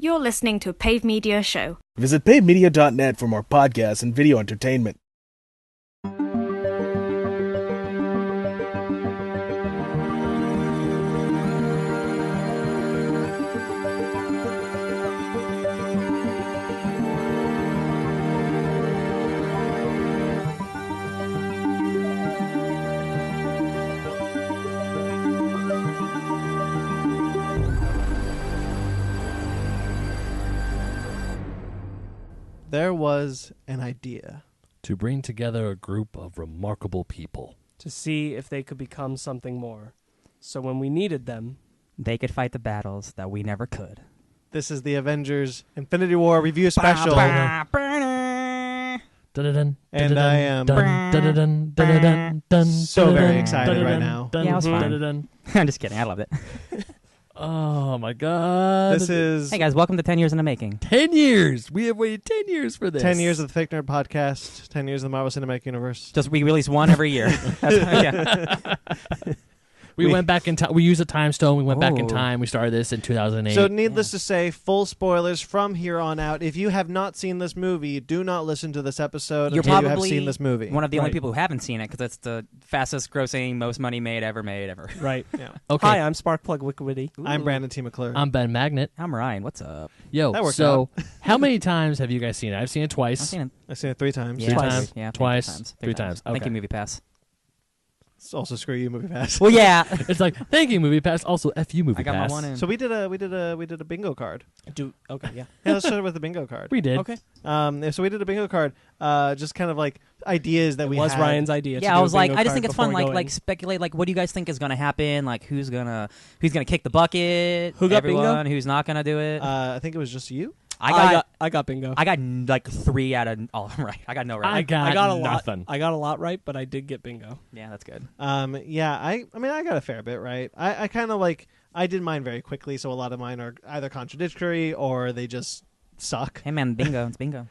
You're listening to Pave Media Show. Visit pavemedia.net for more podcasts and video entertainment. There was an idea to bring together a group of remarkable people to see if they could become something more. So when we needed them, they could fight the battles that we never could. This is the Avengers Infinity War review special. And I am so very excited right now. Yeah, it was fine. I'm just kidding. I loved it. Oh, my God. This is... Hey, guys, welcome to 10 Years in the Making. 10 years! We have waited 10 years for this. 10 years of the Fake Nerd Podcast. 10 years of the Marvel Cinematic Universe. Just we release one every year. We went back in time. We used a time stone. We went back in time. We started this in 2008. So needless to say, full spoilers from here on out. If you have not seen this movie, do not listen to this episode until you have seen this movie. One of the only people who haven't seen it because it's the fastest grossing, most money made ever. Right. Yeah. Okay. Hi, I'm Sparkz Witty. I'm Brandon T. McClure. I'm Ben Magnet. I'm Ryan. What's up? Yo, that worked so out. How many times have you guys seen it? I've seen it twice. I've seen it 3 times. Yeah, Twice. Yeah, Twice. Three 3 times. Okay. Thank you, Movie Pass. It's also screw you, Movie Pass. Well, yeah. It's like, thank you, Movie Pass. Also, F you, Movie I got Pass. my one in. So we did a bingo card. Okay, yeah. Yeah, let's start with the bingo card. We did. Okay. So we did a bingo card, just kind of like ideas that we was had. Ryan's idea. Yeah, I was like, I just think it's fun, like speculate, like what do you guys think is gonna happen? Like who's gonna kick the bucket? Who got Everyone, bingo? Who's not gonna do it? I think it was just you. I got bingo. I got like 3 out of all right. I got no right. I got a nothing. lot. I got a lot right, but I did get bingo. Yeah, that's good. Yeah, I mean, I got a fair bit right. I kind of like, I did mine very quickly, so a lot of mine are either contradictory or they just suck. Hey man, bingo, it's bingo.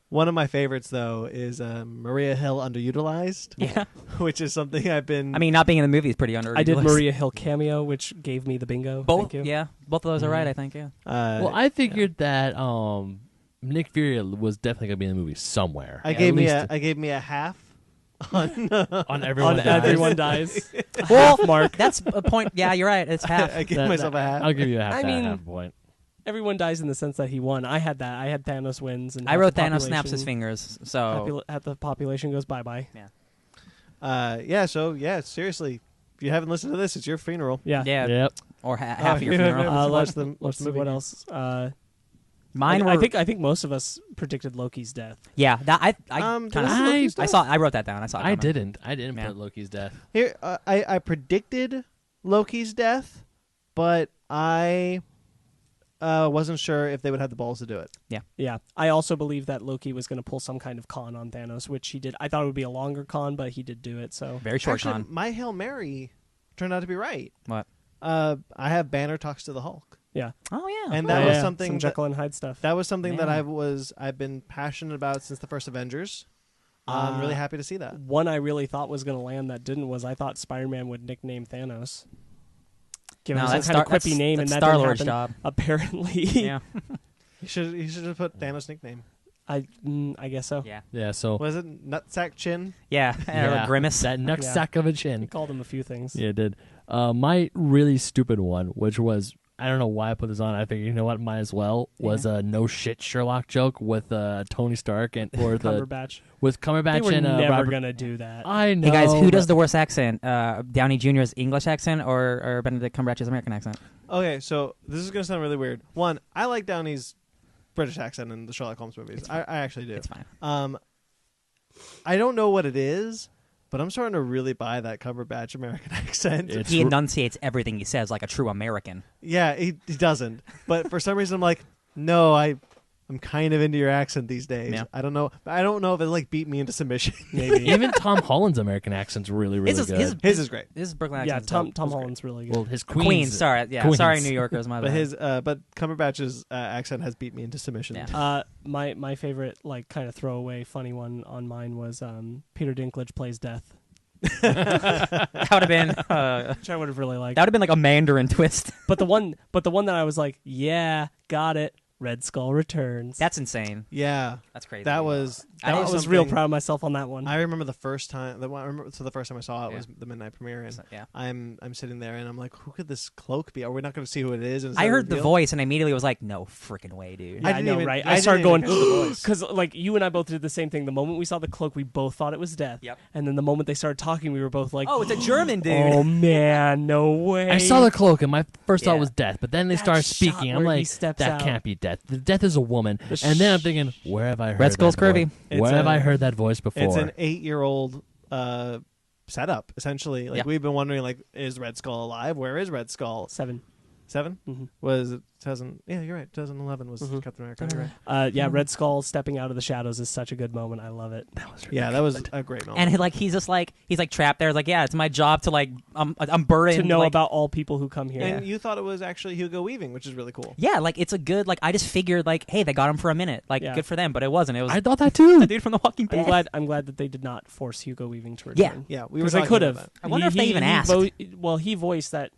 One of my favorites though is Maria Hill underutilized. Yeah, which is something I've been. I mean, not being in the movie is pretty underutilized. I did Maria Hill cameo, which gave me the bingo. Both, Thank you. yeah, both of those are right. I think, yeah. Well, I figured that Nick Fury was definitely gonna be in the movie somewhere. I gave me a half on everyone dies. Well, Marc, that's a point. Yeah, you're right. It's half. I gave myself a half. I'll give you a half. I mean, half a point. Everyone dies in the sense that he won. I had that. I had Thanos wins, and I wrote Thanos snaps his fingers. So the population goes bye. Yeah. So seriously, if you haven't listened to this, it's your funeral. Yeah. Yep. Or half of your funeral. Let's see what else. Mine I think most of us predicted Loki's death. Yeah, that I saw. I wrote that down. I saw. I didn't put Loki's death. Here, I predicted Loki's death, but I wasn't sure if they would have the balls to do it. Yeah. I also believe that Loki was going to pull some kind of con on Thanos, which he did. I thought it would be a longer con, but he did do it. So very short Actually, con. My Hail Mary turned out to be right. What? I have Banner talks to the Hulk. Yeah. Oh yeah. And that was something some Jekyll and Hyde stuff. That was something that I've been passionate about since the first Avengers. I'm really happy to see that. One I really thought was going to land that didn't was I thought Spider-Man would nickname Thanos. Give him some kind of quippy name, and that didn't Star-Lord's happen. job. Apparently. Yeah. He should have put Thanos' nickname. I guess so. Yeah. Yeah. So Was it Nutsack Chin? Yeah. Or Grimace. That nutsack of a chin. He called him a few things. Yeah, it did. My really stupid one, which was, I don't know why I put this on. I figured, you know what, might as well, was a no shit Sherlock joke with Tony Stark and Cumberbatch. With Cumberbatch they were and never Robert. gonna do that. I know. Hey guys, who does the worst accent? Downey Jr.'s English accent or Benedict Cumberbatch's American accent? Okay, so this is going to sound really weird. One, I like Downey's British accent in the Sherlock Holmes movies. I actually do. It's fine. I don't know what it is, but I'm starting to really buy that Cumberbatch American accent. He enunciates everything he says like a true American. Yeah, he doesn't. But for some reason, I'm like, no, I'm kind of into your accent these days. Yeah. I don't know if it like beat me into submission. Maybe. Even Tom Holland's American accent's really, really good. His is great. His Brooklyn Yeah, accent. Tom Holland's really good. Well, his Queen. Sorry, yeah. Queens. Sorry, New Yorkers. My But bad. but Cumberbatch's accent has beat me into submission. Yeah. My favorite like kind of throwaway funny one on mine was Peter Dinklage plays Death. That would have been. Which I would have really liked. That would have been like a Mandarin twist. But the one that I was like, yeah, got it. Red Skull returns. That's insane. Yeah, That's crazy. that was I was real proud of myself on that one. I remember the first time. The first time I saw it was the midnight premiere, and Yeah. I'm sitting there and I'm like, who could this cloak be? Are we not going to see who it is? I heard the voice and immediately was like, no freaking way, dude. Yeah, I didn't know, even- right? I I started didn't going even catch the voice. because like you and I both did the same thing. The moment we saw the cloak, we both thought it was Death. Yep. And then the moment they started talking, we were both like, Oh, it's a German dude. Oh man, no way! I saw the cloak, and my first thought Yeah. was Death. But then they That started shot speaking. I'm where he like, steps that out. can't be Death. The Death is a woman. And then I'm thinking, where have I heard Red Skull's that voice? curvy. Where It's have a- I heard that voice before? It's an 8-year-old setup, essentially. Like Yeah. we've been wondering, like, is Red Skull alive? Where is Red Skull? 7. 7 Mhm. was it 2000? Yeah, you're right. 2011 was Captain America. You're right. Yeah, Red Skull stepping out of the shadows is such a good moment. I love it. That was really Yeah, that was a great moment. And he's just like he's like trapped there. It's like, yeah, it's my job to like I'm burdened To know like, about all people who come here. And you thought it was actually Hugo Weaving, which is really cool. Yeah, like it's a good like I just figured like, hey, they got him for a minute. Like Yeah. good for them, but it wasn't. It was I thought that too. the dude from The Walking Dead. I'm glad that they did not force Hugo Weaving to Yeah. return. Yeah, we were Because they talking could about have. that. I wonder if they even asked. He voiced that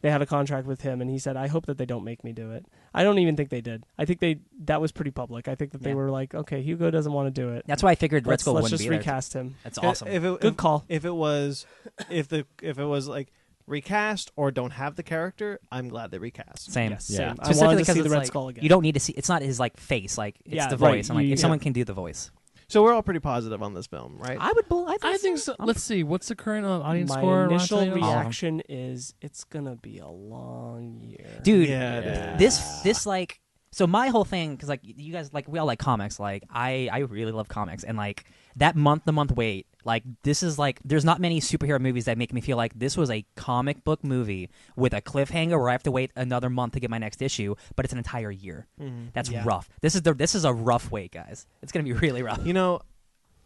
they had a contract with him, and he said, "I hope that they don't make me do it." I don't even think they did. I think that was pretty public. I think that they Yeah. were like, "Okay, Hugo doesn't want to do it. That's why I figured Red Let's Skull wouldn't just be there. recast him." That's awesome. Good call. If it was like recast or don't have the character, I'm glad they recast. Same. Yes, Yeah. same. I wanted Specifically to see because the it's Red like, Skull again. you don't need to see. It's not his like face. Like it's Yeah, the right. voice. I'm like, You- if someone can do the voice, So we're all pretty positive on this film, right? I think so. Let's see. What's the current audience My score? on Rotten initial Tomatoes? reaction is it's gonna be a long year, dude. Yeah, it is. This like so my whole thing because like you guys like we all like comics. Like I really love comics and like that month to month wait. Like this is like there's not many superhero movies that make me feel like this was a comic book movie with a cliffhanger where I have to wait another month to get my next issue, but it's an entire year. That's Yeah. rough. This is a rough wait, guys. It's gonna be really rough. You know,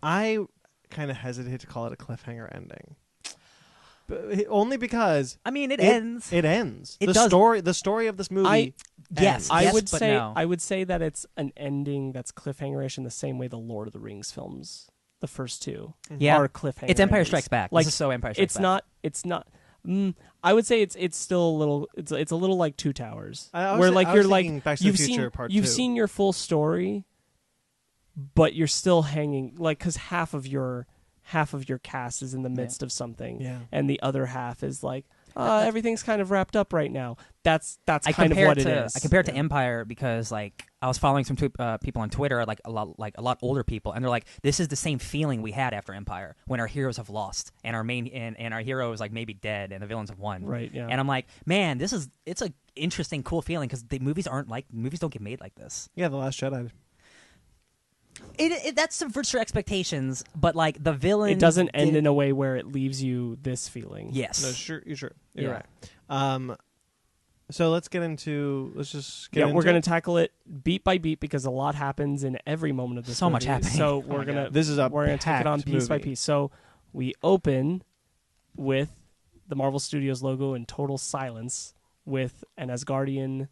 I kind of hesitate to call it a cliffhanger ending, but only because I mean, it ends. It ends. It the does. The story of this movie. Yes, I would but say no. I would say that it's an ending that's cliffhangerish in the same way the Lord of the Rings films, the first two, Yeah. are cliffhanger. It's Empire endings. Strikes Back. Like This is so Empire Strikes it's Back. not. It's not. I would say it's still a little. It's a little like Two Towers, I was- where like I you're was like thinking Back to the you've Future seen Part you've 2. seen your full story, but you're still hanging like because half of your cast is in the midst of something, Yeah. and the other half is like everything's kind of wrapped up right now. That's I kind of compare what it it to is. I compare it to Empire because like I was following some people on Twitter like a lot older people and they're like this is the same feeling we had after Empire when our heroes have lost and our main and our hero is like maybe dead and the villains have won. Right, yeah. And I'm like, man, it's a interesting, cool feeling because the movies don't get made like this. Yeah, The Last Jedi. It that subverts your expectations, but like the villain, It doesn't end in a way where it leaves you this feeling. Yes. No, sure, you're sure. You're Yeah. right. So let's get into. Let's just get. Yeah, we're into going it. to tackle it beat by beat because a lot happens in every moment of this. So much movie. happening. So Oh we're my gonna God. This is a we're gonna take it on packed piece by movie. piece. So we open with the Marvel Studios logo in total silence, with an Asgardian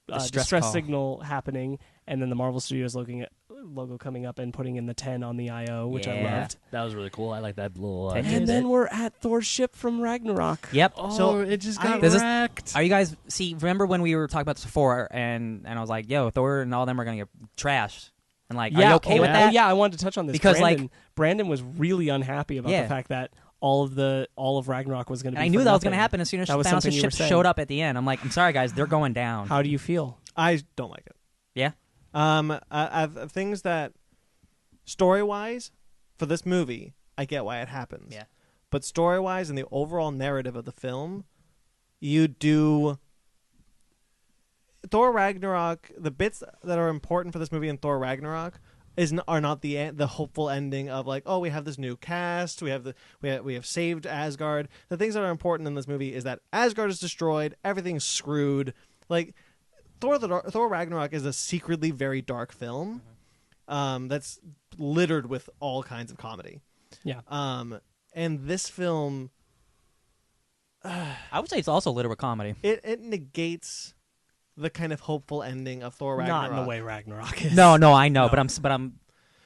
Distress distress call. signal happening, and then the Marvel Studios logo coming up and putting in the 10 on the IO, which I Yeah. loved. That was really cool. I like that little. Thank And then we're at Thor's ship from Ragnarok. Yep. Oh, So, it just got This is- wrecked. Are you guys remember when we were talking about this before and I was like, yo, Thor and all them are gonna get trashed. And like, are you okay with that? Yeah, I wanted to touch on this Because, Brandon was really unhappy about Yeah. the fact that all of Ragnarok was going to And be. I knew for that was going to nothing. happen as soon as That was Thanos' something you were ship saying. showed up at the end. I'm like, I'm sorry, guys, they're going down. How do you feel? I don't like it. Yeah. I've things that story wise for this movie, I get why it happens. Yeah. But story wise and the overall narrative of the film, you do. Thor Ragnarok, the bits that are important for this movie in Thor Ragnarok are not the hopeful ending of like, oh, we have this new cast, we have saved Asgard. The things that are important in this movie is that Asgard is destroyed, everything's screwed. Like Thor Ragnarok is a secretly very dark film that's littered with all kinds of comedy. Yeah. And this film, I would say it's also littered with comedy. it negates the kind of hopeful ending of Thor Ragnarok. Not in the way Ragnarok is. No, I know, but I'm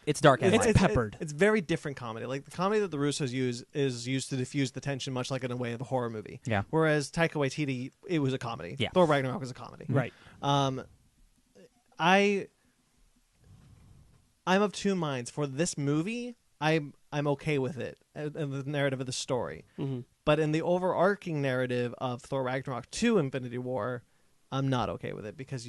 It's dark and It's light. peppered. It's very different comedy. Like the comedy that the Russos use is used to diffuse the tension, much like in a way of a horror movie. Yeah. Whereas Taika Waititi, it was a comedy. Yeah. Thor Ragnarok was a comedy. Right. I'm of two minds. For this movie, I'm okay with it and the narrative of the story. Mm-hmm. But in the overarching narrative of Thor Ragnarok 2 Infinity War, I'm not okay with it because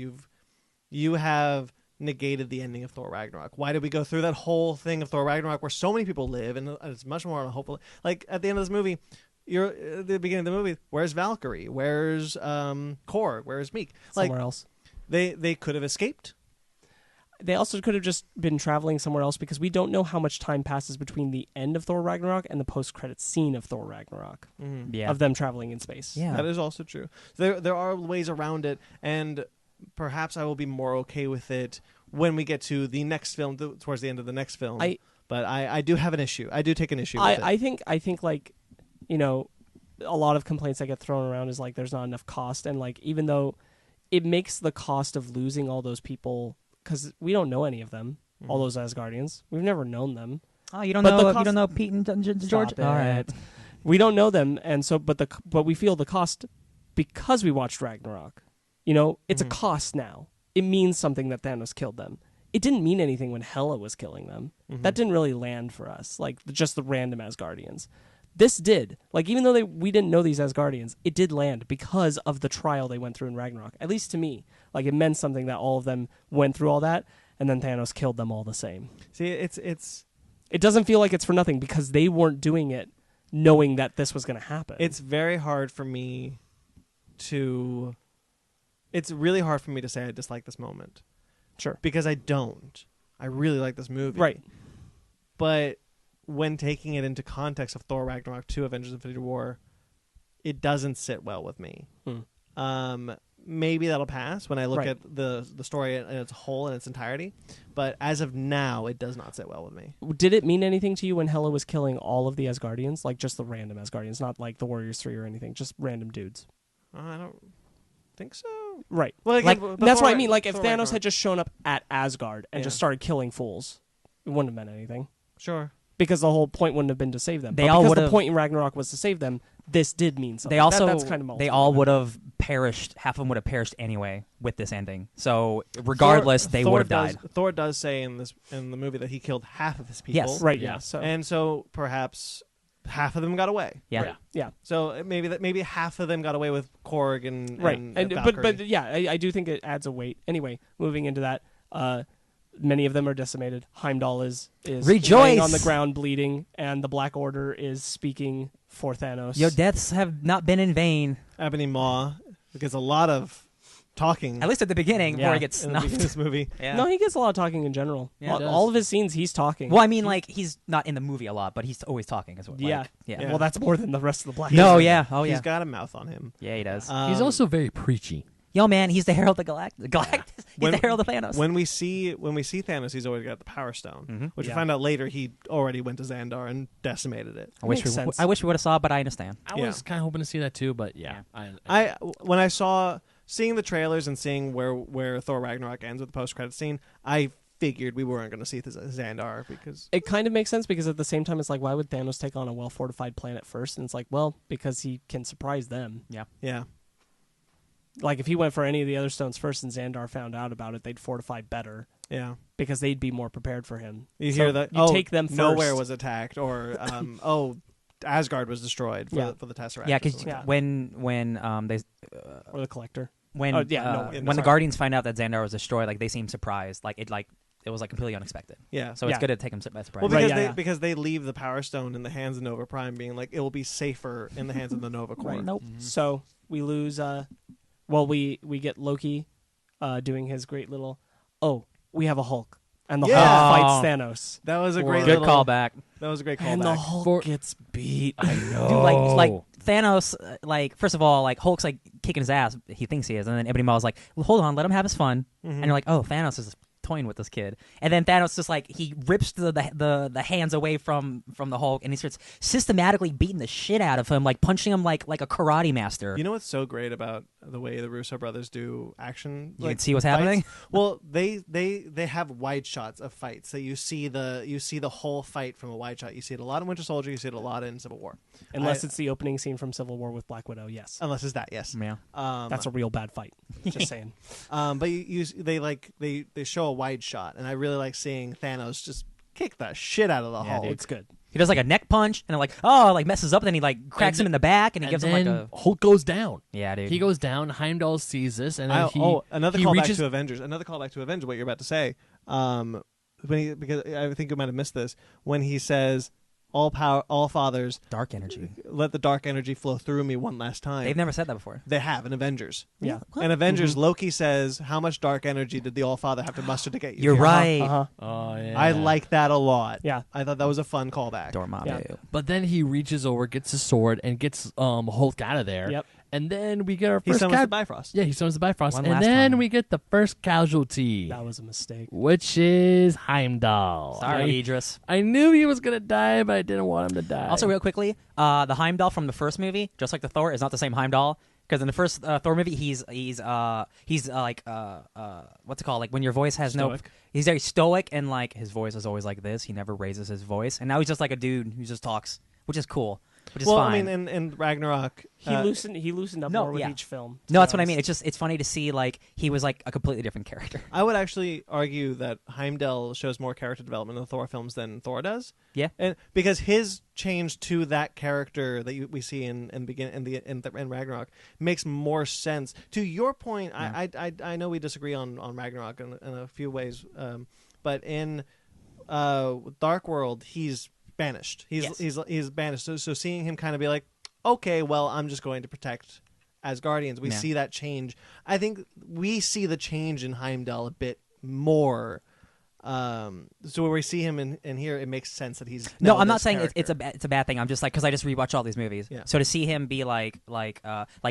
you have negated the ending of Thor Ragnarok. Why did we go through that whole thing of Thor Ragnarok where so many people live and it's much more hopeful? Like at the end of this movie, you're at the beginning of the movie, where's Valkyrie? Where's Korg? Where's Meek? Like Somewhere else. they could have escaped. They also could have just been traveling somewhere else because we don't know how much time passes between the end of Thor Ragnarok and the post-credits scene of Thor Ragnarok. Yeah. Of them traveling in space. Yeah. That is also true. There are ways around it, and perhaps I will be more okay with it when we get to the next film, towards the end of the next film. But I do have an issue. I do take an issue with it. I think like, you know, a lot of complaints that get thrown around is like there's not enough cost, and like even though it makes the cost of losing all those people, because we don't know any of them, all those Asgardians. We've never known them. Oh, you don't But the know cost- you don't know Pete and George? Stop it. All right. We don't know them, and so but we feel the cost because we watched Ragnarok. You know, it's a cost now. It means something that Thanos killed them. It didn't mean anything when Hela was killing them. That didn't really land for us, like just the random Asgardians. This did. Like, even though we didn't know these Asgardians, it did land because of the trial they went through in Ragnarok. At least to me. Like, it meant something that all of them went through all that, and then Thanos killed them all the same. See, It doesn't feel like it's for nothing because they weren't doing it knowing that this was going to happen. it's very hard for me to... It's really hard for me to say I dislike this moment. Sure. Because I don't. I really like this movie. Right. But when taking it into context of Thor Ragnarok 2 Avengers Infinity War, it doesn't sit well with me. Maybe that'll pass when I look Right. at the story in its whole, in its entirety. But as of now, it does not sit well with me. Did it mean anything to you when Hela was killing all of the Asgardians? Like, just the random Asgardians, not like the Warriors 3 or anything, just random dudes. I don't think so. Right. Well, again, Like, but that's what I Thor- mean. Like, if Thor Thanos Ragnarok. had just shown up at Asgard and just started killing fools, it wouldn't have meant anything. Sure. Because the whole point wouldn't have been to save them. They But all because the would've- point in Ragnarok was to save them, this did mean something. They also that's kind of they all would have perished. Half of them would have perished anyway with this ending. So regardless, they would have died. Thor does say in the movie that he killed half of his people. Yes. Right, yeah. So, And so perhaps half of them got away. Yeah. yeah. So maybe half of them got away with Korg and Right. and But Valkyrie. yeah, I do think it adds a weight. Anyway, moving into that, many of them are decimated. Heimdall is Rejoice! laying on the ground bleeding, and the Black Order is speaking for Thanos. Your deaths have not been in vain. Ebony Maw gets a lot of talking At least at the beginning, before Yeah. he gets in the beginning of snuffed. this movie. Yeah. No, he gets a lot of talking in general. Yeah, he does. All of his scenes, he's talking. Well, I mean, like he's not in the movie a lot, but he's always talking. Is what, Yeah. like, yeah. Yeah. Well, that's more than the rest of the Black No, Order. yeah. Oh, yeah. He's got a mouth on him. Yeah, he does. He's also very preachy. Yo, man, he's the Herald of Galactus. He's the Herald of Thanos. When we see Thanos, he's always got the Power Stone, which Yeah. we find out later he already went to Xandar and decimated it. I wish Makes we sense. would have saw, but I understand. I Yeah. was kind of hoping to see that too, but yeah. When I saw seeing the trailers and seeing where Thor Ragnarok ends with the post credit scene, I figured we weren't going to see Xandar because It kind of makes sense because at the same time, it's like, why would Thanos take on a well-fortified planet first? And it's like, well, because he can surprise them. yeah. Like, if he went for any of the other stones first and Xandar found out about it, they'd fortify better Yeah. because they'd be more prepared for him. You So hear that? You take them first. Nowhere was attacked, or Asgard was destroyed for the Tesseract. Yeah, or because something like that. when they Or the Collector. when Oh, yeah, no, when sorry. the Guardians find out that Xandar was destroyed, like they seem surprised. It was like completely unexpected. Yeah. So it's Yeah. good to take them by surprise. Well, Right, because yeah, yeah. because they leave the Power Stone in the hands of Nova Prime, being like it will be safer in the hands of the Nova Corps. Right. Nope. So we lose. We get Loki doing his great little. Oh, we have a Hulk, and the Yeah. Hulk Oh. fights Thanos, That was a Or- great Good little, callback. That was a great and the callback. Hulk gets beat. I know. Dude, like Thanos, like first of all, like Hulk's like kicking his ass. He thinks he is, and then Ebony Maw's like, "Well, hold on, let him have his fun." And you're like, "Oh, Thanos is toying with this kid. And then Thanos just like he rips the hands away from the Hulk, and he starts systematically beating the shit out of him, like punching him like a karate master. You know what's so great about the way the Russo brothers do action? You can see what's happening? Well, they have wide shots of fights, so you see the whole fight from a wide shot. You see it a lot in Winter Soldier. You see it a lot in Civil War. Unless it's the opening scene from Civil War with Black Widow, yes. Unless it's that, yes. Yeah. That's a real bad fight. Just saying. But they show a wide shot, and I really like seeing Thanos just kick the shit out of the Hulk. It's good. He does like a neck punch, and like messes up, and then he like cracks him in the back, and he gives him like a Hulk goes down. Yeah, dude. He goes down. Heimdall sees this, and then another he callback reaches... to Avengers. Another callback to Avengers. What you're about to say? Because I think you might have missed this when he says, "All power, all fathers, dark energy. let the dark energy flow through me one last time." They've never said that before. They have in Avengers. Yeah. In Avengers, Loki says, "How much dark energy did the All Father have to muster to get you?" You're here?" right. Oh yeah. I like that a lot. Yeah. I thought that was a fun callback. Dormammu. Yeah. But then he reaches over, gets his sword, and gets Hulk out of there. Yep. And then we get our He first summons the Bifrost. Yeah, he summons the Bifrost. One And last then time. we get the first casualty, That was a mistake. which is Heimdall. Sorry, Idris. I knew he was gonna die, but I didn't want him to die. Also, real quickly, the Heimdall from the first movie, just like the Thor, is not the same Heimdall. Because in the first Thor movie, he's like what's it called? Like when your voice has Stoic. he's very stoic, and like his voice is always like this. He never raises his voice, and now he's just like a dude who just talks, which is cool, which is Well, fine. I mean, in Ragnarok, He loosened up no, more with yeah. each film. No, that's what I mean. It's funny to see like he was like a completely different character. I would actually argue that Heimdall shows more character development in the Thor films than Thor does. Yeah. And because his change to that character that we see in Ragnarok makes more sense. To your point, I know we disagree on Ragnarok in a few ways, but in Dark World, he's banished. He's banished. So seeing him kind of be like, okay, well, I'm just going to protect Asgardians. We see that change. I think we see the change in Heimdall a bit more. So when we see him in here, it makes sense that he's No, now I'm not this saying character. it's a bad thing. I'm just like because I just rewatch all these movies. Yeah. So to see him be like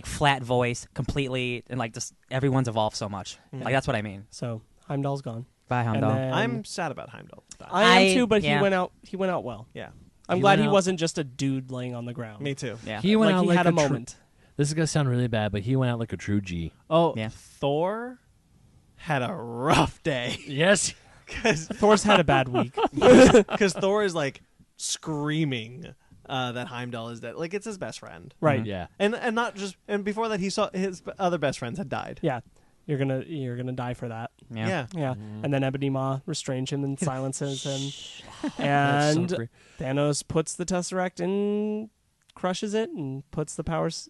flat voice completely and like just everyone's evolved so much. Like that's what I mean. So Heimdall's gone. Bye, Heimdall. And then- I'm sad about Heimdall. I am I- too, but yeah. he went out well. Yeah, I'm He glad went he out- wasn't just a dude laying on the ground. me too. Yeah. He went Like out he like had a true- moment. This is gonna sound really bad, but he went out like a true G. Oh, Yeah. Thor had a rough day Yes. Thor's had a bad week. because Thor is like screaming that Heimdall is dead. Like it's his best friend, Right. Yeah. and not just. And before that, he saw his other best friends had died. Yeah. You're gonna die for that. Yeah. Yeah. And then Ebony Maw restrains him and silences him. That's so And free. Thanos puts the Tesseract in, crushes it, and puts the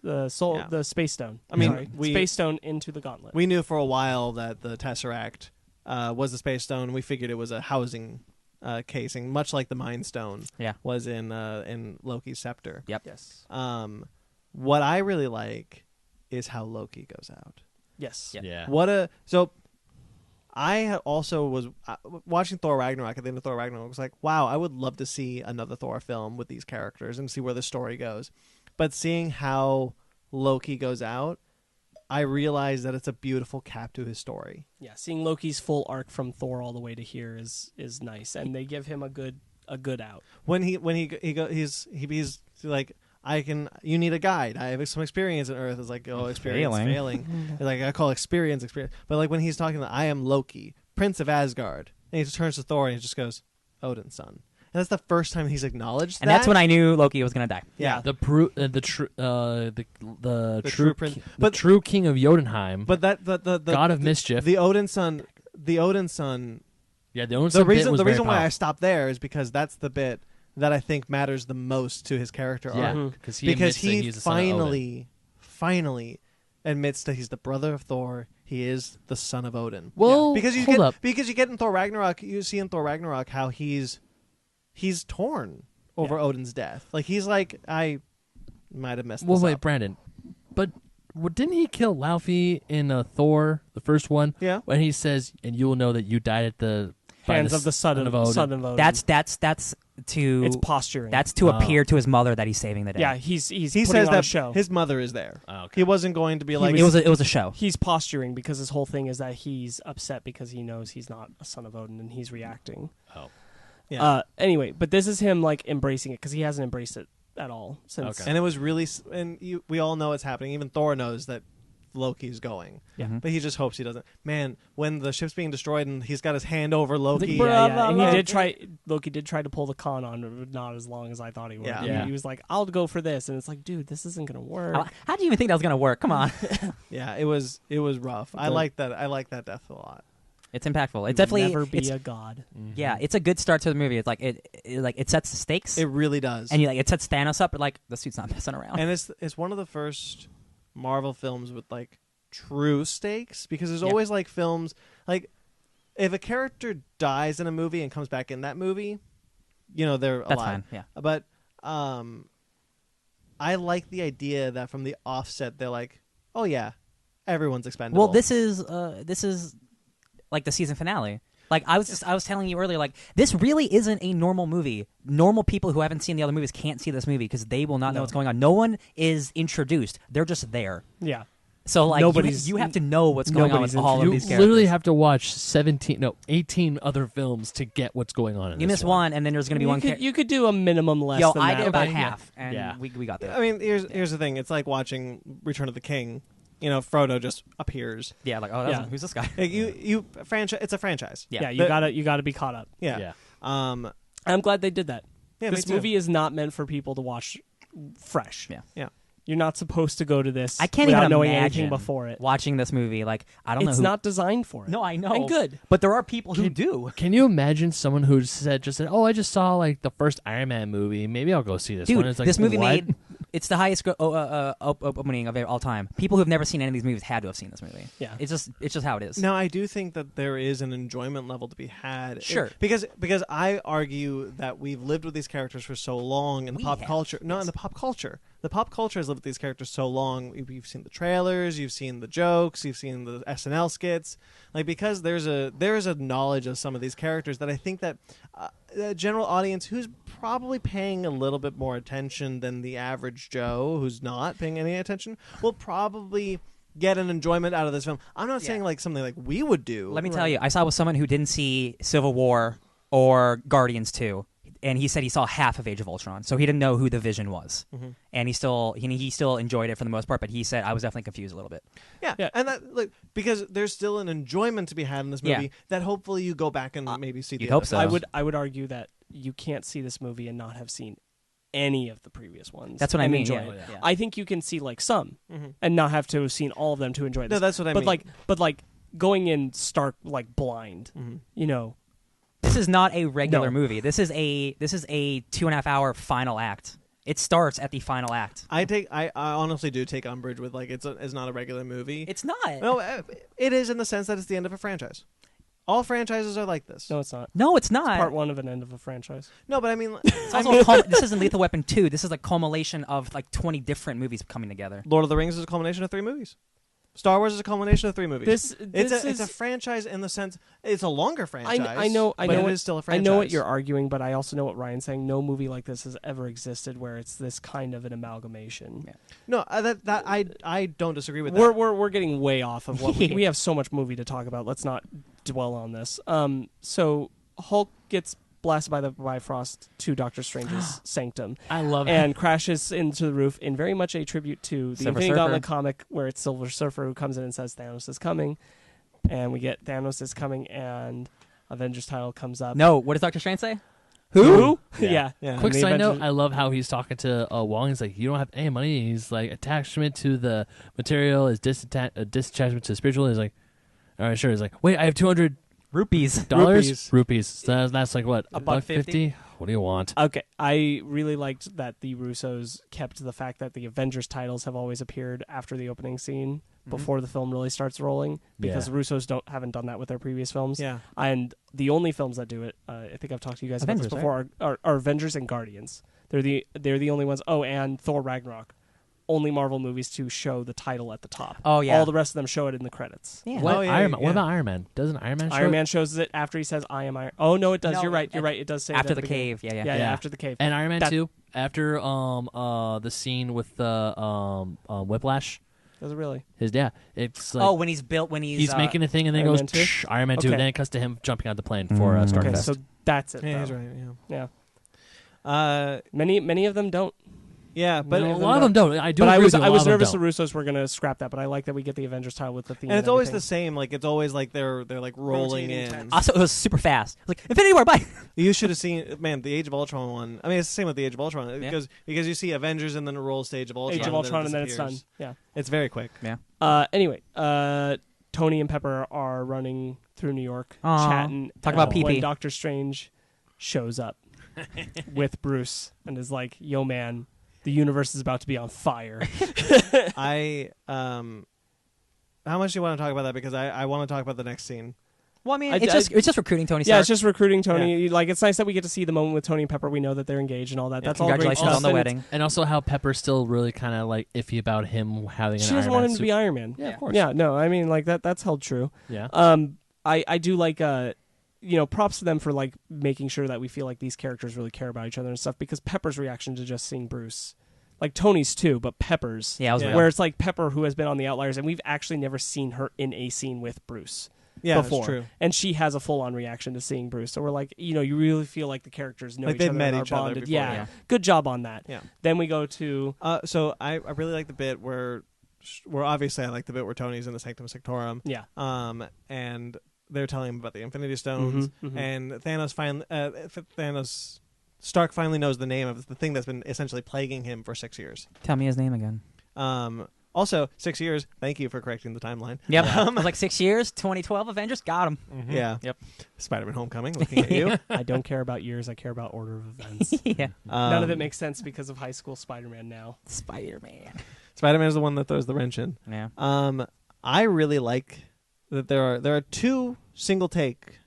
the Space Stone. I mean, Sorry, we- Space Stone into the gauntlet. We knew for a while that the Tesseract was the Space Stone. We figured it was a housing casing, much like the Mind Stone Yeah. was in Loki's scepter. Yep. Yes. What I really like is how Loki goes out. Yes. Yeah. So I also was watching Thor Ragnarok at the end of Thor Ragnarok. I was like, wow, I would love to see another Thor film with these characters and see where the story goes. But seeing how Loki goes out, I realized that it's a beautiful cap to his story. Yeah. Seeing Loki's full arc from Thor all the way to here is nice, and they give him a good out. When he's like, you need a guide. I have some experience on Earth. It's like, oh, experience failing. It's like I call experience. But like when he's talking, I am Loki, Prince of Asgard, and he just turns to Thor and he just goes, Odin's son. And that's the first time he's acknowledged And that. that's when I knew Loki was gonna die. Yeah. The true true prince- the but- true king of Jotunheim, But the god of mischief. the Odin son. yeah, the only The reason was the very reason why I powerful. stopped there is because that's the bit that I think matters the most to his character Yeah, arc. because he Because admits that he he's the son of Odin. finally admits that he's the brother of Thor. He is the son of Odin. Well, because you hold get up. because you get in Thor Ragnarok, you see in Thor Ragnarok how he's torn over Odin's death. Like he's like, I might have messed Well, this wait, up. Brandon, but didn't he kill Laufey in Thor, the first one? Yeah. When he says, "And you will know that you died at the by Hands of the son of Odin. That's to It's posturing. That's to appear to his mother that he's saving the day. yeah. He's He putting says on a that show. his mother is there. Oh, okay. He wasn't going to be like It was a show. He's posturing because his whole thing is that he's upset because he knows he's not a son of Odin and he's reacting. Oh. Yeah. Anyway, but this is him like embracing it because he hasn't embraced it at all since. Okay. And it was really, we all know it's happening. Even Thor knows that Loki's going. Yeah. But he just hopes he doesn't. Man, when the ship's being destroyed and he's got his hand over Loki. Yeah. And Loki did try to pull the con on, but not as long as I thought he would. Yeah. He was like, "I'll go for this," and it's like, dude, this isn't gonna work. How do you even think that was gonna work? Come on. Yeah, it was rough. I like that. I like that death a lot. It's impactful. It's You definitely will never be it's- a god. yeah. It's a good start to the movie. It's like it sets the stakes, It really does. and it sets Thanos up. But like the suit's not messing around. And it's one of the first Marvel films with like true stakes, because there's Yeah. always like films like if a character dies in a movie and comes back in that movie, they're That's alive. fine. Yeah. But I like the idea that from the offset they're like, oh yeah, everyone's expendable. Well, this is like the season finale. Like I was telling you earlier, like this really isn't a normal movie. Normal people who haven't seen the other movies can't see this movie because they will not know what's going on. No one is introduced; they're just there. Yeah. So like you have to know what's going on with all of You these characters. literally have to watch 18 other films to get what's going on in you this miss one, and then there's going to be one. You could do a minimum less. Yo, than I that, did about but- half, and Yeah. we got there. I mean, here's the thing. It's like watching Return of the King. Frodo just appears. Yeah, like who's this guy? Like you franchise. It's a franchise. Yeah. You gotta be caught up. Yeah. Yeah. I'm glad they did that. Yeah, me This too. movie is not meant for people to watch fresh. Yeah. Yeah. You're not supposed to go to this. I can't without even knowing imagine anything before it. watching this movie. Like I don't know. It's not designed for it. No, I know. And good. But there are people who do. Can you imagine someone who said, "Oh, I just saw like the first Iron Man movie. Maybe I'll go see this Dude, one." It's like, this movie what? made it's the highest opening of all time. People who have never seen any of these movies had to have seen this movie. Yeah. It's just how it is. Now, I do think that there is an enjoyment level to be had. Sure. Because I argue that we've lived with these characters for so long in the pop culture. No, in the pop culture. The pop culture has lived with these characters so long. You've seen the trailers, you've seen the jokes, you've seen the SNL skits. Like, because there's a knowledge of some of these characters that I think that the general audience who's probably paying a little bit more attention than the average Joe who's not paying any attention will probably get an enjoyment out of this film. I'm not saying like something like we would do. Let me tell you, I saw with someone who didn't see Civil War or Guardians 2. And he said he saw half of Age of Ultron, so he didn't know who the Vision was, and he still enjoyed it for the most part. But he said I was definitely confused a little bit. Yeah, and that because there's still an enjoyment to be had in this movie Yeah. that hopefully you go back and maybe see. You'd the hope other so. films. I would argue that you can't see this movie and not have seen any of the previous ones. That's what I and mean, Enjoy yeah. it. Yeah. I think you can see like some and not have to have seen all of them to enjoy this. No, that's what I but mean. But going in stark like blind, This is not a regular No. movie. This is a 2.5 hour final act. It starts at the final act. I honestly do take umbrage with like it's not a regular movie. It's not. No, it is in the sense that it's the end of a franchise. All franchises are like this. No, it's not. No, it's not. Part one of an end of a franchise. No, but I mean, It's also this isn't Lethal Weapon 2. This is a culmination of like 20 different movies coming together. Lord of the Rings is a culmination of 3 movies. Star Wars is a culmination of 3 movies. It's a franchise in the sense it's a longer franchise. I know. but It it is is still a I franchise. know what you're arguing, but I also know what Ryan's saying. No movie like this has ever existed where it's this kind of an amalgamation. Yeah. No, I don't disagree with that. We're getting way off of what we have so much movie to talk about. Let's not dwell on this. So Hulk gets blasted by the Bifrost to Doctor Strange's sanctum I love and crashes into the roof in very much a tribute to the Silver Infinity Surfer. Gauntlet comic where it's Silver Surfer who comes in and says Thanos is coming, and we get Thanos is coming and Avengers title comes up. No, what does Dr. Strange say? Who? Yeah. Yeah. Quick and the side note: Avengers- I love how he's talking to Wong. He's like, "You don't have any money." He's like, "Attachment to the material is disattachment to the spiritual." He's like, "All right, sure." He's like, "Wait, I have $200." Rupees. Rupees. So that's like what? $1.50? What do you want? Okay, I really liked that the Russos kept the fact that the Avengers titles have always appeared after the opening scene before the film really starts rolling, because Yeah. the Russos haven't done that with their previous films. Yeah. And the only films that do it, I think I've talked to you guys about Avengers, this before, are Avengers and Guardians. They're the only ones. Oh, and Thor Ragnarok. only Marvel movies to show the title at the top. Oh, yeah. All the rest of them show it in the credits. Yeah. What, Oh, yeah, Iron Man, yeah. what about Iron Man? Doesn't Iron Man show Iron it? Man shows it after he says, "I am Iron." Oh no, it does. No, You're right. It does say after it at the beginning. cave. Yeah. Yeah, after the cave. And Iron Man That- 2, after the scene with the Whiplash, Does it really? it's like when he's he's making a thing and then Iron goes Man 2? "Tsh," Iron Man 2, Okay. then it cuts to him jumping out the plane for Starkfest. Okay, so that's it. Yeah, though. he's right. Yeah. Yeah. Many of them don't. Yeah, but a lot of them don't. I do. But I agree was with you, a I lot was of them nervous don't. the Russos were going to scrap that, but I like that we get the Avengers title with the theme. and it's always the everything. same. Like it's always like they're like rolling Rotating in. text. Also, it was super fast. Like Infinity War, bye. You should have seen, man, the Age of Ultron one. I mean, it's the same with the Age of Ultron Yeah. because you see Avengers and then it rolls to Age of Ultron. Age of Ultron, and then it's disappears. done. It's very quick. Yeah. Anyway, Tony and Pepper are running through New York, Aw. chatting. Talk about when pee-pee. Doctor Strange shows up with Bruce and is like, "Yo, man, the universe is about to be on fire." How much do you want to talk about that? Because I want to talk about the next scene. Well, I mean, I- it's just recruiting Tony Stark. Yeah, it's just recruiting Tony. Like, it's nice that we get to see the moment with Tony and Pepper. We know that they're engaged and all that. Yeah, That's all great Congratulations stuff. on the And wedding. And also how Pepper's still really kind of like iffy about him having She an doesn't Iron want Man him to suit. be Iron Man. Yeah, of course. Yeah, no, I mean, like that's held true. Yeah. I do like props to them for like making sure that we feel like these characters really care about each other and stuff, because Pepper's reaction to just seeing Bruce, like Tony's too, but Pepper's, Yeah, it was Yeah. real. where it's like Pepper who has been on the Outliers, and we've actually never seen her in a scene with Bruce Yeah, before, that's true. and she has a full on reaction to seeing Bruce. So we're like, you really feel like the characters know Like each they've other met and are each other bonded. before, Yeah. yeah. Good job on that. Yeah. Then we go to So I really like the bit where obviously I like the bit where Tony's in the Sanctum Sanctorum. yeah. And they're telling him about the Infinity Stones, Mhm, mhm. and Stark finally knows the name of the thing that's been essentially plaguing him for 6 years. Tell me his name again. Also, 6 years. Thank you for correcting the timeline. Yep. I was like 6 years. 2012 Avengers got him. Yeah. Yep. Spider-Man: Homecoming. Looking at you. I don't care about years. I care about order of events. Yeah. None of it makes sense because of High School Spider-Man now. Spider-Man. Spider-Man is the one that throws the wrench in. Yeah. I really like that there are two single take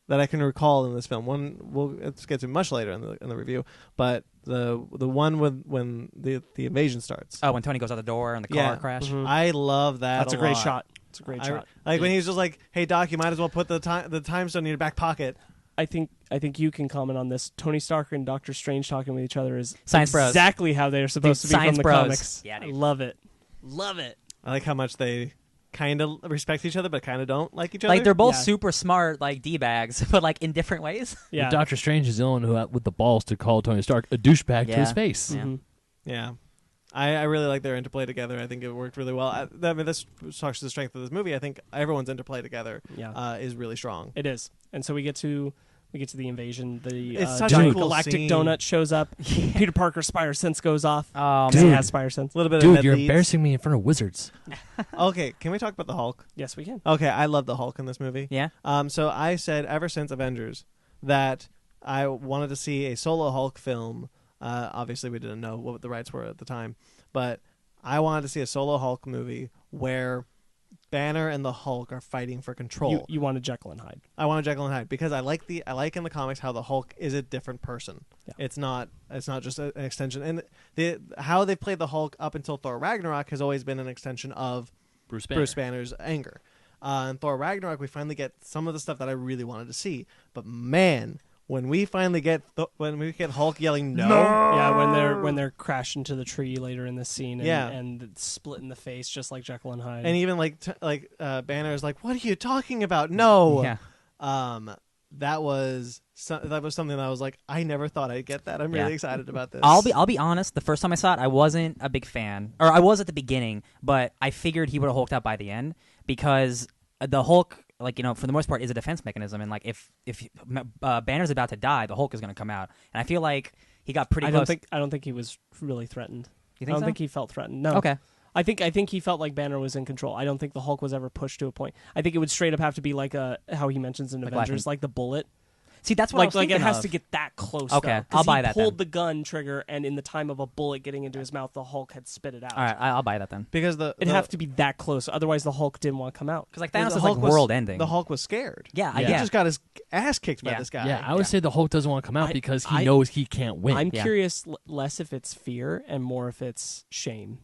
that I can recall in this film. One we'll get to much later in the review, but the one when the invasion starts. Oh, when Tony goes out the door and the car Yeah. crash. Mhm. I love that. That's a great lot. shot. It's a great shot. Like when he's just like, "Hey Doc, you might as well put the time stone in your back pocket." I think you can comment on this. Tony Stark and Doctor Strange talking with each other is Science bros. exactly how they're supposed Dude, to be from science the bros. comics. Yeah, I dude. love it. Love it. I like how much they kind of respect each other, but kind of don't like each other. Like they're both Yeah. super smart, like d-bags, but like in different ways. Yeah. Doctor Strange is the one who with the balls to call Tony Stark a douchebag to Yeah. his face. Yeah. Mhm. Yeah. I really like their interplay together. I think it worked really well. I mean, this talks to the strength of this movie. I think everyone's interplay together Yeah. is really strong. It is. And so we get to the invasion. The It's such a giant cool galactic scene. donut shows up. Peter Parker's Spire Sense goes off. Oh, He Dude. has Spire Sense. A little bit of Dude, Ned you're Leeds. embarrassing me in front of wizards. Okay, can we talk about the Hulk? Yes, we can. Okay, I love the Hulk in this movie. Yeah. So I said ever since Avengers that I wanted to see a solo Hulk film. Obviously, we didn't know what the rights were at the time, but I wanted to see a solo Hulk movie where Banner and the Hulk are fighting for control. You wanted Jekyll and Hyde. I wanted Jekyll and Hyde because I like in the comics how the Hulk is a different person. Yeah. It's not just an extension. And how they played the Hulk up until Thor Ragnarok has always been an extension of Bruce Banner. Bruce Banner's anger. In Thor Ragnarok, we finally get some of the stuff that I really wanted to see. But man, when we finally get Hulk yelling no, Yeah, when they're crashed into the tree later in this scene, and, Yeah. and it's split in the face just like Jekyll and Hyde. and even Banner is like, "What are you talking about? No." Yeah. That was something that I was like, I never thought I'd get that. I'm Yeah. really excited about this. I'll be honest. The first time I saw it, I wasn't a big fan, or I was at the beginning, but I figured he would have hulked out by the end because the Hulk, like for the most part, is a defense mechanism, and like if Banner's about to die, the Hulk is going to come out, and I feel like he got pretty I close. don't think he was really threatened. You I think don't so? think he felt threatened. No. Okay. I think he felt like Banner was in control. I don't think the Hulk was ever pushed to a point. I think it would straight up have to be like how he mentions in Like Avengers, Black like the bullet. See, that's what I was Like it thinking has of. to get that close. Okay, though, 'cause I'll buy he that pulled then. the gun trigger, and in the time of a bullet getting into his mouth, the Hulk had spit it out. All right, I'll buy that then. because It'd have to be that close, otherwise the Hulk didn't want to come out. Because like the Thanos is Hulk like was- world ending. The Hulk was scared. Yeah, He yeah. just got his ass kicked by Yeah. this guy. Yeah, I would say the Hulk doesn't want to come out I- because he I- knows he can't win. I'm Yeah. curious less if it's fear and more if it's shame.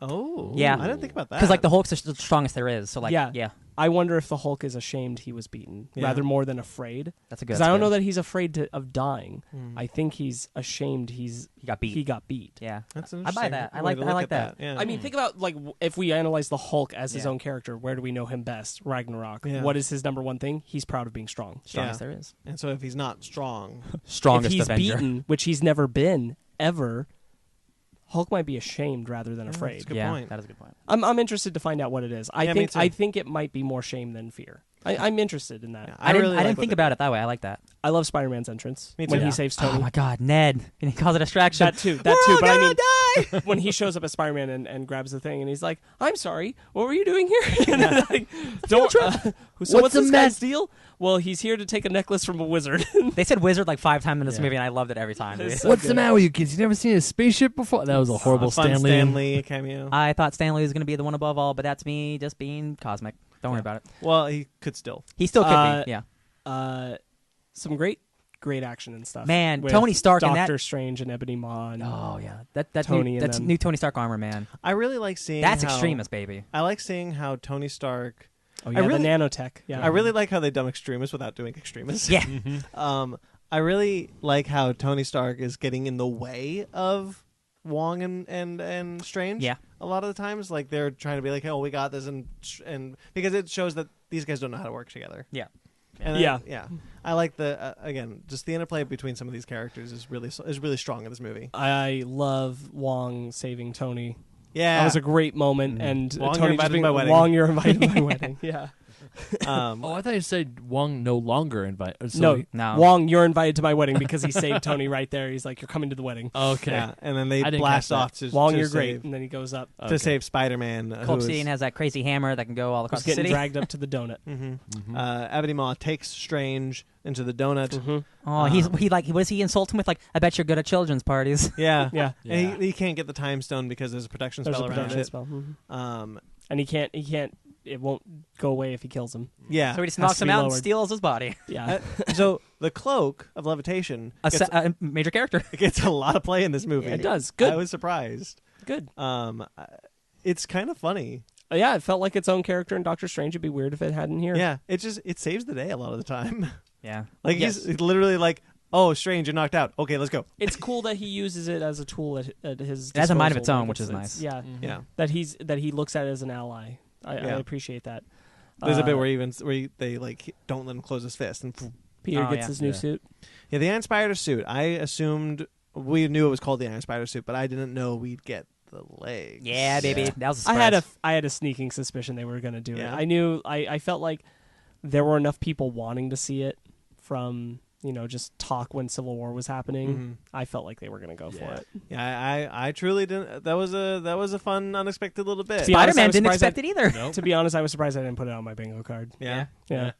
Oh, Yeah. I didn't think about that. Because like the Hulk's the strongest there is. So like, Yeah. I wonder if the Hulk is ashamed he was beaten, rather more than afraid. That's a good. Because I don't know that he's afraid of dying. I think he's ashamed he got beat. He got beat. Yeah, That's an I buy interesting that. I way like. to I look like at that. Yeah. I mean, think about like if we analyze the Hulk as his Yeah. own character, where do we know him best? Ragnarok. Yeah. What is his number one thing? He's proud of being strong. Strongest there is. And so if he's not strong, Strongest if he's Avenger. beaten, which he's never been ever, Hulk might be ashamed rather than afraid. that's good yeah, point. that is a good point. I'm interested to find out what it is. Yeah, me too. I think it might be more shame than fear. I'm interested in that. Yeah, I didn't. really I didn't like think what about it that way. I like that. I love Spider-Man's entrance Me when too. he Yeah. saves Tony. Oh my God, Ned! Can he cause a distraction? That too. But I mean, when he shows up as Spider-Man and grabs the thing, and he's like, "I'm sorry, what were you doing here?" And then, like, don't. So what's this guy's deal? Well, he's here to take a necklace from a wizard. They said wizard like 5 times in this Yeah. movie, and I loved it every time. dude. So What's good. the matter with you kids? You never seen a spaceship before? That was a horrible fun Stanley. cameo. I thought Stanley was going to be the one above all, but that's me just being cosmic. Don't worry about it. Well, he could still. He still could be. Yeah. Some great action and stuff. Man, with Tony Stark in Doctor that- Strange and Ebony Maw. And Oh yeah, that's Tony new, and that's them. new Tony Stark armor, man. I really like seeing That's how, extremist, baby. I like seeing how Tony Stark. Oh yeah, really- the nanotech. Yeah, I really like how they've done extremists without doing extremists. Yeah. I really like how Tony Stark is getting in the way of Wong and Strange. Yeah. A lot of the times, like they're trying to be like, "Oh, we got this," and because it shows that these guys don't know how to work together. Yeah. And Yeah. I like the again, just the interplay between some of these characters is really strong in this movie. I love Wong saving Tony. Yeah, That was a great moment, and Wong, you're Tony invited just to being, my wedding. Wong, you're invited to my wedding. Yeah. Oh, I thought you said Wong no longer invite. No. Wong, you're invited to my wedding because he saved Tony right there. He's like, you're coming to the wedding. Okay. Yeah, and then they I didn't blast catch that. off to Wong, to you're save, great. And then he goes up. to save Spider-Man. Colt Scene has that crazy hammer that can go all across Who's the getting city. dragged up to the donut. Ebony Maw takes Strange into the donut. Oh, he what does he insult him with? Like, I bet you're good at children's parties. Yeah, Yeah. And he can't get the time stone because there's a protection There's spell a around protection it. spell. And he can't, it won't go away if he kills him. yeah. So he just Has knocks to him be out and lowered. steals his body. Yeah. So the cloak of levitation A major character. gets a lot of play in this movie. It does. Good. I was surprised. Good. It's kind of funny. Yeah, it felt like its own character in Doctor Strange. It'd be weird if it hadn't here. Yeah, it saves the day a lot of the time. Yeah. Like Yes. he's literally like, "Oh, Strange, you're knocked out. Okay, let's go." It's cool that he uses it as a tool at his It has a mind of its disposal. own, Like, which is it's- nice. Yeah. Yeah. That he looks at it as an ally. I Yeah. appreciate that. There's a bit where they like don't let him close his fist, and Peter Oh, gets yeah. his new Yeah. suit. yeah, the Iron Spider suit. I assumed we knew it was called the Iron Spider suit, but I didn't know we'd get the legs. Yeah, baby. Yeah. That was a surprise. I had a sneaking suspicion they were going to do Yeah. it. I knew. I felt like there were enough people wanting to see it from just talk when Civil War was happening. Mhm. I felt like they were going to go for it. Yeah, I truly didn't. That was a fun, unexpected little bit. To be honest, I Spider-Man was didn't surprised expect it either. Nope. To be honest, I was surprised I didn't put it on my bingo card. Yeah. Yeah.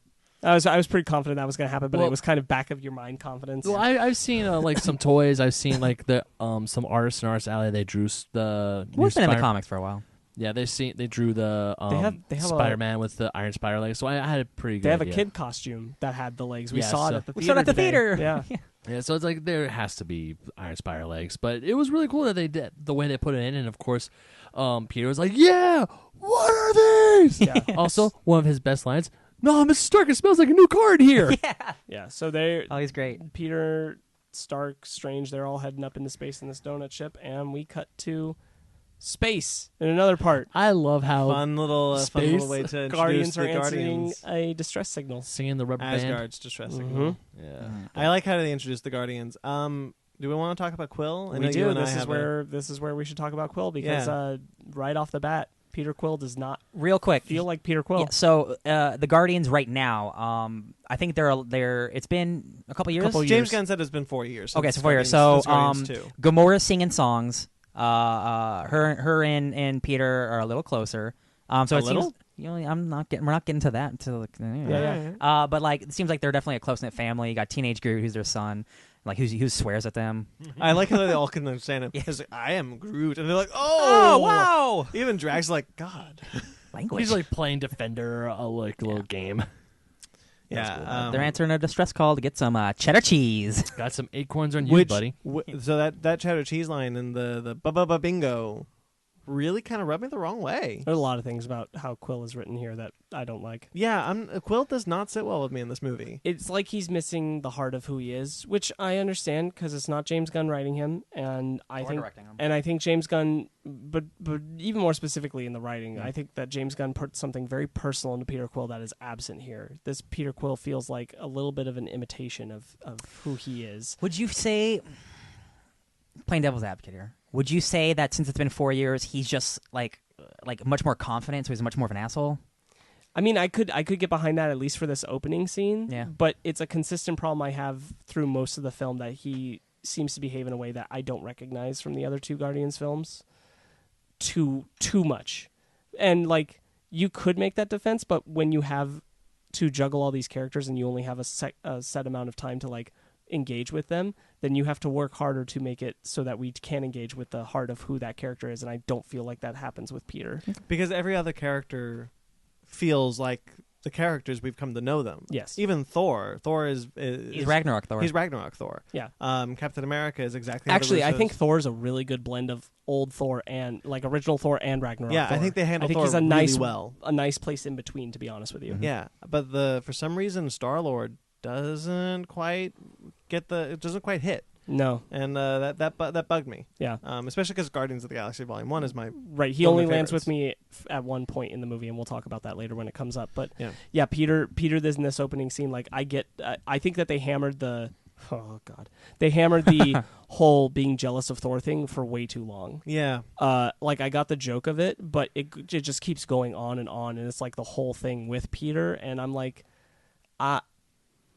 I was pretty confident that was going to happen, but Well- it was kind of back of your mind confidence. Well, I've seen like some toys. I've seen like the some artists in Arts Alley. They drew the new We've been in the Spider- comics for a while. Yeah, they drew the They have a- Spider-Man with the Iron Spider legs. So I had a pretty good. They have a idea. kid costume that had the legs. We Yeah, saw it so- at the We theater. saw it at the today. theater. Yeah. Yeah, so it's like there has to be Iron Spider legs, but it was really cool that they did the way they put it in, and of course, Peter was like, "Yeah, what are these?" Yeah. Also, one of his best lines: "No, Mr. Stark, it smells like a new card here." Yeah. So they Oh, he's great. Peter, Stark, Strange, they're all heading up into space in this donut ship, and we cut to space in another part. I love how Fun little way to introduce Guardians are the answering Guardians. a distress signal. singing the rubber band. Asgard's distress Mhm. signal. Yeah, I like how they introduced the Guardians. Do we want to talk about Quill? I know We you do. and I This is have where we should talk about Quill because Yeah. right off the bat, Peter Quill does not Real quick. feel like Peter Quill. Yeah, so the Guardians right now, I think they're. It's been a couple years. Couple James years. Gunn said it's been 4 years. Okay, since so 4 years. Guardians- So since Guardians 2. Gamora's singing songs. Her and Peter are a little closer. So A it little? seems. We're not getting to that until. Yeah. But like, it seems like they're definitely a close knit family. You got Teenage Groot, who's their son, like who swears at them. I like how they all can understand him. He's like, I am Groot, and they're like, "Oh, wow! Even Drax like, God. Language. he's like playing Defender, a little game. Yeah, they're answering a distress call to get some cheddar cheese. Got some acorns on you, buddy. So that cheddar cheese line in the ba ba ba bingo really kind of rubbed me the wrong way. There are a lot of things about how Quill is written here that I don't like. Yeah, Quill does not sit well with me in this movie. It's like he's missing the heart of who he is, which I understand because it's not James Gunn writing him, and I think James Gunn, but even more specifically in the writing, I think that James Gunn put something very personal into Peter Quill that is absent here. This Peter Quill feels like a little bit of an imitation of who he is. Would you say, playing devil's advocate here, would you say that since it's been 4 years, he's just like much more confident, so he's much more of an asshole? I mean, I could get behind that at least for this opening scene. Yeah. But it's a consistent problem I have through most of the film that he seems to behave in a way that I don't recognize from the other two Guardians films. Too much. And like you could make that defense, but when you have to juggle all these characters and you only have a set amount of time to like engage with them, then you have to work harder to make it so that we can engage with the heart of who that character is, and I don't feel like that happens with Peter. Because every other character feels like the characters we've come to know them. Yes. Even Thor. Thor is he's Ragnarok Thor. He's Ragnarok Thor. Yeah. Captain America is exactly how Actually, the I Russos- think Thor's a really good blend of old Thor and like original Thor and Ragnarok Yeah, Thor. I think they handle he's Thor a nice, really well. A nice place in between, to be honest with you. Yeah, but for some reason Star-Lord doesn't quite hit. No. And that bugged me. Yeah. Especially because Guardians of the Galaxy Volume 1 is my right. He one of only my lands favorites. with me at one point in the movie, and we'll talk about that later when it comes up. But yeah, Peter, in this opening scene, like I think that they hammered the whole being jealous of Thor thing for way too long. Yeah. Like I got the joke of it, but it just keeps going on, and it's like the whole thing with Peter, and I'm like,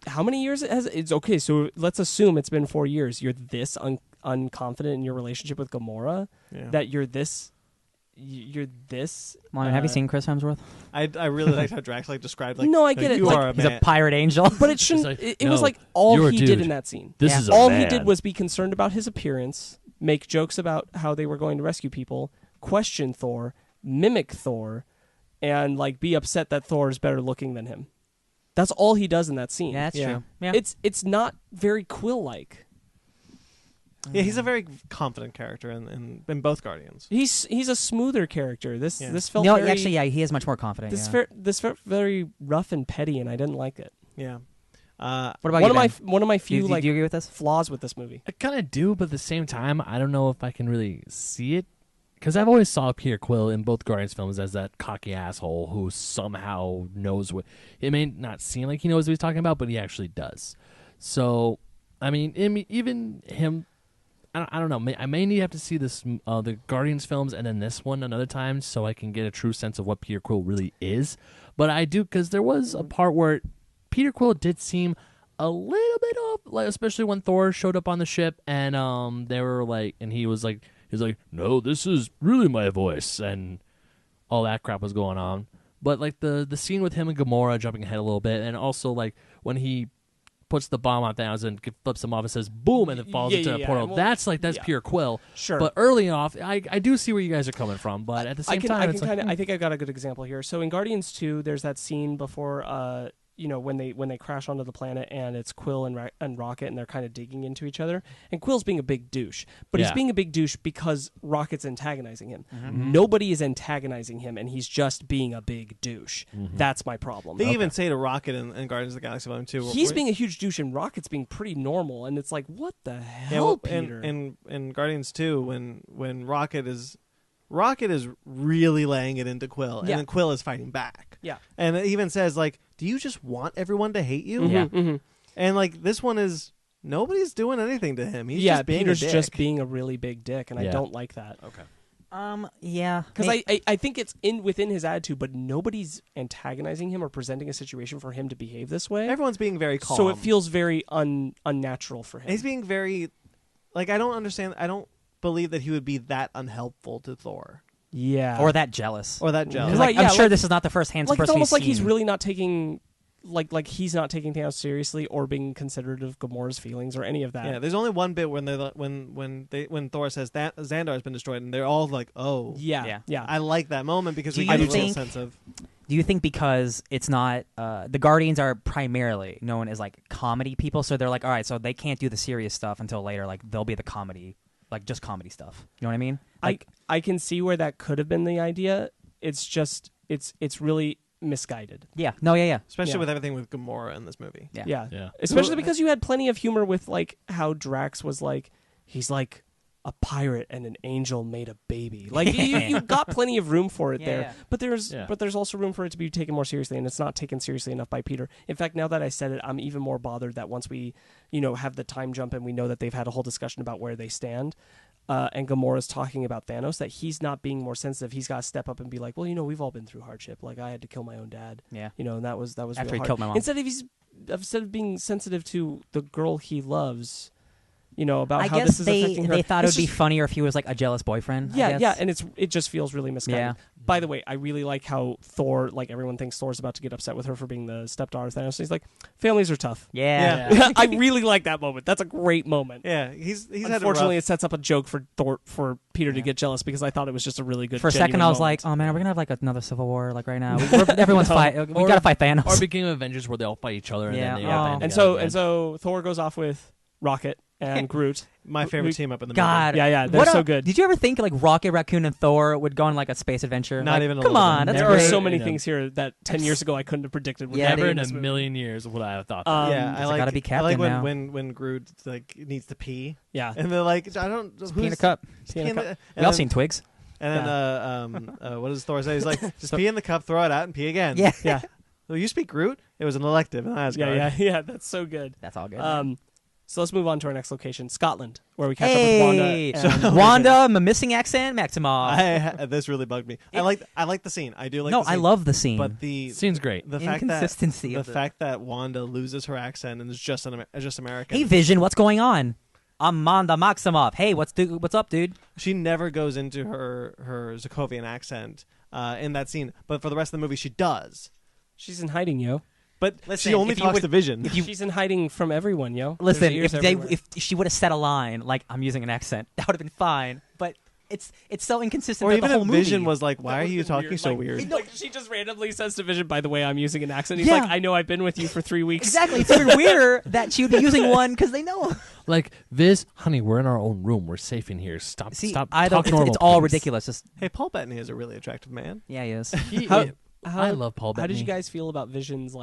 how many years it's okay, so let's assume it's been 4 years. You're this unconfident in your relationship with Gamora that you're this. Come on, have you seen Chris Hemsworth? I really liked how Drax described no, I get it. You are a He's man. a pirate angel. But it shouldn't. like, it no, was like all you're a he dude. did in that scene. This is a all man. he did was be concerned about his appearance, make jokes about how they were going to rescue people, question Thor, mimic Thor, and like be upset that Thor is better looking than him. That's all he does in that scene. Yeah, that's true. Yeah. It's not very Quill-like. Yeah, he's a very confident character in both Guardians. He's a smoother character. This felt No, very, actually, yeah, he is much more confident. This felt very rough and petty, and I didn't like it. Yeah. What about you, Ben? One of my few do you agree with this? flaws with this movie. I kind of do, but at the same time, I don't know if I can really see it. Because I've always saw Peter Quill in both Guardians films as that cocky asshole who somehow knows what... It may not seem like he knows what he's talking about, but he actually does. So, I mean even him... I don't know. I may need to have to see this the Guardians films and then this one another time so I can get a true sense of what Peter Quill really is. But I do, because there was a part where Peter Quill did seem a little bit off, like especially when Thor showed up on the ship and they were like, and he was like, no, this is really my voice, and all that crap was going on. But like the scene with him and Gamora jumping ahead a little bit, and also like when he puts the bomb on Thanos and flips him off and says boom, and it falls into a portal. Well, that's pure Quill. Sure. But early off, I do see where you guys are coming from. But at the same time, I think I've got a good example here. So in Guardians 2, there's that scene before when they crash onto the planet and it's Quill and Rocket and they're kind of digging into each other. And Quill's being a big douche, but he's being a big douche because Rocket's antagonizing him. Mm-hmm. Nobody is antagonizing him, and he's just being a big douche. Mm-hmm. That's my problem. They even say to Rocket in Guardians of the Galaxy Volume 2. He's being a huge douche, and Rocket's being pretty normal. And it's like, what the hell, Peter? In Guardians 2, when Rocket is really laying it into Quill, and then Quill is fighting back. Yeah. And it even says, like, do you just want everyone to hate you? Mm-hmm, yeah. Mm-hmm. And, like, this one is, nobody's doing anything to him. He's just being Peter's a dick. just being a really big dick, and I don't like that. Okay. Yeah. Because I think it's within his attitude, but nobody's antagonizing him or presenting a situation for him to behave this way. Everyone's being very calm. So it feels very unnatural for him. And he's being very, like, I don't believe that he would be that unhelpful to Thor. Yeah. Or that jealous. Because I'm sure this is not the first hands person it's almost like he's seen. really not taking... Like he's not taking Thanos seriously or being considerate of Gamora's feelings or any of that. Yeah, there's only one bit when when Thor says that Xandar has been destroyed, and they're all like, "Oh, yeah." I like that moment because Do we you get a real think- sense of. Do you think because it's not the Guardians are primarily known as like comedy people, so they're like, all right, so they can't do the serious stuff until later, like they'll be the comedy like just comedy stuff. You know what I mean? I can see where that could have been the idea. It's just it's really misguided. Yeah. No. Yeah. Especially with everything with Gamora in this movie. Yeah. Yeah. Especially because you had plenty of humor with like how Drax was like, he's like a pirate and an angel made a baby. Like you got plenty of room for it there. Yeah. But there's also room for it to be taken more seriously, and it's not taken seriously enough by Peter. In fact, now that I said it, I'm even more bothered that once we, have the time jump and we know that they've had a whole discussion about where they stand, and Gamora's talking about Thanos, that he's not being more sensitive. He's got to step up and be like, well, we've all been through hardship. Like I had to kill my own dad. Yeah. And that was After real he hard. killed my mom. Instead of being sensitive to the girl he loves, about I how guess this is affecting her. they thought it It's would be just- funnier if he was like a jealous boyfriend. I Yeah, guess. and it just feels really misguided. Yeah. By the way, I really like how Thor, like everyone thinks Thor's about to get upset with her for being the stepdaughter of Thanos. He's like, families are tough. Yeah. I really like that moment. That's a great moment. Yeah, he's had Unfortunately, a it sets up a joke for Peter to get jealous because I thought it was just a really good. For a second, genuine I was moment. like, "Oh man, we're gonna have like another civil war like right now. Everyone's fight. We gotta fight Thanos." Or became Avengers where they all fight each other. And Yeah. then they Oh. all band and together so again. Thor goes off with Rocket and Groot. my favorite team up in the God, Yeah, they're what so a- good. Did you ever think like Rocket Raccoon and Thor would go on like a space adventure? Not Like, even a come little on, bit. that's There great. are so many Yeah. things here that 10 years ago I couldn't have predicted. Would Yeah, happen Never dude. in this a movie. million years would I have thought that. Yeah, I I like. gotta be I like captain now. when Groot like needs to pee, Yeah, and they're like, I don't. Just who's pee in a cup. Pee in a pee in cup. the- We all and seen Twigs. then what does Thor say? He's like, just pee in the cup, throw it out, and pee again. Yeah, yeah, Well, you speak Groot. It was an elective in Asgard. yeah. That's so good. that's all good. So let's move on to our next location, Scotland, where we catch up with Wanda. Hey, and Wanda, my missing accent, Maximoff. This really bugged me. I like the scene. I do like. No, the scene, I love the scene. But the Seems great. the fact that Inconsistency the of the- fact that Wanda loses her accent and is just American. Hey, Vision, what's going on? I'm Wanda Maximoff. Hey, what's up, dude? She never goes into her Sokovian accent in that scene, but for the rest of the movie, she does. she's in hiding, yo. But Listen, she only if you talks would- to Vision. She's in hiding from everyone, yo. Listen, There's ears if everywhere. she would have said a line like "I'm using an accent," that would have been fine. But it's so inconsistent. or throughout even the whole if movie. Vision was like, "Why are That you would've been talking so Like, weird?" like, she just randomly says to Vision, by the way, I'm using an accent. He's Yeah. like, I know I've been with you for 3 weeks. Exactly. It's even weirder that she would be using one because they know. Like, Viz, honey, we're in our own room. We're safe in here. Stop. See, stop. I don't. Talk normal, It's all please. ridiculous. Just Hey, Paul Bettany is a really attractive man. yeah, he is. I love Paul Bettany. How did you guys feel about Vision's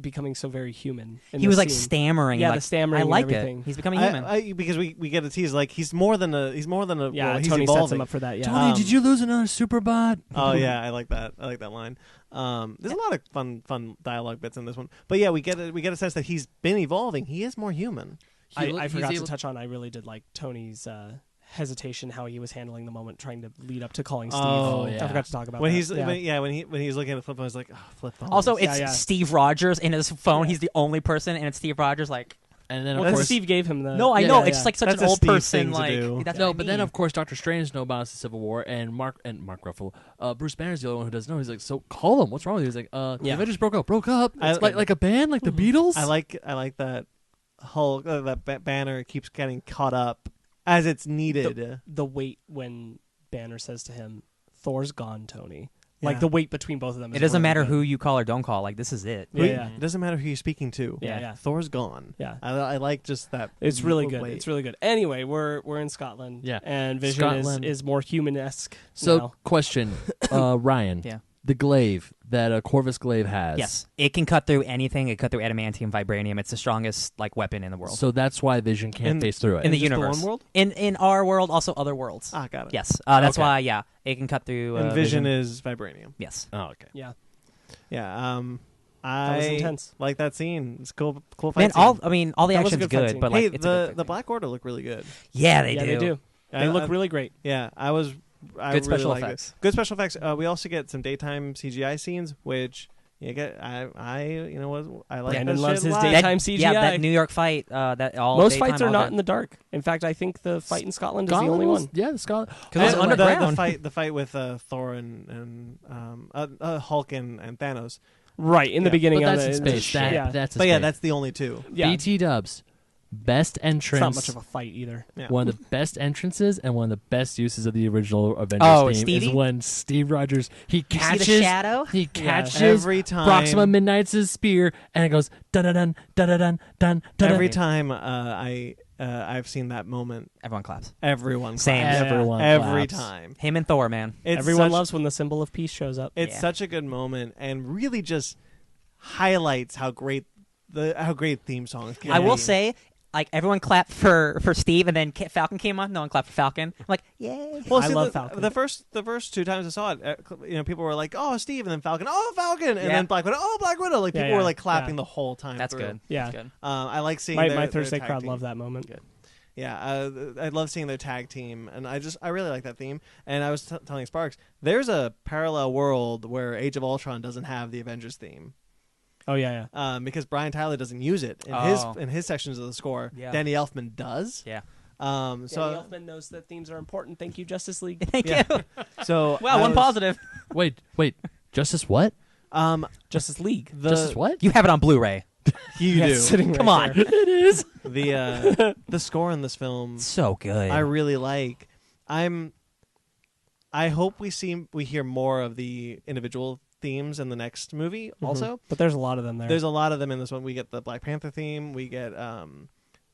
becoming so very human? In He was this like scene? stammering. Yeah, like, the stammering I and like everything. it. He's becoming human. Because we get a tease like he's more than a Yeah, well, he's Tony evolving. sets him up for that. Yeah. Tony, did you lose another Superbot? Oh yeah, I like that. I like that line. There's a lot of fun dialogue bits in this one, but yeah, we get a sense that he's been evolving. He is more human. I forgot to touch on. I really did like Tony's hesitation, how he was handling the moment, trying to lead up to calling Steve. Oh, yeah. I forgot to talk about When that. he's when he's looking at the flip phone, he's like, oh, flip phone. Also, Yeah, it's yeah. Steve Rogers in his phone. He's the only person, and it's Steve Rogers. Like, And then, Well, of because course, Steve gave him the. no, I Yeah, know. yeah, It's yeah. like such That's an a old Steve person. thing to Like, do. that's no, what I but then mean. of course Doctor Strange knows about the Civil War, and Mark Ruffalo, Bruce Banner's the only one who doesn't know. He's like, so call him. What's wrong with you? He's like, the Yeah. Avengers broke up. I- It's like a band, like the Beatles. I like that Hulk that Banner keeps getting caught up as it's needed. The wait when Banner says to him, "Thor's gone, Tony." Like Yeah. the wait between both of them. It is doesn't really matter good. who you call or don't call. Like, this is it. Yeah. It doesn't matter who you're speaking to. Yeah, yeah. Thor's gone. Yeah. I like just that. It's really good. wait. It's really good. Anyway, we're in Scotland. Yeah. And Vision Scotland. is more human-esque. So, now. question, Ryan. Yeah. The glaive that Corvus glaive has. Yes, it can cut through anything. It cut through adamantium, vibranium. It's the strongest like weapon in the world. So that's why Vision can't In- phase through it. in the just the universe, one world? in our world, also other worlds. Ah, got it. Yes, that's Okay. why. Yeah, it can cut through. And Vision is vibranium. Yes. Oh, okay. Yeah. Yeah. That was I intense. like that scene. It's cool. Cool fight Man, scene. all the That was a action's good fight good, scene. but like Hey, it's a good the fight scene. Black Order look really good. Yeah, they Yeah, do. they do. They look really great. Yeah, I was. I Good really special liked it. effects. Good special effects. We also get some daytime CGI scenes, which you get. I like. Brandon that loves shit a his lot. day- That- daytime CGI. Yeah, that New York fight. That all Most daytime, fights are all not that. in the dark. In fact, I think the fight in Scotland is the Scotland only was- one. Yeah, the Scotland. Because it's The underground. fight with Thor and Hulk and Thanos. Right in the Yeah. beginning But of that's the in space. yeah. That's in But yeah, space. that's the only two. Yeah. BT Dubs. Best It's entrance. not much of a fight either. Yeah. One of the best entrances and one of the best uses of the original Avengers Oh, theme Stevie? is when Steve Rogers You see catches the shadow? he catches Every time. Proxima Midnight's spear and it goes dun dun dun dun dun dun dun. Every time I've seen that moment. Everyone claps. Everyone Same. claps. Everyone Every claps. time. Him and Thor, man. Everyone loves when the symbol of peace shows up. It's such a good moment, and really just highlights how great theme songs can I be. will say, like, everyone clapped for Steve, and then Falcon came on. No one clapped for Falcon. I'm like, yay. Well, I see, love the, Falcon. The first 2 times I saw it, people were like, "Oh, Steve," and then Falcon, "Oh, Falcon," and then Black Widow, "Oh, Black Widow." Like people were like clapping the whole time. That's through. good. Yeah. That's good. I like seeing my Thursday their tag crowd team. loved that moment. Good. Yeah, I love seeing their tag team, and I really like that theme. And I was telling Sparkz, there's a parallel world where Age of Ultron doesn't have the Avengers theme. Oh yeah. Because Brian Tyler doesn't use it in his sections of the score. Yeah. Danny Elfman does. Yeah. Danny Elfman knows that themes are important. Thank you, Justice League. Thank you. So Wow, one positive. Wait. Justice what? Justice League. Justice what? You have it on Blu-ray. You Yeah, do. sitting right Come on. there. It is. The score in this film So good. I really like. I hope we hear more of the individual themes in the next movie. Also, But there's a lot of them there. there's a lot of them in this one. We get the Black Panther theme. We get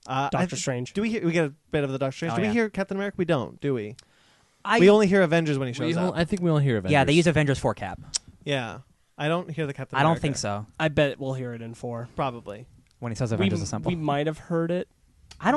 Doctor Strange. Do we hear? We get a bit of the Doctor Strange. Oh, Do yeah. we hear Captain America? We don't. Do we? I, We only hear Avengers when he shows up. I think we only hear Avengers. yeah, they use Avengers for Cap. Yeah, I don't hear the Captain. I don't America. think so. I bet we'll hear it in 4. Probably. When he says Avengers Assemble. We might have heard it. I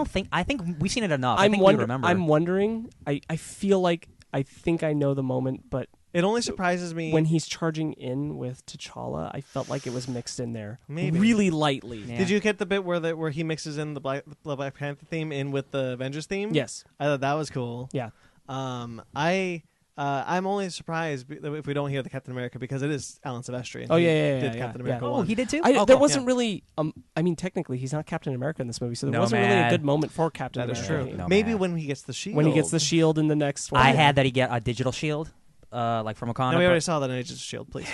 think we've seen it enough. I think we remember. I'm wondering. I feel like I think I know the moment, but It only surprises me when he's charging in with T'Challa, I felt like it was mixed in there Maybe. really lightly. Yeah. Did you get the bit where he mixes in the Black Panther theme in with the Avengers theme? Yes. I thought that was cool. Yeah. I'm only surprised if we don't hear the Captain America because it is Alan Silvestri. And Oh, he yeah, did yeah, Captain yeah. America Oh, 1. he did too? There cool. wasn't really. I mean, technically, he's not Captain America in this movie, so there No, wasn't really a man. good moment for Captain That is America. true. No, Maybe man. when he gets the shield. When he gets the shield in the next one. I had that he get a digital shield, like from Wakanda. No, we but- already saw that in Agents of Shield. Please.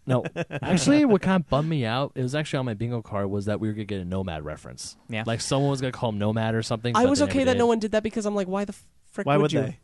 No. Actually, what kind of bummed me out, it was actually on my bingo card, was that we were going to get a Nomad reference. Yeah. Like someone was going to call him Nomad or something. I but was they okay never that did. no one did that because I'm like, why the frick Why would you? they?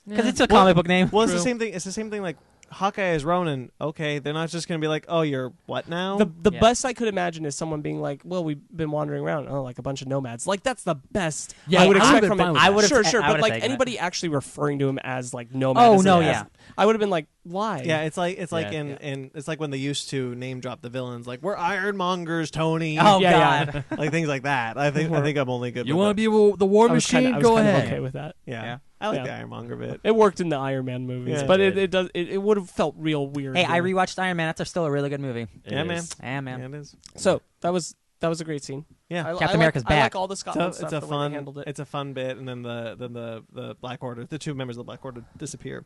Because it's a comic book name. Well, it's the True. same thing. It's the same thing. Like Hawkeye is Ronin. Okay, they're not just going to be like, "Oh, you're what now?" The Yeah. best I could imagine is someone being like, "Well, we've been wandering around, like a bunch of nomads." Like that's the best Yeah, I would I expect would've from been it. fine with that. would've Sure, ta- sure, I but would've like taken it. anybody actually referring to him as like nomad. Oh, as no, an yeah. ass- I would have been like, why? Yeah, it's like Yeah. in it's like when they used to name drop the villains, like we're Ironmongers, Tony. Oh, Yeah, God. like things like that. I think I'm only good. You with want to it. be the War I was Machine? kinda, Go I was kind ahead. of okay with that. Yeah. Yeah. I like Yeah. the Ironmonger bit. It worked in the Iron Man movies, Yeah, but it it would have felt real weird. Hey, here. I rewatched Iron Man. That's still a really good movie. It Yeah, is. man. Yeah, man. Yeah, it is. So that was a great scene. Yeah. Captain America's I back. like all the Scotland So stuff. it's a the way they fun handled it. it's a fun bit, and then the Black Order, the 2 members of the Black Order disappear.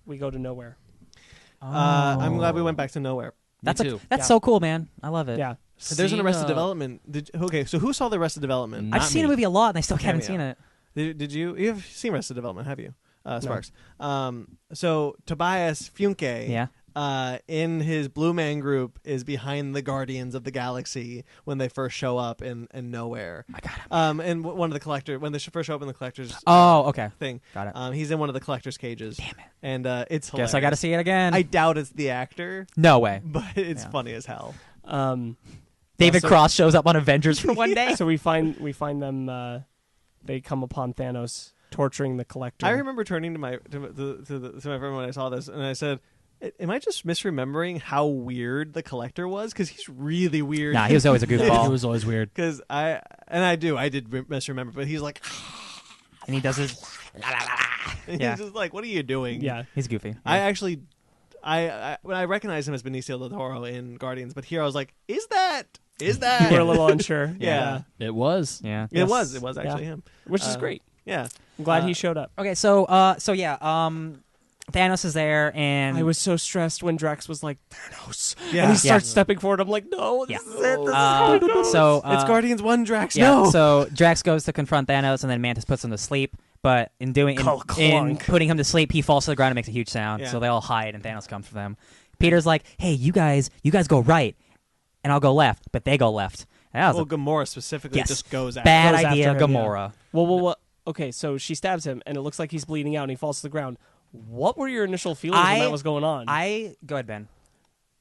We go to nowhere. I'm glad we went back to nowhere. That's too. that's Yeah. so cool, man. I love it. Yeah. So there's an Seen, Arrested Development. Okay, so who saw the Arrested Development? I've Not seen me. a movie a lot, and I still haven't Yeah. seen it. Did you? You've seen Arrested Development, have you, Sparkz? So Tobias Funke, Yeah. in his Blue Man Group, is behind the Guardians of the Galaxy when they first show up in Nowhere. I got it. And one of the collector when they first show up in the collector's Oh, okay. thing, Got it. he's in one of the collector's cages. Damn it. And it's hilarious. Guess I got to see it again. I doubt it's the actor, no way. but it's Yeah. funny as hell. David so- Cross shows up on Avengers for one day. So we find them. They come upon Thanos torturing the Collector. I remember turning to my friend when I saw this, and I said, "Am I just misremembering how weird the Collector was? Because he's really weird." Nah, he was always a It goofball. was always weird. Because I did misremember, but he's like, And he does his... and Yeah. he's just like, "What are you doing?" Yeah. He's goofy. I actually, when I recognized him as Benicio del Toro in Guardians, but here I was like, "Is that?" You were a little unsure. Yeah. It was. Yeah. It was Yes. actually Yeah. him, Which is great. Yeah, I'm glad he showed up. Okay, so yeah, Thanos is there, and I was so stressed when Drax was like, Thanos. Yeah. And he starts Yeah. stepping forward. I'm like, no, this Yeah. is it. This is how it goes. so it's Guardians 1 Drax. Yeah. No, So Drax goes to confront Thanos, and then Mantis puts him to sleep. But in Clunk. putting him to sleep, he falls to the ground and makes a huge sound. Yeah. So they all hide, and Thanos comes for them. Peter's like, "Hey, you guys go right, and I'll go left." But they go left. And that was well, Gamora specifically Yes. just goes a at bad goes idea, after him, yeah. Gamora. Well, okay, so she stabs him, and it looks like he's bleeding out, and he falls to the ground. What were your initial feelings when that was going on? Go ahead, Ben.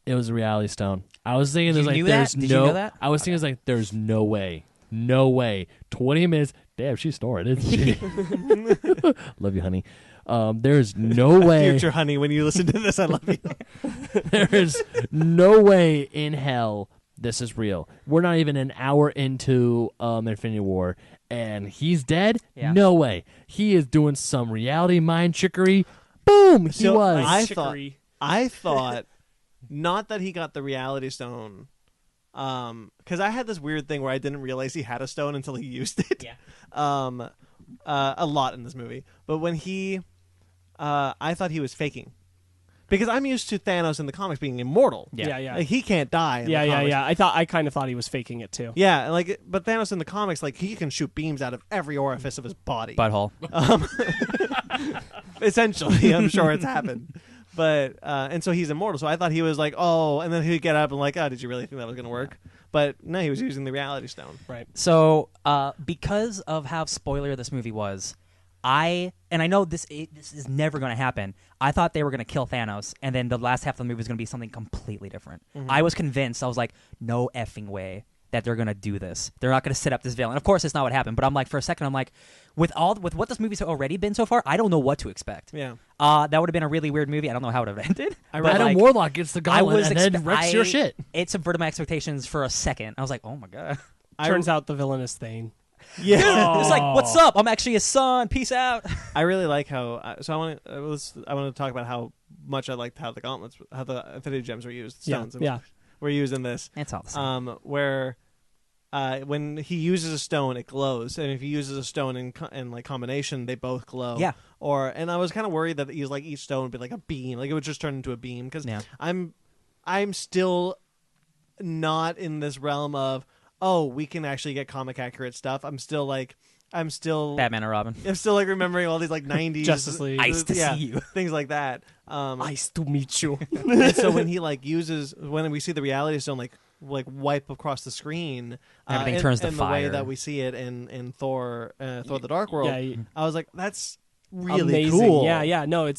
It was a reality stone. I was thinking You there's like knew that? there's Did no you know that? I was thinking it's like there's no way No way. 20 minutes. Damn, she's snoring, isn't she? Love you, honey. There's no way. Future honey, when you listen to this, I love you. There is no way in hell this is real. We're not even an hour into Infinity War, and he's dead? Yeah. No way. He is doing some reality mind trickery. Boom! He So was. I thought not that he got the reality stone, because I had this weird thing where I didn't realize he had a stone until he used it. Yeah. A lot in this movie, but when he, I thought he was faking, because I'm used to Thanos in the comics being immortal. Yeah, yeah. Like, he can't die. In the Yeah. comics. I kind of thought he was faking it too. Yeah, like, but Thanos in the comics, like, he can shoot beams out of every orifice of his body. Butthole. Essentially, I'm sure it's happened. But and so he's immortal. So I thought he was like, oh, and then he'd get up and like, oh, did you really think that was going to work? But no, he was using the reality stone. Right. So, because of how spoiler this movie was, I know this is never going to happen. I thought they were going to kill Thanos, and then the last half of the movie was going to be something completely different. Mm-hmm. I was convinced. I was like, no effing way that they're going to do this. They're not going to set up this villain. Of course, it's not what happened. But I'm like, for a second, I'm like, with what this movie's already been so far, I don't know what to expect. Yeah. That would have been a really weird movie. I don't know how it would have ended. Adam Warlock gets the gauntlet and then wrecks your shit. It subverted my expectations for a second. I was like, oh my god. Turns out the villain is Thane. Yeah. It's like, what's up? I'm actually his son. Peace out. I really like how. So I want to talk about how much I liked how the Infinity Gems were used. Stones. Were used in this. It's all the same. Where. When he uses a stone, it glows, and if he uses a stone in like combination, they both glow. Yeah. And I was kind of worried that he's like each stone would be like a beam, like it would just turn into a beam. Because I'm still not in this realm of we can actually get comic accurate stuff. I'm still Batman and Robin. I'm still like remembering all these like 90s Justice League. Nice to see you. Things like that. Nice to meet you. And so when he like when we see the reality stone like wipe across the screen, Everything turns to and fire. the way that we see it in Thor, Thor: The Dark World. Yeah, I was like, that's really amazing. cool. Yeah. No,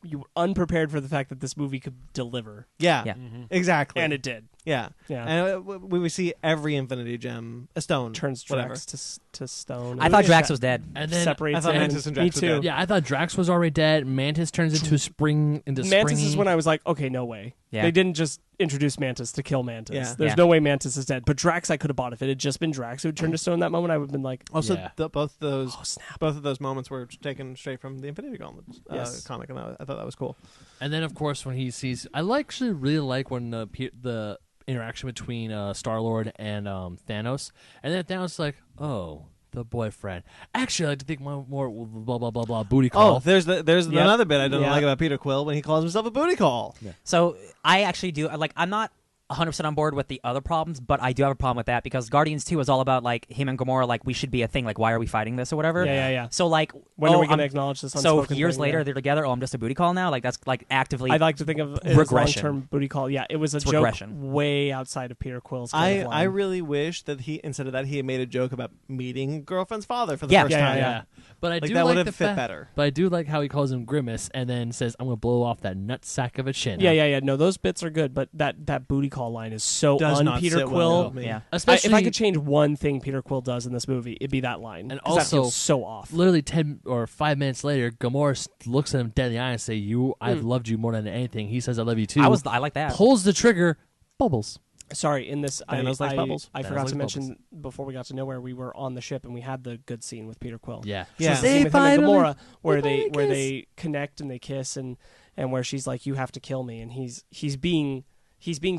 you unprepared for the fact that this movie could deliver, Yeah, Yeah. exactly. and it did. Yeah. And we see every Infinity Gem a stone. Turns whatever. Drax to stone. I thought Drax was dead. And then separates. I thought him. Mantis and Me Drax were too. dead. Yeah, I thought Drax was already dead. Mantis turns into Mantis springy. is when I was like, okay, no way. Yeah. They didn't just introduce Mantis to kill Mantis. Yeah. There's Yeah. no way Mantis is dead. But Drax, I could have bought. If it had just been Drax who turned to stone in that moment, I would have been like, Also, Yeah. both snap. of those moments were taken straight from the Infinity Gauntlet Yes. comic, and I thought that was cool. And then, of course, when he sees, actually really like when the interaction between Star-Lord and Thanos, and then Thanos is like, oh, the boyfriend. Actually, I like to think more blah blah blah blah booty call. Oh, there's another bit I don't like about Peter Quill when he calls himself a booty call. Yeah. So I actually do I'm not 100% on board with the other problems, but I do have a problem with that because Guardians 2 is all about like him and Gamora, like we should be a thing, like why are we fighting this or whatever. Yeah. So like When are we going to acknowledge this? so unspoken years thing? later Yeah. they're together. Oh, I'm just a booty call now. Like that's like actively. I'd like to think of it as regression. long-term booty call. Yeah, it was a It's joke regression. way outside of Peter Quill's. Kind of line. I really wish that he instead of that he had made a joke about meeting girlfriend's father for the Yeah. first Yeah, time. yeah. But I Like do that like would have the fit fact, better. But I do like how he calls him Grimace and then says, "I'm gonna blow off that nut sack of a chin." Yeah. No, those bits are good, but that booty call line is so Does not un-Peter sit Quill. well with me. Yeah. Especially If I could change one thing Peter Quill does in this movie, it'd be that line. And 'Cause that also, feels so off. literally 10 or 5 minutes later, Gamora looks at him dead in the eye and say, I've loved you more than anything. He says, I love you too. I like that. Pulls the trigger, bubbles. Sorry, in this, Thanos likes bubbles. I Thanos forgot likes to mention before we got to Nowhere, we were on the ship and we had the good scene with Peter Quill. Yeah. Yeah. So the scene with him and Gamora, where they they finally they connect and they kiss and where she's like, "You have to kill me," and he's being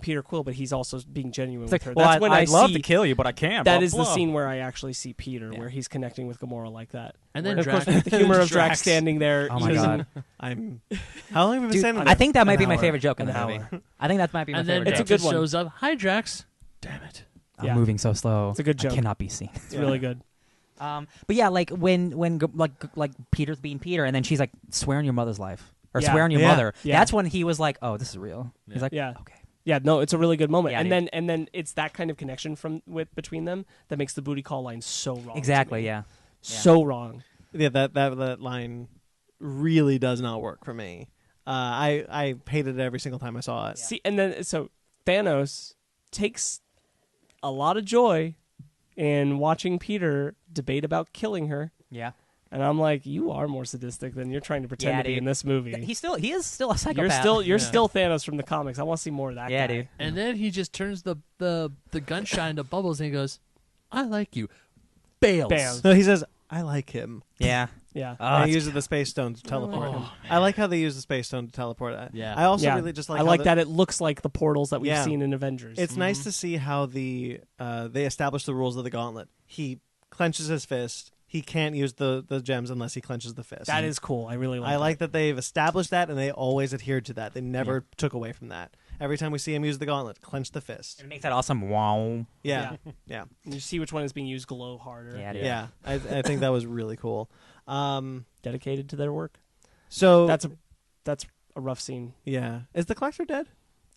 Peter Quill, but he's also being genuine It's with like, her. well, That's when I I'd love see, to kill you, but I can't. That blah, is the blah. scene where I actually see Peter, Yeah. where he's connecting with Gamora like that. And then And of course, Drax. the humor of Drax Drax. standing there. Oh my using- god. How long have we been Dude, standing I there? think that might be my hour. favorite joke in An the movie. hour. I think that might be my And then favorite It's a joke. good Drax one. shows up. Hi, Drax. Damn it. I'm Yeah. moving so slow. It's a good joke. I cannot be seen. It's really good. But yeah, like when like Peter's being Peter, and then she's like, "Swear on your mother's life," or Yeah. "Swear on your Yeah. mother." Yeah. That's when he was like, "Oh, this is real." He's like, Yeah. okay." Yeah, no, it's a really good moment, Yeah, and then it's that kind of connection between them that makes the booty call line so wrong. to Exactly. me. Yeah. So wrong. Yeah, that line really does not work for me. I hated it every single time I saw it. See, and then so Thanos takes a lot of joy in watching Peter debate about killing her. Yeah. And I'm like, you are more sadistic than you're trying to pretend to be dude. in this movie. He is still a psychopath. You're still Thanos from the comics. I want to see more of that Yeah, guy. dude. And then he just turns the gunshot into bubbles and he goes, "I like you." Bails. Bam. No, he says, "I like him." Yeah. Yeah. And he uses the space stone to teleport him. I like how they use the space stone to teleport. Yeah. I also Yeah. really just like I how like that it looks like the portals that we've Yeah. seen in Avengers. It's nice to see how they establish the rules of the gauntlet. He clenches his fist. He can't use the gems unless he clenches the fist. That is cool. I really like I that. like that they've established that, and they always adhered to that. They never took away from that. Every time we see him use the gauntlet, clench the fist. And it makes that awesome wow. Yeah, yeah, And you see which one is being used glow harder. Yeah, dude. yeah. I think that was really cool. Dedicated to their work. So That's a rough scene. yeah. Is the collector dead?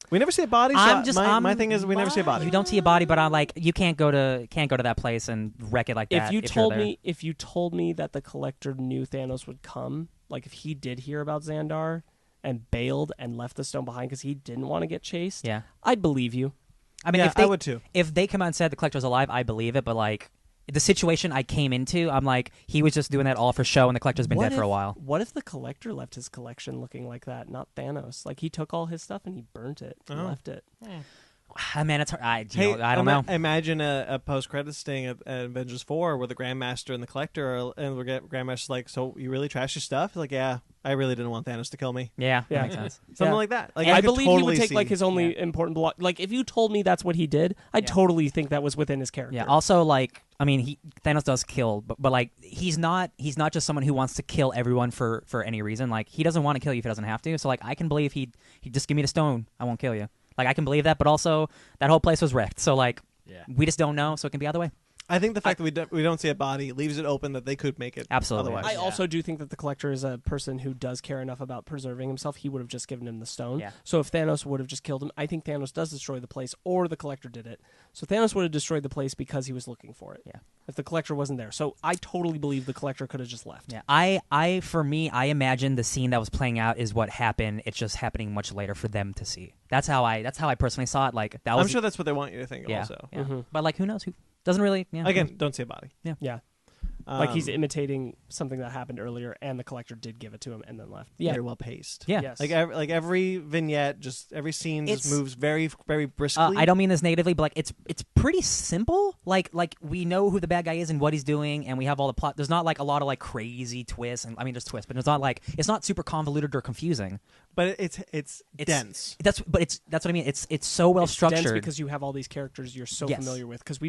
We never see a body. My thing is we never see a body. You don't see a body, but I'm like, you can't go to that place and wreck it like that. If you you're told me that the collector knew Thanos would come, like if he did hear about Xandar and bailed and left the stone behind because he didn't want to get chased, yeah. I'd believe you. I mean, Yeah, if they I would too. If they come out and said the collector's alive, I believe it. But like the situation I came into, I'm like, he was just doing that all for show, and the collector's been dead for a while. What if the collector left his collection looking like that, not Thanos? Like he took all his stuff and he burnt it and left it. Man, it's hard. I don't know. Imagine a post-credit sting at Avengers 4 where the Grandmaster and the Collector and the Grandmaster's like, "So you really trashed your stuff?" He's like, "Yeah, I really didn't want Thanos to kill me." Yeah, Yeah. that makes sense. Something Yeah. like that. Like I could believe totally he would take see. like his only important block. Like if you told me that's what he did, I'd Yeah. totally think that was within his character. Yeah. Also, like, I mean, Thanos does kill, but like, he's not just someone who wants to kill everyone for any reason. Like, he doesn't want to kill you if he doesn't have to. So, like, I can believe he just give me the stone, I won't kill you. Like, I can believe that. But also, that whole place was wrecked. So, like, we just don't know. So it can be either way. I think the fact that we don't see a body leaves it open that they could make it. Absolutely. Otherwise. I also do think that the collector is a person who does care enough about preserving himself. He would have just given him the stone. Yeah. So if Thanos would have just killed him, I think Thanos does destroy the place, or the collector did it. So Thanos would have destroyed the place because he was looking for it. Yeah. If the collector wasn't there, so I totally believe the collector could have just left. Yeah, I for me, I imagine the scene that was playing out is what happened. It's just happening much later for them to see. That's how I personally saw it. Like that was. I'm sure that's what they want you to think. Yeah, Also, yeah. Mhm. But like, who knows? Who doesn't really? Yeah. again, don't see a body. Yeah. Like he's imitating something that happened earlier, and the collector did give it to him and then left. Yeah. Very well paced. Yeah. Yes. Like every vignette, just every scene just It's- moves very very briskly. I don't mean this negatively, but like it's pretty simple. Like we know who the bad guy is and what he's doing, and we have all the plot. There's not like a lot of like crazy twists, and I mean there's twists, but it's not super convoluted or confusing. But it's dense. That's what I mean. It's so well It's structured dense because you have all these characters you're so Yes. familiar with. Because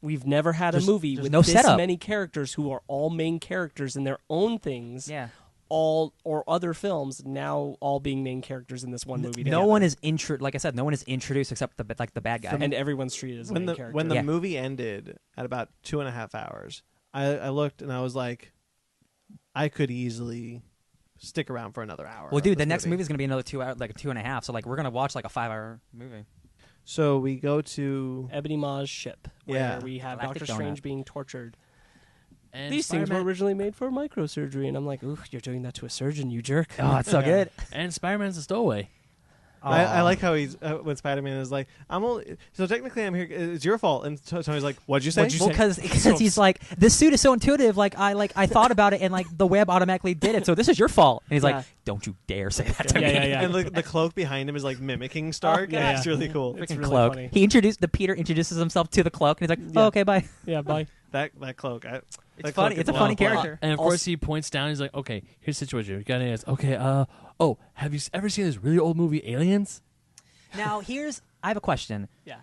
we've never had a There's- movie there's with no this setup. many characters who are all main characters in their own things. Yeah. All or other films now all being main characters in this one movie. No together. one is like I said, no one is introduced except the bad guy. and everyone's treated as a main character. When the Yeah. movie ended at about 2.5 hours, I looked and I was like, I could easily stick around for another hour. Well, of dude, this the next movie. movie is gonna be another 2 hour, like 2.5. So like we're gonna watch like a 5-hour movie. So we go to Ebony Maw's ship, where Yeah. we have Galactic Doctor Donut. Strange being tortured. And These things were Spider-Man- originally made for microsurgery, and I'm like, ooh, you're doing that to a surgeon, you jerk. Oh, it's so good. And Spider-Man's a stowaway. I like how he's when Spider-Man is like, I'm only so technically I'm here. It's your fault. And Tony's like, what'd you say? What'd you Well, say? because he's like, this suit is so intuitive. Like I thought about it, and like the web automatically did it. So this is your fault. And he's Yeah. like, don't you dare say that to me. Yeah. And the cloak behind him is like mimicking Stark. yeah, It's yeah. really cool. It's Freaking really cloak. funny. Peter introduces himself to the cloak, and he's like, Yeah. oh, okay, bye. Yeah, bye. That cloak. It's funny. It's a funny character. And of course, he points down. He's like, "Okay, here's the situation. We got an okay. Oh, have you ever seen this really old movie, Aliens?" Now I have a question. Yeah.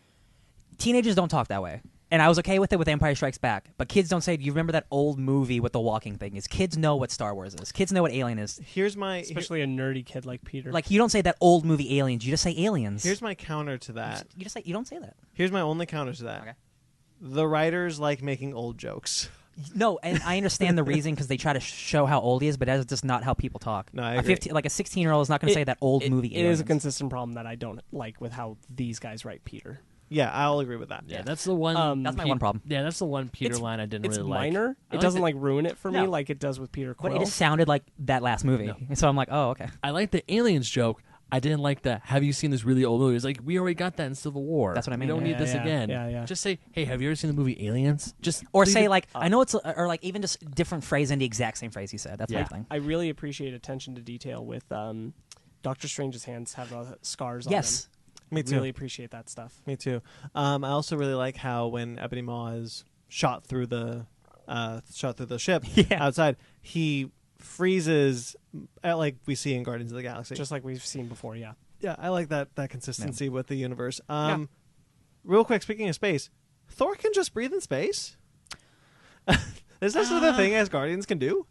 Teenagers don't talk that way. And I was okay with it with Empire Strikes Back. But kids don't say, do you remember that old movie with the walking thing? Kids know what Star Wars is. Kids know what Alien is. Here's my Especially a nerdy kid like Peter. Like, you don't say that old movie Aliens. You just say Aliens. here's my counter to that. You don't say that. Here's my only counter to that. Okay. The writers like making old jokes. No, and I understand the reason because they try to show how old he is, but that's just not how people talk. No, I a agree. 15, like a 16-year-old is not going to say that old movie It Aliens. is a consistent problem that I don't like with how these guys write Peter. Yeah, I'll agree with that. Yeah, that's the one. That's my one problem. Yeah, that's the one Peter It's- line I didn't It's really like. minor. I It like doesn't the- like ruin it for me No. like it does with Peter Quill. But it just sounded like that last movie. No. So I'm like, oh, okay. I like the aliens joke. I didn't like that. Have you seen this really old movie? It's like, we already got that in Civil War. That's what I mean. We don't need this Yeah. again. Yeah. Just say, hey, have you ever seen the movie Aliens? Just Or leave say it- like, I know it's, or like even just different phrase in the exact same phrase you said. That's my Yeah. thing. I really appreciate attention to detail with Doctor Strange's hands have scars on Yes. them. Me I too. really appreciate that stuff. Me too. I also really like how when Ebony Maw is shot through the ship Yeah. outside, he freezes like we see in Guardians of the Galaxy. Just like we've seen before, yeah. Yeah, I like that consistency with the universe. Yeah. Real quick, speaking of space, Thor can just breathe in space. Is this the thing as Guardians can do?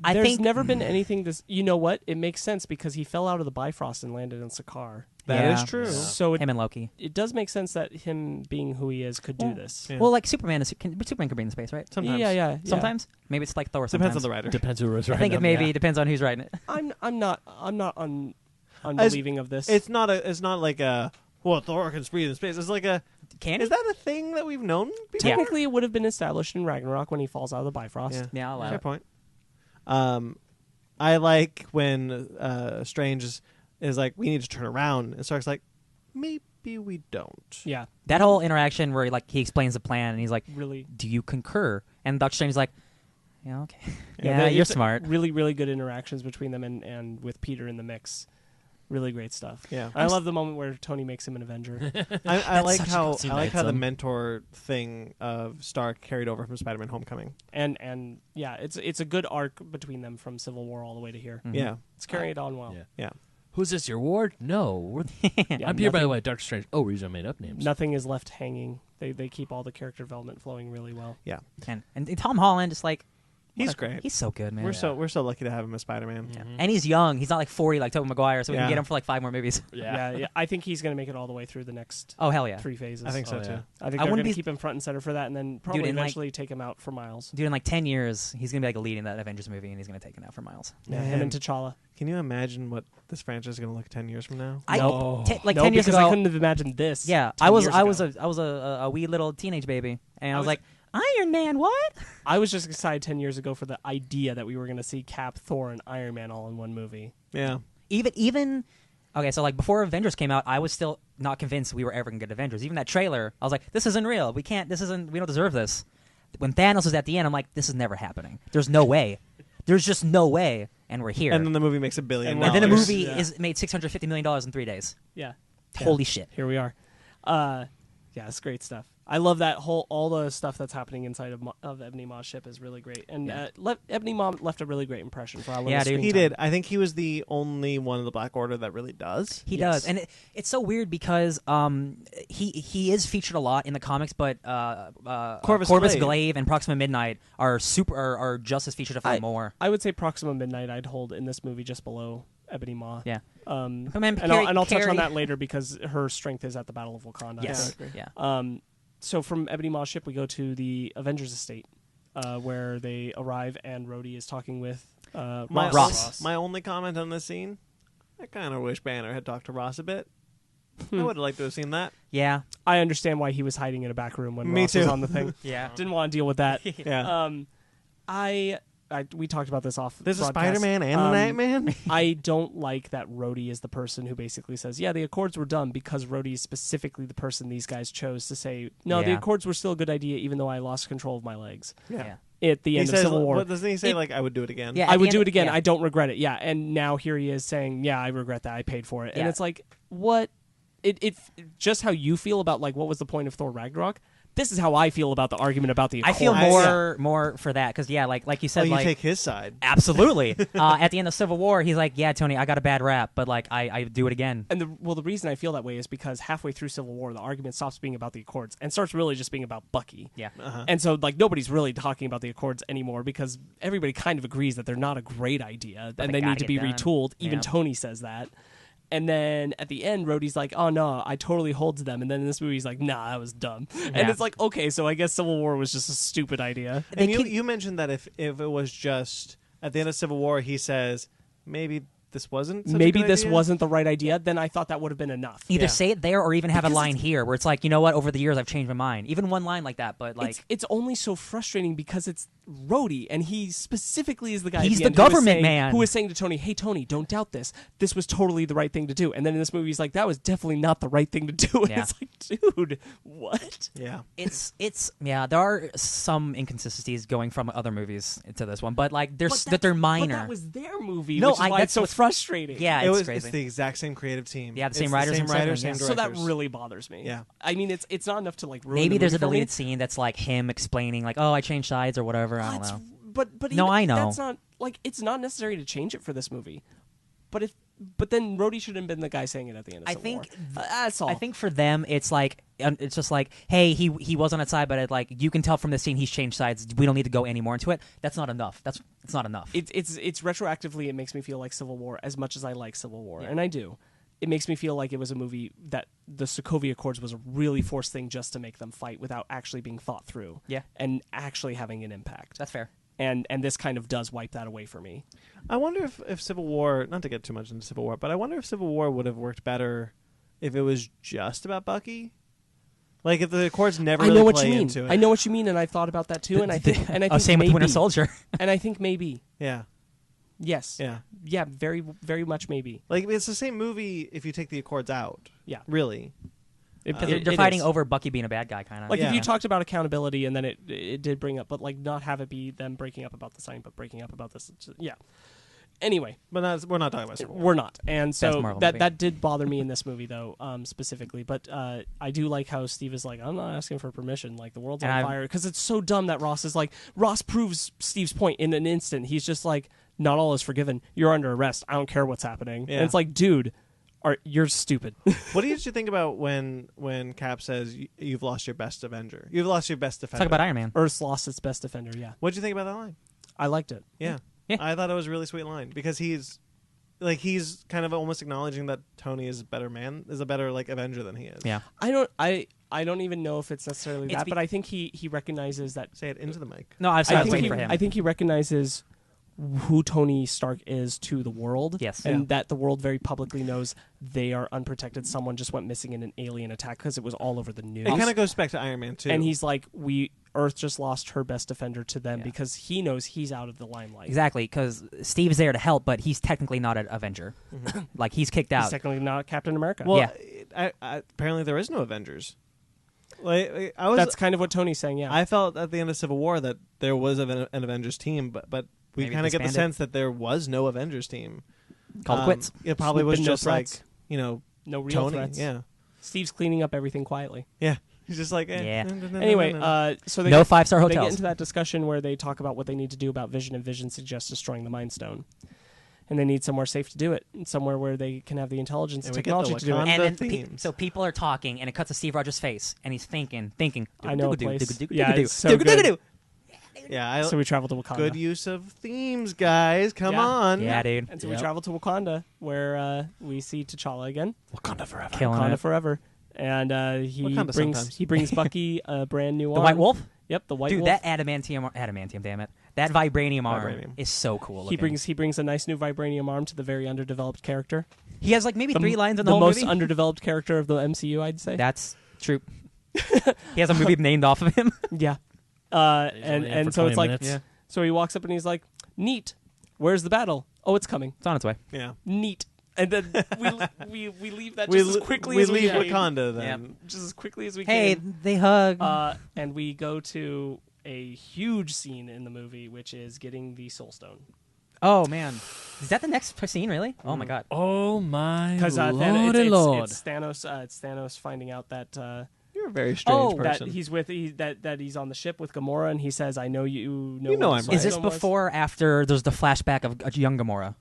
I There's think never been anything this. You know what? It makes sense because he fell out of the Bifrost and landed in Sakaar. That is Yeah. true. So him and Loki. it does make sense that him being who he is could do this. Yeah. Well, like Superman can breathe in space, right? Sometimes. Yeah. Sometimes. Maybe it's like Thor. Depends on Sometimes. the writer. Depends who was I right. think it maybe depends on who's writing it. I'm not unbelieving of this. It's not like a Thor can breathe in space. It's like a Can is that a thing that we've known before? Yeah. Technically, it would have been established in Ragnarok when he falls out of the Bifrost. Yeah. Yeah, I'll allow Fair it. point. I like when Strange is like, we need to turn around, and Stark's like, maybe we don't. Yeah, That whole interaction where he explains the plan and he's like, really, "Do you concur?" And Doctor Strange's like, "Yeah, okay. Yeah, Yeah, you're it's smart." Really, really good interactions between them and with Peter in the mix. Really great stuff. Yeah. I love the moment where Tony makes him an Avenger. I like such a how good scene. I like how the Awesome. mentor thing of Stark carried over from Spider-Man: Homecoming. and yeah, it's a good arc between them from Civil War all the way to here. Mhm. Yeah, It's carrying it on well. Yeah. yeah. Who's this, your ward? No. We're Yeah, I'm here, by the nothing- way, Doctor Strange. Oh, these are made up names. Nothing is left hanging. They keep all the character development flowing really well. And Tom Holland is like, He's what a- great. He's so good, man. We're so lucky to have him as Spider-Man. Yeah. And he's young. He's not like 40 like Tobey Maguire, so we Yeah. can get him for like 5 more movies. Yeah. I think he's going to make it all the way through the next Oh hell yeah, 3 phases. I think so Oh, too. yeah. I think I they're wouldn't going to be- keep him front and center for that, and then probably Dude, and, like- eventually take him out for Miles. dude. In like 10 years, he's gonna be like leading that Avengers movie, and he's gonna take it out for Miles. Yeah, Man. him and T'Challa. Can you imagine what this franchise is going to look 10 years from now? I Nope. like no, 10 years because ago. I couldn't have imagined this. Yeah, 10 I was years I ago. was a wee little teenage baby, and I was was- like, Iron Man, what? I was just excited 10 years ago for the idea that we were going to see Cap, Thor, and Iron Man all in one movie. Yeah. Even okay, so like before Avengers came out, I was still not convinced we were ever gonna get Avengers. Even that trailer, I was like, this isn't real. We don't deserve this. When Thanos was at the end, I'm like, this is never happening. There's no way. There's just no way. And we're here. And then the movie makes $1 billion. And then the movie Yeah. is made $650 million in 3 days. Yeah. Holy shit. Here we are. Yeah, it's great stuff. I love that all the stuff that's happening inside of Ebony Maw's ship is really great. And Yeah. Ebony Maw left a really great impression for our little Yeah, dude. screen He time. did. I think he was the only one of the Black Order that really does. He Yes. does, and it's so weird because he is featured a lot in the comics, but Corvus Glaive. Glaive and Proxima Midnight are just as featured, if not more. I would say Proxima Midnight I'd hold in this movie just below Ebony Maw. Yeah. And But man, I'll touch Carrie- on that later because her strength is at the Battle of Wakanda. Yes, Yeah, yeah. So from Ebony Maw's ship, we go to the Avengers estate, where they arrive, and Rhodey is talking with My, Ross. my only comment on this scene, I kind of wish Banner had talked to Ross a bit. I would have liked to have seen that. Yeah, I understand why he was hiding in a back room when Me Ross was too. on the thing. yeah. Didn't want to deal with that. Yeah. We talked about this off. There's a broadcast. Spider-Man and a Nightman? I don't like that Rhodey is the person who basically says, yeah, the Accords were done, because Rhodey is specifically the person these guys chose to say, no, the Yeah. Accords were still a good idea, even though I lost control of my legs. Yeah. At the He end says, of Civil War. what doesn't he say? It- Like, I would do it again. Yeah. I at would the do end- it again. yeah. I don't regret it. Yeah. And now here he is saying, yeah, I regret that. I paid for it. And Yeah. it's like, what? It just how you feel about, like, what was the point of Thor Ragnarok? This is how I feel about the argument about the I Accords. feel I- more for that because like you Oh, said, you like take his side. absolutely. At the end of Civil War, he's like, yeah, Tony, I got a bad rap, but like I do it again. And the reason I feel that way is because halfway through Civil War, the argument stops being about the Accords and starts really just being about Bucky. Yeah. And so, like, nobody's really talking about the Accords anymore because everybody kind of agrees that they're not a great idea and they they need gotta to be get done. retooled. Even Yeah. Tony says that. And then at the end, Rhodey's like, oh, no, I totally hold to them. And then in this movie, he's like, nah, that was dumb. And Yeah. it's like, okay, so I guess Civil War was just a stupid idea. And They you, keep- you mentioned that if it was just at the end of Civil War, he says, maybe this wasn't such a Maybe good this idea? wasn't the right idea, then I thought that would have been enough. Either Yeah. say it there or even have a Because line here where it's like, you know what, over the years I've changed my mind. Even one line like that, but like It's only so frustrating because it's Rhodey, and he specifically is the guy. He's at the end who was government saying- man. who was saying to Tony, "Hey Tony, don't doubt this. This was totally the right thing to do." And then in this movie, he's like, "That was definitely not the right thing to do." And Yeah. it's like, dude, what? Yeah. It's yeah. There are some inconsistencies going from other movies to this one, but like they're minor. But that was their movie. No, which is why that's it's so what's- frustrating. Yeah, It it's was. crazy. It's the exact same creative team. Yeah, the same It's writers same and writers, everything, same yeah. So that directors. really bothers me. Yeah. I mean, it's not enough to like ruin Maybe the there's a movie for me. deleted scene that's like him explaining, like, "Oh, I changed sides" or whatever. I don't know. But No, even, I know. that's not like it's not necessary to change it for this movie. But then Rhodey shouldn't have been the guy saying it at the end of I Civil think War. That's all. I think for them, it's like it's just like, hey, he was on that side, but it, like you can tell from the scene he's changed sides. We don't need to go any more into it. That's not enough. It's not enough. it's retroactively. It makes me feel like Civil War as much as I like Civil War, and I do. It makes me feel like it was a movie that the Sokovia Accords was a really forced thing just to make them fight without actually being thought through. Yeah. And actually having an impact. That's fair. And this kind of does wipe that away for me. I wonder if Civil War, not to get too much into Civil War, but I wonder if Civil War would have worked better if it was just about Bucky. Like if the Accords never I really know what play you mean. into it. I know what you mean, and I thought about that too. And I think Same with maybe, Winter Soldier. And I think maybe Yeah. yes, Yeah. very very much maybe. Like it's the same movie if you take the Accords out. Yeah. Really. They're fighting over Bucky being a bad guy, kind of. Like Yeah. if you talked about accountability, and then it did bring up, but like not have it be them breaking up about the sign, but breaking up about this. Yeah. Anyway, But we're not talking about Civil War. we're not, and Best so Marvel that movie. that did bother me in this movie though, specifically. But I do like how Steve is like, I'm not asking for permission. Like the world's And on I've- fire, because it's so dumb that Ross proves Steve's point in an instant. He's just like, not all is forgiven. You're under arrest. I don't care what's happening. Yeah. And it's like, dude, you're stupid. What did you think about when Cap says you've lost your best Avenger? You've lost your best defender. Talk about Iron Man. Earth's lost its best defender. Yeah, What did you think about that line? I liked it. Yeah. Yeah. I thought it was a really sweet line because he's kind of almost acknowledging that Tony is a better man, is a better like Avenger than he is. Yeah. I don't even know if it's necessarily It's that, be- but I think he recognizes that. Say it into the mic. No, I was waiting for him. I think he recognizes who Tony Stark is to the world. Yes. And Yeah. that the world very publicly knows they are unprotected. Someone just went missing in an alien attack because it was all over the news. It kind of goes back to Iron Man too. and he's like, Earth just lost her best defender to them Yeah. because he knows he's out of the limelight. Exactly, because Steve's there to help, but he's technically not an Avenger. Like he's kicked He's out. technically not Captain America. well, Yeah. apparently there is no Avengers. Like I was, That's kind of what Tony's saying. Yeah. I felt at the end of Civil War that there was an Avengers team, but we Maybe kind of get the disbanded. sense that there was no Avengers team. Called quits. It probably There's was been no just threats. like no real Tony. threats. Yeah, Steve's cleaning up everything quietly. yeah. He's just like Yeah. Anyway, so they No get, 5-star they get hotels. into that discussion where they talk about what they need to do about Vision, and Vision suggests destroying the Mind Stone. And they need somewhere safe to do it, and somewhere where they can have the intelligence and And we get the technology to do it. Wakanda And then themes. so people are talking, and it cuts to Steve Rogers' face, and he's thinking. I know a place. Doo-doo-doo-doo-doo-doo-doo. Yeah, it's so good. Doo-doo-doo-doo. Yeah, So we travel to Wakanda. good use of themes, guys. Come Yeah. on. Yeah, dude. And so we travel to Wakanda, where we see T'Challa again. Wakanda forever. Killing Wakanda it. forever. And he Wakanda sometimes. brings Bucky a brand new The arm. White Wolf? Yep, the White Dude, Wolf. that adamantium, damn it. That vibranium arm Vibranium. is so cool looking. he brings a nice new vibranium arm to the very underdeveloped character. He has like maybe 3 lines in the the whole most movie. underdeveloped character of the MCU, I'd say. That's true. He has a movie named off of him. Yeah. only And in for so 20 it's like, minutes. Yeah. so he walks up and he's like, neat. Where's the battle? Oh, it's coming. It's on its way. Yeah. Neat. And then we leave that We just as quickly we as we leave came. Wakanda then. Just as quickly as we Hey, came. they hug. And we go to a huge scene in the movie, which is getting the Soul Stone. oh man, is that the next scene? Really? Oh my god. Oh my Because lordy lord! it's Thanos. It's Thanos finding out that You're a very strange that person. he's that he's on the ship with Gamora, and he says, "I know you know." You know what I'm the right. Is this Soul Stone was." before or after there's the flashback of a young Gamora?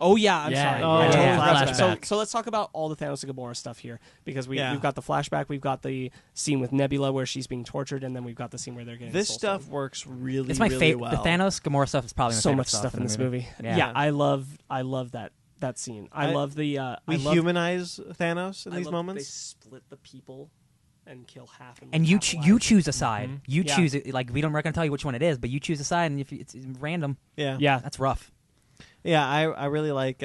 Oh yeah, I'm Yeah, sorry. Oh, I totally yeah. forgot. Flashback. So let's talk about all the Thanos and Gamora stuff here, because we've got the flashback, we've got the scene with Nebula where she's being tortured, and then we've got the scene where they're getting This the Soul stuff Stone. works really, It's my really favorite. well. The Thanos Gamora stuff is probably my So favorite much stuff in this movie. Yeah. Yeah, I love that scene. I love the. We I love, humanize Thanos in I these love moments. They split the people and kill half. And you choose a side. You Yeah. choose it. Like we don't. We're gonna tell you which one it is, but you choose a side, and if it's random, Yeah. Yeah, that's rough. Yeah, I really like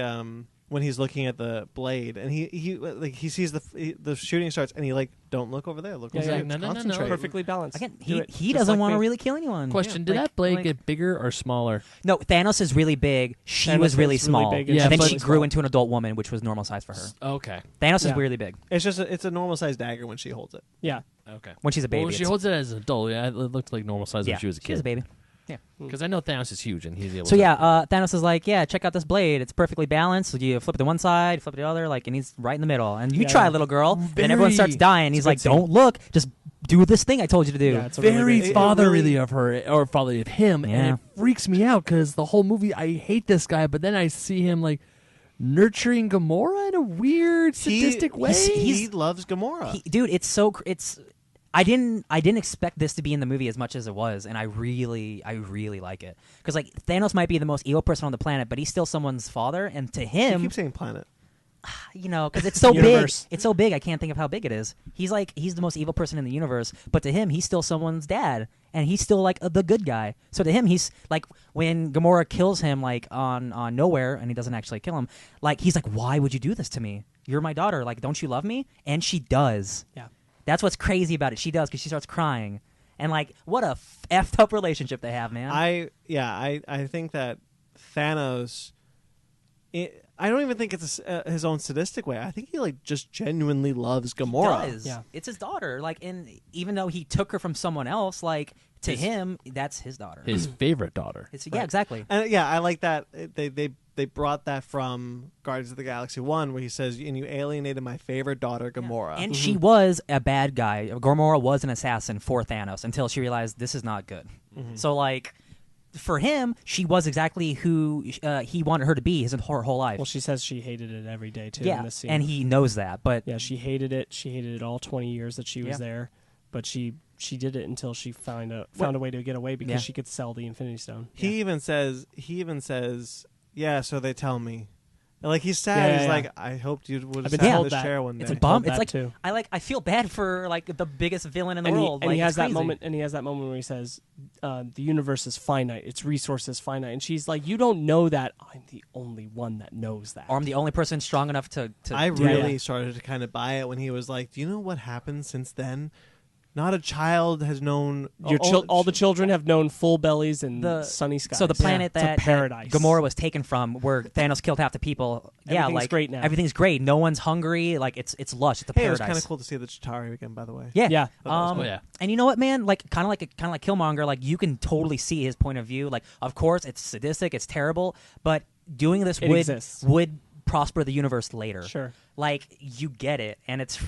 when he's looking at the blade, and he sees the shooting starts, and he like, don't look over there, look over there. No. Concentrate. Perfectly balanced. Again, Do it. he Just doesn't like want to me. really kill anyone. Question: Yeah, Did like- that blade like- get bigger or smaller? No, Thanos is really big. She Thanos was really is really small. big and and then she's she really grew small. into an adult woman, which was normal size for her. Okay. Thanos is Yeah. really big It's just it's a normal sized dagger when she holds it. Yeah. Okay. when she's a baby. Well, she it's- holds it as an adult. Yeah, it looked like normal size yeah, when she was a She was a kid. baby. Because I know Thanos is huge, and he's able. So to... yeah, Thanos is like, yeah, check out this blade. It's perfectly balanced. So you flip it to one side, flip it to the other, like, and he's right in the middle. And you Yeah, try, yeah. little girl. And everyone starts dying. He's a good like, scene. don't look. Just do this thing I told you to do. Yeah, it's a very really great- fatherly of her, or fatherly of him, Yeah. and it freaks me out because the whole movie I hate this guy, but then I see him like nurturing Gamora in a weird sadistic way. He loves Gamora. Dude, it's. I didn't expect this to be in the movie as much as it was, and I really like it because like Thanos might be the most evil person on the planet, but he's still someone's father, and to You him, keep saying planet. you know, because it's so big. Universe. It's so big, I can't think of how big it is. He's the most evil person in the universe, but to him, he's still someone's dad, and he's still like the good guy. So to him, he's like when Gamora kills him like on nowhere, and he doesn't actually kill him. Like he's like, why would you do this to me? You're my daughter. Like, don't you love me? And she does. Yeah. That's what's crazy about it. She does because she starts crying, and like, what a effed up relationship they have, man. I think that Thanos. I don't even think it's his own sadistic way. I think he like just genuinely loves Gamora. He does. Yeah. It's his daughter. Like, and even though he took her from someone else, like to him, that's his daughter. His favorite daughter. Yeah, exactly. And yeah, I like that they brought that from Guardians of the Galaxy 1, where he says, "And you alienated my favorite daughter, Gamora." And she was a bad guy. Gamora was an assassin for Thanos until she realized this is not good. So, like, for him, she was exactly who he wanted her to be his whole life. Well, she says she hated it every day too. yeah, In this scene. and he knows that. But Yeah, she hated it. She hated it all 20 years that she was Yeah. there, but she did it until she found a way to get away because Yeah. she could sell the Infinity Stone. He even says, "Yeah, so they tell me." And, like he's sad. Yeah, He's yeah. like, "I hoped you would I've have been sat in told this that. chair one day." it's a I've bump. told It's that like too. I feel bad for like the biggest villain in the And world. he Like, has it's that crazy. moment. And he has that moment where he says, "The universe is finite. Its resources finite." And she's like, "You don't know that. I'm the only one that knows that." Or I'm the only person strong enough to I do really that. started to kind of buy it when he was like, "Do you know what happened since then? Not a child has known All the children have known full bellies and The- sunny skies. So the planet It's a that paradise. Gamora was taken from, where Thanos killed half the people, Everything's like great now. everything's great. No one's hungry. Like it's lush. It's a Hey, it was paradise. kind of cool to see the Chitauri again, by the way. Yeah, Yeah. Oh, yeah. And you know what, man? Like kind of like Killmonger. Like you can totally see his point of view. Like, of course, it's sadistic, it's terrible, but doing this It would exists. prosper the universe later. Sure. Like you get it, and it's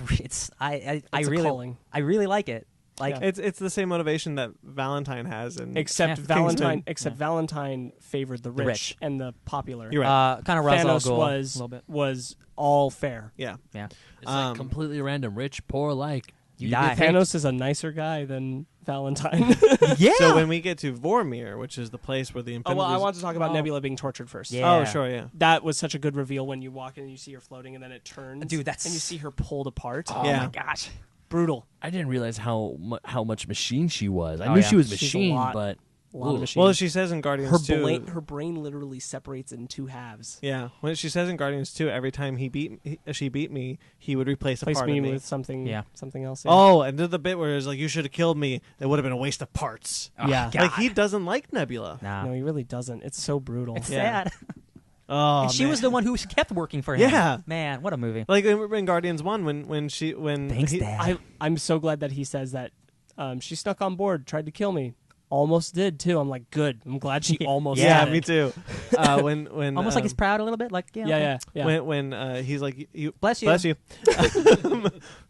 I It's a really calling. I really like it. Like Yeah. It's the same motivation that Valentine has, and Except Yeah. Valentine. Kingsman. Except Valentine favored the rich, rich. and the popular. You're right. kind of Ra's al Thanos Ghul was a little bit. was all fair. Yeah. Yeah, It's like completely random, rich, poor alike. You die. Thanos is a nicer guy than Valentine. yeah. So when we get to Vormir, which is the place where the Oh Infinity. well, I want to talk about Oh. Nebula being tortured first. Yeah. Oh sure, yeah. That was such a good reveal when you walk in and you see her floating and then it turns. Dude, that's- and you see her pulled apart. oh Yeah. my gosh. Brutal. I didn't realize how much machine she was. I Oh, knew yeah. she was She's a machine, lot. but A lot of Ooh. machine. Well, she says in Guardians 2. her brain literally separates in two halves. Yeah, when she says in Guardians 2, every time she beat me, he would replace a Place part me of me. with something. Yeah. Something else. Yeah. Oh, and there's the bit where it's like, you should have killed me. It would have been a waste of parts. yeah. God. Like, he doesn't like Nebula. Nah. No, he really doesn't. It's so brutal. It's Yeah. sad. Oh, And she man. was the one who kept working for him. Yeah. Man, what a movie. Like in Guardians 1, when Thanks, he, Dad. I'm so glad that he says that. She snuck on board, tried to kill me. Almost did too. I'm like, good. I'm glad she almost. Yeah, did me it. too. When Almost like he's proud a little bit. Like, yeah. okay. Yeah. when he's like, you Bless you. bless you.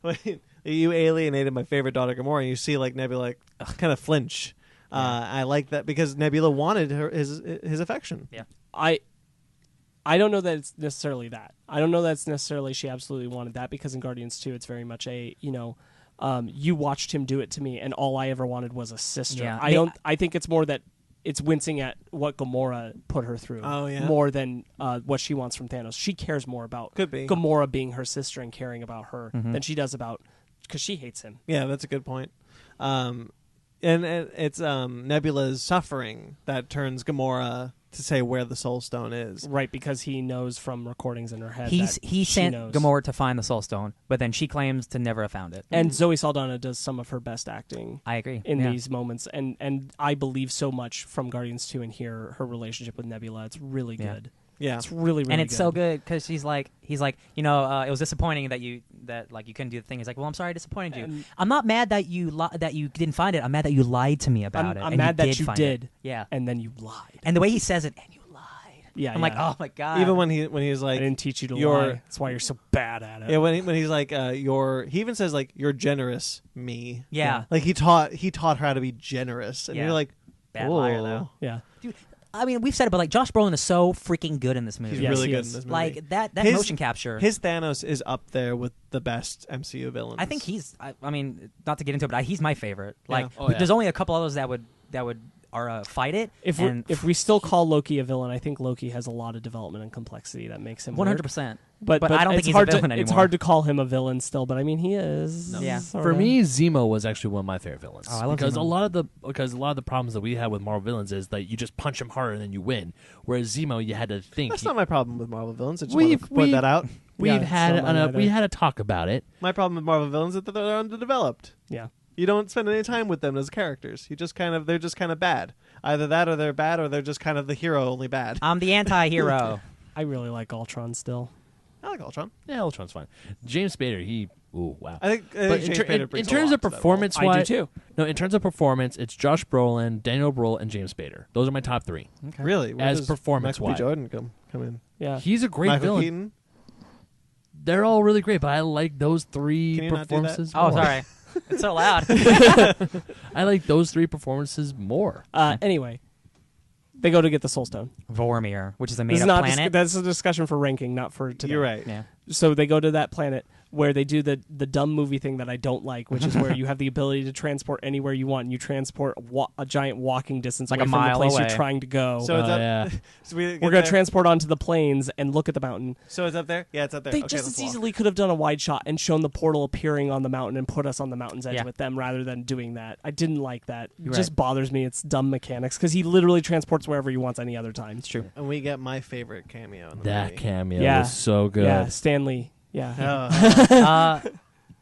When you alienated my favorite daughter Gamora, and you see like Nebula like kind of flinch. I like that because Nebula wanted his affection. Yeah. I don't know that it's necessarily that. I don't know that it's necessarily she absolutely wanted that because in Guardians 2 it's very much a, you watched him do it to me and all I ever wanted was a sister. Yeah. I think it's more that it's wincing at what Gamora put her through. Oh, yeah. More than what she wants from Thanos. She cares more about Could be. Gamora being her sister and caring about her than she does about because she hates him. Yeah, that's a good point. And it's Nebula's suffering that turns Gamora to say where the Soul Stone is. Right, because he knows from recordings in her head. He she sent knows. Gamora to find the Soul Stone, but then she claims to never have found it. And Zoe Saldana does some of her best acting I agree. in Yeah. these moments, and I believe so much from Guardians 2 and here her relationship with Nebula. It's really Yeah. good. Yeah. It's really, really And it's good. so good because he's like, it was disappointing that you couldn't do the thing. He's like, well, I'm sorry I disappointed you. And- I'm not mad that you didn't find it. I'm mad that you lied to me about it. I'm and mad that you find did. it. Yeah. And then you lied. And the way he says it, and you lied. Yeah, I'm like, oh my god. Even when he's I like, didn't teach you to you're- lie. That's why you're so bad at it. yeah, when he's like, he even says like, you're generous, me. Yeah. Like he taught her how to be generous, and Yeah. you're like, Bad liar, "Whoa." though. Yeah. Dude, I mean, we've said it, but like Josh Brolin is so freaking good in this movie. He's Yes, really he good is. in this movie. Like that His- motion capture. His Thanos is up there with the best MCU villains. I think he's. I mean, not to get into it, but he's my favorite. Like, Yeah. Oh, yeah. there's only a couple others that would fight it. If we still call Loki a villain, I think Loki has a lot of development and complexity that makes him 100%. But I don't think it's he's hard a villain to, It's anymore. hard to call him a villain still, but I mean he is. No. Yeah. sorta. For me, Zemo was actually one of my favorite villains. Oh, I love because Zemo. a lot of the problems that we have with Marvel villains is that you just punch them hard and then you win. Whereas Zemo, you had to think. that's not my problem with Marvel villains. I just We've- want to point that out. We've Yeah, had it's not mine we either. had a talk about it. My problem with Marvel villains is that they're underdeveloped. Yeah. You don't spend any time with them as characters. They're just kind of bad. Either that, or they're bad, or they're just kind of the hero, only bad. I'm the anti-hero. I really like Ultron still. I like Ultron. Yeah, Ultron's fine. James Spader, wow. I think But James in, Spader brings in a terms lot of to that role. performance, I do too. No, in terms of performance, it's Josh Brolin, Daniel Brühl, and James Spader. Those are my top three. Really, where As does performance-wise. Michael B. Jordan come in. Yeah. He's a great Michael villain. Keaton. They're all really great, but I like those three Can you not do that? performances. Oh, more. sorry. It's so loud. I like those three performances more. Anyway, they go to get the Soul Stone. Vormir, which is a This is made-up not planet. that's a discussion for ranking, not for today. You're right. Yeah. So they go to that planet where they do the dumb movie thing that I don't like, which is where you have the ability to transport anywhere you want, and you transport a giant walking distance Like away a from the mile place away. you're trying to go. So it's up. yeah. So we We're going to transport onto the plains and look at the mountain. So it's up there. Yeah, it's up there. They Okay, just let's as walk. easily could have done a wide shot and shown the portal appearing on the mountain and put us on the mountain's edge Yeah. with them rather than doing that. I didn't like that. It You're just right. bothers me. It's dumb mechanics because he literally transports wherever he wants any other time. It's true. And we get my favorite cameo in the That movie. cameo Yeah. was so good. Yeah, Stanley. Yeah.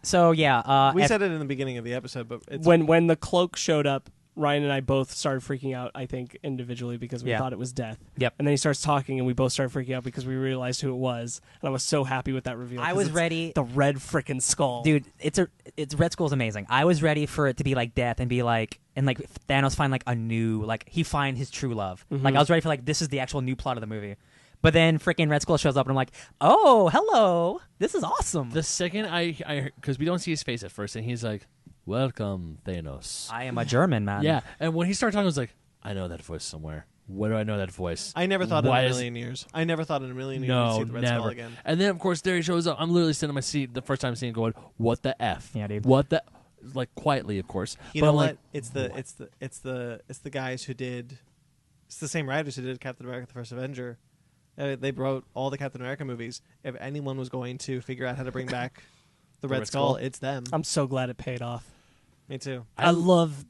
So yeah, we if- said it in the beginning of the episode, but it's When the cloak showed up, Ryan and I both started freaking out, I think, individually because we Yeah. thought it was Death. Yep. And then he starts talking and we both started freaking out because we realized who it was. And I was so happy with that reveal. I 'cause was it's ready. The red frickin' skull. Dude, it's Red Skull's amazing. I was ready for it to be like Death and be like, and like Thanos find like a new, like he find his true love. Like I was ready for like this is the actual new plot of the movie. But then freaking Red Skull shows up and I'm like, oh, hello, this is awesome. The second I because we don't see his face at first, and he's like, "Welcome, Thanos." I am a German man. Yeah, and when he started talking, I was like, "I know that voice somewhere. Where do I know that voice?" I never thought Why in a is- million years. I never thought in a million years No, we'd see the Red never. Skull again. And then of course there he shows up. I'm literally sitting in my seat the first time seeing him going, "What the f?" Yeah, dude. What the like quietly, of course. You but know I'm what? like, It's the guys who did. It's the same writers who did Captain America: The First Avenger. They wrote all the Captain America movies. If anyone was going to figure out how to bring back the Red Red Skull, Skull? it's them. I'm so glad it paid off. Me too. I love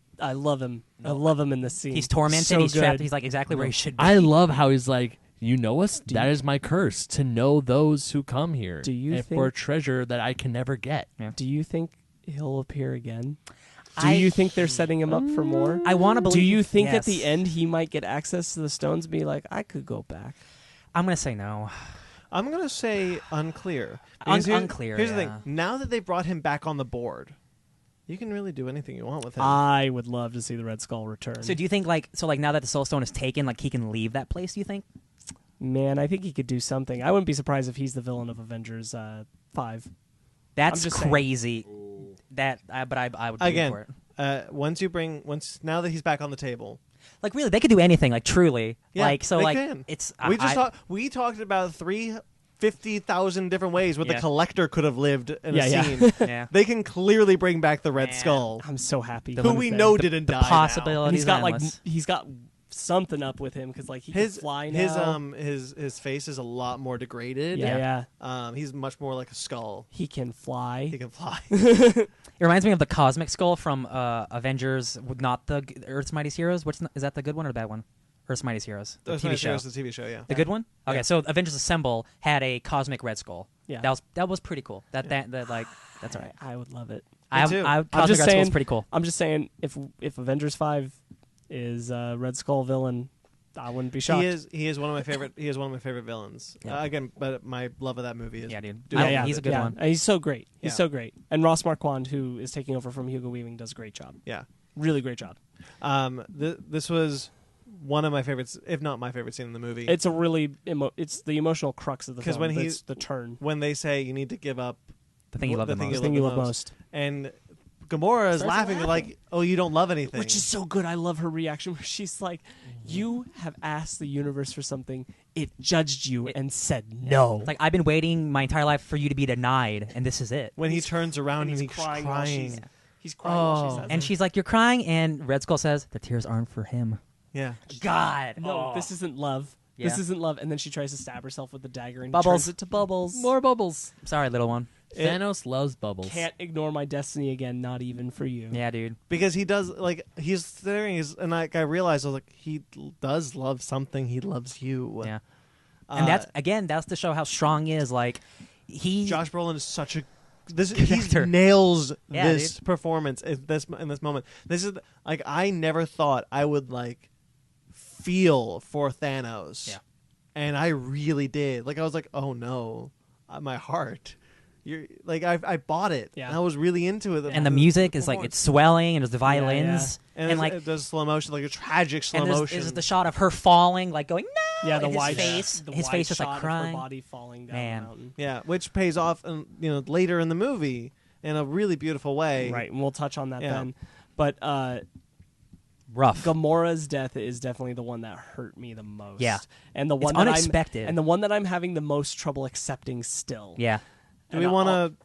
him. I love him in this scene. He's tormented. So he's trapped. good. He's like exactly where he should be. I love how he's like, "You know us? That is my curse to know those who come here. Do you and think- for a treasure that I can never get?" Do you think he'll appear again? I- Do you think they're setting him up for more? I want to believe. Do you think at yes. the end he might get access to the stones and be like, I could go back? I'm gonna say no. I'm gonna say unclear. Because Unclear, Here's the yeah. thing. Now that they brought him back on the board, you can really do anything you want with him. I would love to see the Red Skull return. So do you think like now that the Soul Stone is taken, like he can leave that place? Do you think? Man, I think he could do something. I wouldn't be surprised if he's the villain of Avengers 5. That's just saying. crazy. But I would be Again, for it. Now that he's back on the table. Like really, they could do anything. Like truly, Yeah, like so, they like can. it's. We talked about 350,000 different ways where Yeah. the Collector could have lived in Yeah, a yeah. scene. Yeah. They can clearly bring back the Red Man. Skull, I'm so happy. who we know didn't die. now. possibility- And he's got endless. he's got something up with him because like he His can fly now. his face is a lot more degraded. yeah. He's much more like a skull. He can fly. He can fly. It reminds me of the Cosmic Skull from Avengers, not the Earth's Mightiest Heroes. Is that the good one or the bad one? Earth's Mightiest Heroes, the Earth's TV Mightiest show. Heroes, the TV show, yeah. The good one? Okay, Yeah. so Avengers Assemble had a cosmic Red Skull. Yeah. That was pretty cool. That like that's all right. I would love it. too. Cosmic just Red Skull saying- is pretty cool. I'm just saying, if Avengers 5 is Red Skull villain, I wouldn't be shocked. He is one of my favorite. He is one of my favorite villains. Yeah. Again, but my love of that movie is Yeah, dude. Dude, He's a good one. He's so great. He's Yeah. so great. And Ross Marquand, who is taking over from Hugo Weaving, does a great job. Yeah. Really great job. This was one of my favorites, if not my favorite scene in the movie. It's a really it's the emotional crux of the 'Cause film. when It's he's- the turn. when they say you need to give up The thing you love the most. The thing you love most. and Gamora is Starts laughing like, "Oh, you don't love anything." Which is so good. I love her reaction where she's like, "You have asked the universe for something. It judged you and said no." It's like I've been waiting my entire life for you to be denied, and this is it. when he turns around and and he's he's crying while crying. he's crying while she Oh. says And it. she's like, "You're crying," and Red Skull says, "The tears aren't for him." Yeah. God, No, this isn't love. This Yeah. isn't love. And then she tries to stab herself with the dagger and Bubbles. turns it to bubbles. More bubbles. Sorry, little one. Thanos loves bubbles. Can't ignore my destiny again, not even for you. Yeah, dude. Because he does, like, he's staring, and I realized, I was like, he does love something. He loves you. Yeah. And that's to show how strong he is. Like he, Josh Brolin is such a he actor. nails Yeah, this performance in this moment. This is like, I never thought I would like feel for Thanos. Yeah. And I really did. Like, I was like, oh no, my heart. You're like, I bought it. Yeah. And I was really into it. and the music is like it's swelling, and there's the violins, and like it does slow motion, like a tragic slow and motion. there's the shot of her falling, like going no. Yeah, the and his wide face, the his wide face is shot like of her crying. body falling down Man. the mountain. Yeah, which pays off, later in the movie in a really beautiful way. Right, and we'll touch on that Yeah. then. But Rough. Gamora's death is definitely the one that hurt me the most. Yeah. And the It's one that unexpected. and the one that I'm having the most trouble accepting still. Yeah. Do we And want I'll- to?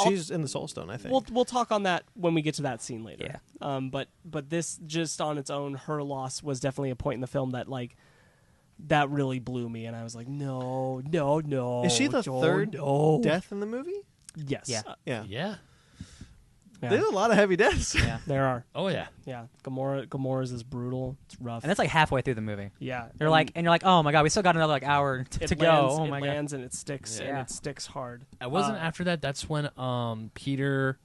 She's in the Soul Stone, I think. We'll talk on that when we get to that scene later. Yeah. But this just on its own, her loss was definitely a point in the film that like that really blew me, and I was like, no. Is she the third no. death in the movie? Yes. Yeah. Yeah. Yeah. Yeah. There's a lot of heavy deaths. Yeah. There are. Oh yeah. Yeah. Gamora's is brutal. It's rough. And that's like halfway through the movie. yeah. You're like, oh my god, we still got another like hour to go. Oh my it god. lands and it sticks and Yeah. it sticks hard. It wasn't after that. That's when Peter,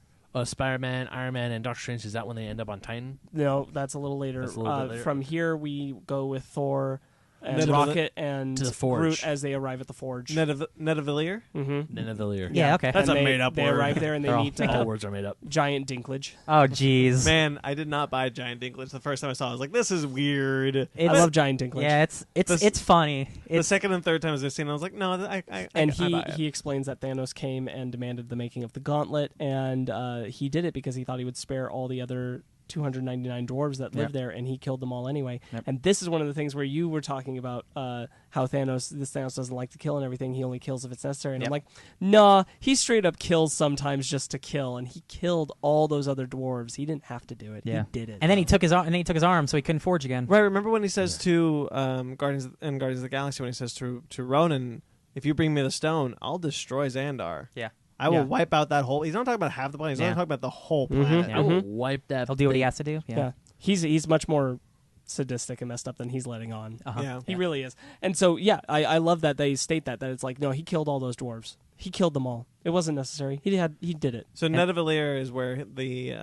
Spider-Man, Iron Man, and Doctor Strange. Is that when they end up on Titan? No, that's a little later. That's a little bit later. From here, we go with Thor and Nidavellir- Rocket and to the Forge. Groot as they arrive at the Forge. Nidavellir? Mm-hmm. Nidavellir. Yeah, okay. That's And a they- made-up They word. arrive there and they They're all meet All words are made up. Giant Dinklage. Oh jeez. Man, I did not buy Giant Dinklage the first time I saw it. I was like, this is weird. I It's- love Giant Dinklage. Yeah, This- it's funny. The It's second and third times I've seen it, I was like, no, And I he buy it. he explains that Thanos came and demanded the making of the gauntlet, and he did it because he thought he would spare all the other 299 dwarves that live Yep. there, and he killed them all anyway. Yep. And this is one of the things where you were talking about how Thanos doesn't like to kill and everything. He only kills if it's necessary. And Yep. I'm like, nah, he straight up kills sometimes just to kill, and he killed all those other dwarves. He didn't have to do it. yeah. He did it. And then he took his arm, so he couldn't forge again. Right, remember when he says to Guardians of the Galaxy, when he says to Ronan, if you bring me the stone, I'll destroy Xandar. Yeah. I will Yeah. wipe out that whole... He's not talking about half the planet. He's Yeah. only talking about the whole Mhm. planet. Yeah. I will wipe that. He'll do what he thing. has to do. Yeah. Yeah. He's much more sadistic and messed up than he's letting on. Uh-huh. Yeah. He really is. And so, yeah, I love that they state that it's like, no, he killed all those dwarves. He killed them all. It wasn't necessary. He did it. So Nidavellir is where the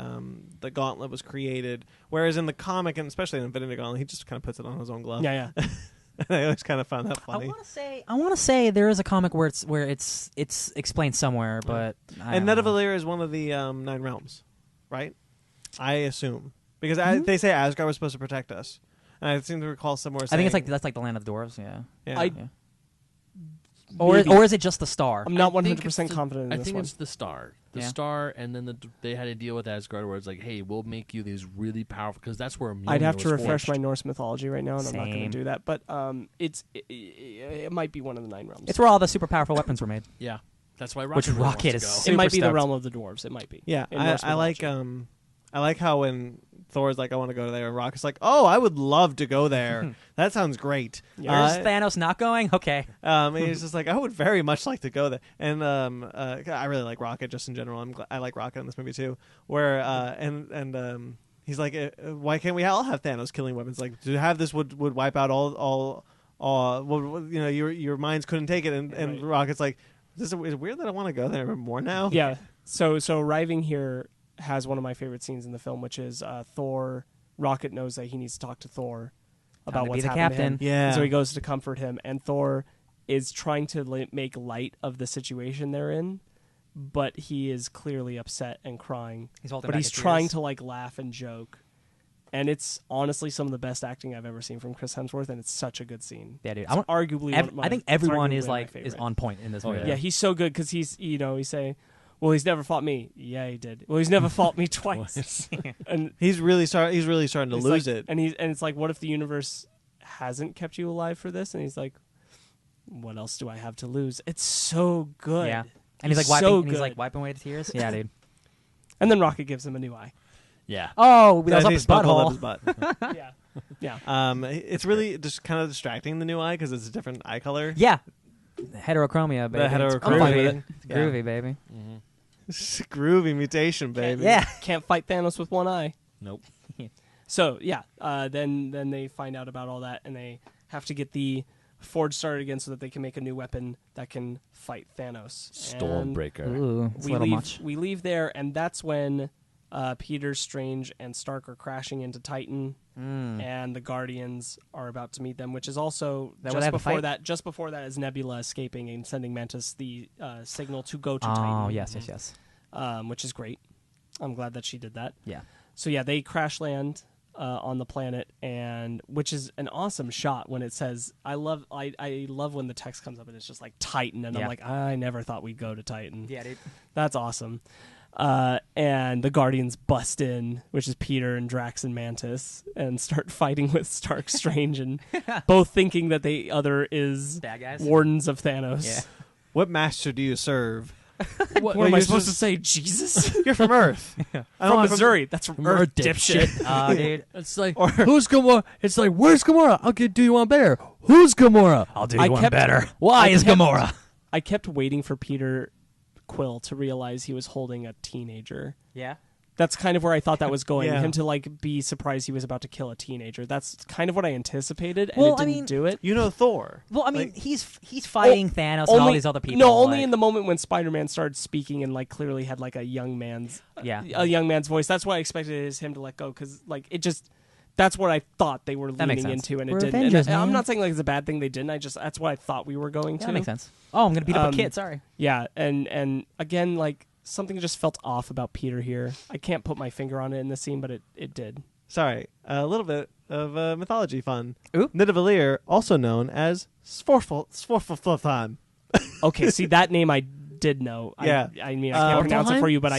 gauntlet was created, whereas in the comic, and especially in Infinity Gauntlet, he just kind of puts it on his own glove. Yeah, yeah. I always kind of found that I funny. want to say there is a comic where it's explained somewhere, but And Nidavellir is one of the 9 realms, right? I assume. Because Mm-hmm. they say Asgard was supposed to protect us. And I seem to recall somewhere I saying... think it's like that's like the land of the dwarves. Yeah. Yeah. I- Yeah. Or Maybe. is it just the star? I'm not I think 100% it's the- confident in I this think one. it's the star. The Yeah. star, and then they had a deal with Asgard where it's like, hey, we'll make you these really powerful, because that's where I'd have Mjolnir to was refresh my forged. Norse mythology right now, and I'm not going Same. to do that. But it might be one of the 9 realms. It's where all the super powerful weapons were made. Yeah, that's why Which really wants Rocket to is go. so- it might be super the stoked. realm of the dwarves. It might be. Yeah, in Norse I like mythology. I like how when Thor's like, I want to go there, and Rocket's like, oh, I would love to go there. That sounds great. Yeah. Where's Thanos not going? Okay. And he's just like, I would very much like to go there. And I really like Rocket just in general. I like Rocket in this movie too. Where he's like, why can't we all have Thanos killing weapons? Like, to have this would wipe out all well, you know, your minds couldn't take it. And Rocket's like, is it weird that I want to go there more now? Yeah. So arriving here has one of my favorite scenes in the film, which is Thor. Rocket knows that he needs to talk to Thor about what's happening to him. Yeah. And so he goes to comfort him, and Thor is trying to make light of the situation they're in, but he is clearly upset and crying. But he's trying to like laugh and joke. And it's honestly some of the best acting I've ever seen from Chris Hemsworth, and it's such a good scene. Yeah, dude. It's arguably one of my, I think everyone is my is favorite. on point in this movie. Yeah, he's so good because he's saying, well, he's never fought me. Yeah, he did. Well, he's never fought me twice. And He's really starting to lose it. And it's like, what if the universe hasn't kept you alive for this? And he's like, what else do I have to lose? It's so good. Yeah. And he's like wiping away the tears. Yeah, dude. And then Rocket gives him a new eye. Yeah. Oh, that was up He's his buckled butthole. up his butt. Yeah. Yeah. It's really just kind of distracting, the new eye, because it's a different eye color. Yeah. Heterochromia, baby. The heterochromia. I'm fine with it. Yeah. It's groovy, baby. It's a groovy mutation, baby. Yeah. Can't fight Thanos with one eye. Nope. So yeah, then they find out about all that, and they have to get the forge started again so that they can make a new weapon that can fight Thanos. Stormbreaker. Ooh, it's a little much. We leave there, and that's when Peter, Strange, and Stark are crashing into Titan, and the Guardians are about to meet them, which is also just before that is Nebula escaping and sending Mantis the signal to go to Titan. Oh, yes. Which is great. I'm glad that she did that. Yeah. So yeah, they crash land on the planet, and which is an awesome shot when it says, I love when the text comes up and it's just like Titan, and I'm like, I never thought we'd go to Titan. Yeah, dude. That's awesome. And the Guardians bust in, which is Peter and Drax and Mantis, and start fighting with Stark, Strange, and both thinking that the other is Bad guys. Wardens of Thanos. Yeah. What master do you serve? What am I supposed to say? Jesus? You're from Earth. From Missouri. That's from Earth, dipshit. Oh, dude. It's like, who's Gamora? It's like, where's Gamora? I'll do you one better. Who's Gamora? I'll do you one better. Why is Gamora? I kept waiting for Peter Quill to realize he was holding a teenager. Yeah. That's kind of where I thought that was going. Yeah. Him to like be surprised he was about to kill a teenager. That's kind of what I anticipated, and Well, it didn't do it. You know Thor. Well, I mean, Like- he's fighting Thanos and all these other people. No, only like- in the moment when Spider-Man started speaking and like clearly had like a young man's voice. That's why I expected is him to let go, because like it just. That's what I thought they were That makes leaning sense. into, and We're it didn't. Avengers, And I'm man. not saying like it's a bad thing they didn't. That's what I thought we were going to. That makes sense. Oh, I'm gonna beat up a kid. Sorry. Yeah, and again, like something just felt off about Peter here. I can't put my finger on it in this scene, but it did. Sorry, a little bit of mythology fun. Ooh. Nidavellir, also known as Svorfalfheim. Okay, see that name I did know. Yeah. I mean I can't pronounce it for you, but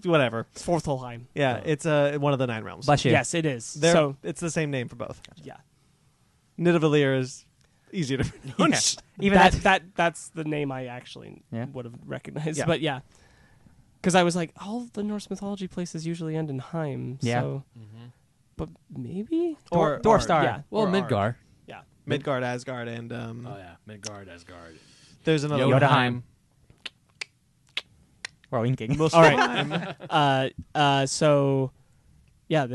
Whatever. Svorfalfheim. Yeah, it's one of the 9 realms. Bless you. Yes, it is. So it's the same name for both. yeah, Nidavellir is easier to pronounce. Even that's the name I actually would have recognized. Yeah. But yeah, because I was like, all the Norse mythology places usually end in Heim. Yeah. So, but maybe Or Dwarfstar. Yeah. Well, Or Midgar. Yeah. Midgard, Asgard, and Oh yeah, Midgard, Asgard. there's another one. Jotunheim. We're winking. Most All of right. them. So, yeah,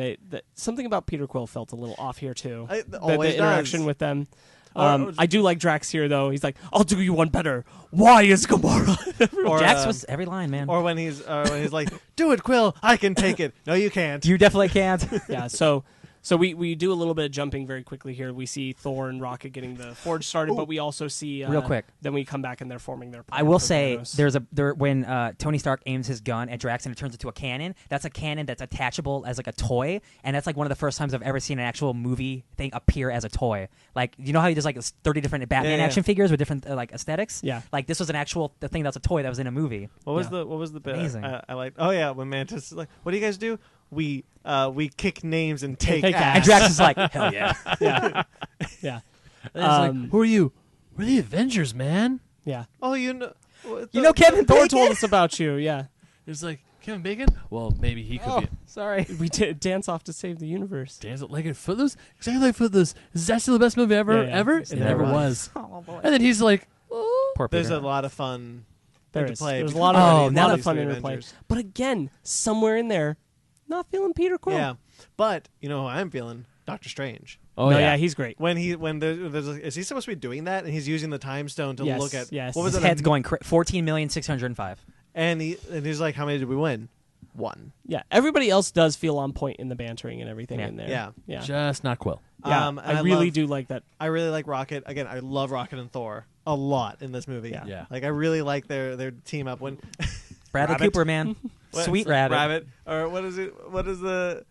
something about Peter Quill felt a little off here too. Always the interaction does. with them. Or- I do like Drax here though. He's like, "I'll do you one better. Why is Gamora?" Or, Jax was every line, man. Or when he's like, "Do it, Quill. I can take it." No, you can't. You definitely can't. Yeah. So we do a little bit of jumping very quickly here. We see Thor and Rocket getting the forge started, but we also see Real quick. Then we come back and they're forming their plan I will for say Thanos. when Tony Stark aims his gun at Drax and it turns into a cannon. That's a cannon that's attachable as like a toy, and that's like one of the first times I've ever seen an actual movie thing appear as a toy. Like you know how there's like 30 different Batman action figures with different like aesthetics. Yeah. Like this was the thing that's a toy that was in a movie. What was the bit? Amazing. I like. Oh yeah, when Mantis is like, "What do you guys do? We kick names and take Take ass." And Drax is like, hell yeah. yeah, yeah, And it's like, who are you? We're the Avengers, man. yeah. Oh, you know. You know Kevin Thor Bacon? told us about you. Yeah, It's like Kevin Bacon. Well, maybe he could be. Sorry. we dance off to save the universe. Dance it like a Footloose. Exactly like Footloose. Is that still the best movie ever? Yeah, yeah. Ever? It It never never was. was. Oh, boy. And then he's like, Poor There's Peter. a lot of fun. There's interplay a between lot Oh, of now lot the of fun three interplay. Avengers. But again, somewhere in there, not feeling Peter Quill. Yeah, but you know who I'm feeling? Doctor Strange. Oh, no, yeah. he's great. Is he supposed to be doing that? And he's using the time stone to Yes, look at yes. what was His it? head's going 14,605,000. And he's like, how many did we win? 1. Yeah, everybody else does feel on point in the bantering and everything Yeah. in there. Yeah. yeah. Just not Quill. Yeah, And I really love- do like that. I really like Rocket. Again, I love Rocket and Thor a lot in this movie. Yeah. Yeah. Like I really like their team up when Bradley Rabbit. Cooper, man. Sweet rabbit. or what is it? What is the?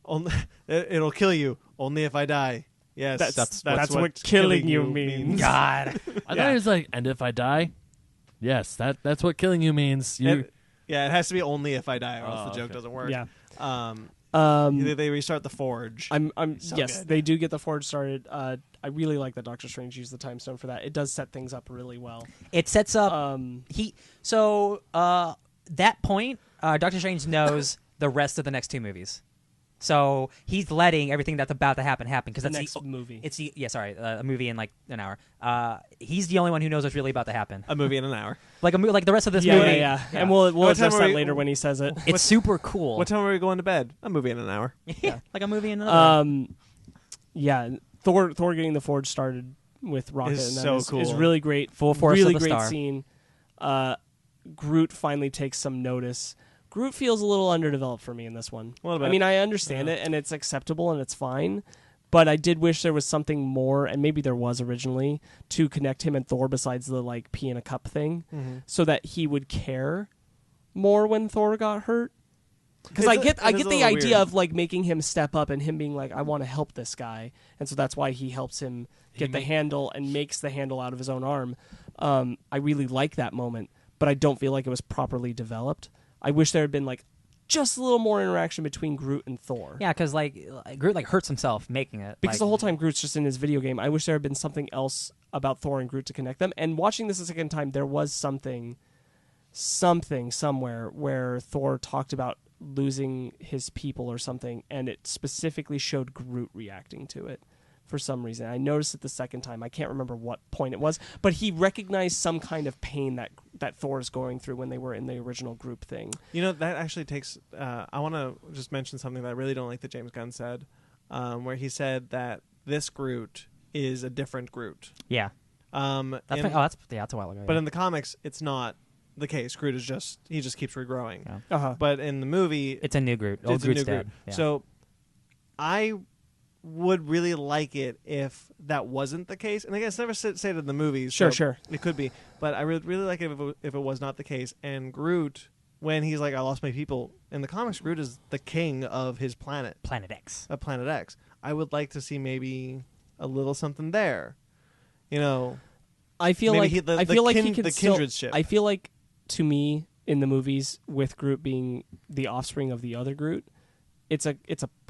Only, it'll kill you only if I die. Yes, That's what killing you means. God. I thought it was like, and if I die, yes, that's what killing you means. You It has to be only if I die, or else Oh, the joke okay. doesn't work. Yeah. They restart the forge. I'm So yes, good. they do get the forge started. I really like that Doctor Strange used the time stone for that. It does set things up really well. It sets up that point, Doctor Strange knows the rest of the next 2 movies. So he's letting everything that's about to happen because The that's next movie. It's a movie in like an hour. He's the only one who knows what's really about to happen. A movie in an hour. Like like the rest of this yeah, movie. yeah, yeah, and we'll What time address are that we- later when he says it. It's super cool. What time are we going to bed? A movie in an hour. Yeah, like a movie in another. Yeah, Thor getting the forge started with Rocket Is and that so is cool. really great. Full force really of the great star. scene. Groot finally takes some notice. Groot feels a little underdeveloped for me in this one. A little bit. I mean, I understand it and it's acceptable and it's fine, but I did wish there was something more, and maybe there was originally, to connect him and Thor besides the like pee in a cup thing, so that he would care more when Thor got hurt. Because I get the little idea weird. of like making him step up and him being like, I want to help this guy, and so that's why he helps him get the handle and makes the handle out of his own arm. I really like that moment, but I don't feel like it was properly developed. I wish there had been like just a little more interaction between Groot and Thor. Yeah, because like Groot like hurts himself making it. Because like, the whole time Groot's just in his video game. I wish there had been something else about Thor and Groot to connect them. And watching this a second time, there was something somewhere where Thor talked about losing his people or something, and it specifically showed Groot reacting to it for some reason. I noticed it the second time. I can't remember what point it was, but he recognized some kind of pain that Thor's going through when they were in the original group thing. You know, that actually takes... I want to just mention something that I really don't like that James Gunn said, where he said that this Groot is a different Groot. yeah, that's a while ago. But in the comics, it's not the case. Groot is he just keeps regrowing. Yeah. Uh-huh. But in the movie... it's a new Groot. Old it's a Groot's new dead. Groot. Yeah. So I would really like it if that wasn't the case. And I guess never say it in the movies. Sure, so sure. It could be. But I would really like it if it was not the case. And Groot, when he's like, I lost my people, in the comics, Groot is the king of his planet, Planet X. of Planet X. I would like to see maybe a little something there. You know, I feel maybe like the I feel like he kin- can the still. kindred ship. I feel like, to me, in the movies, with Groot being the offspring of the other Groot, it's a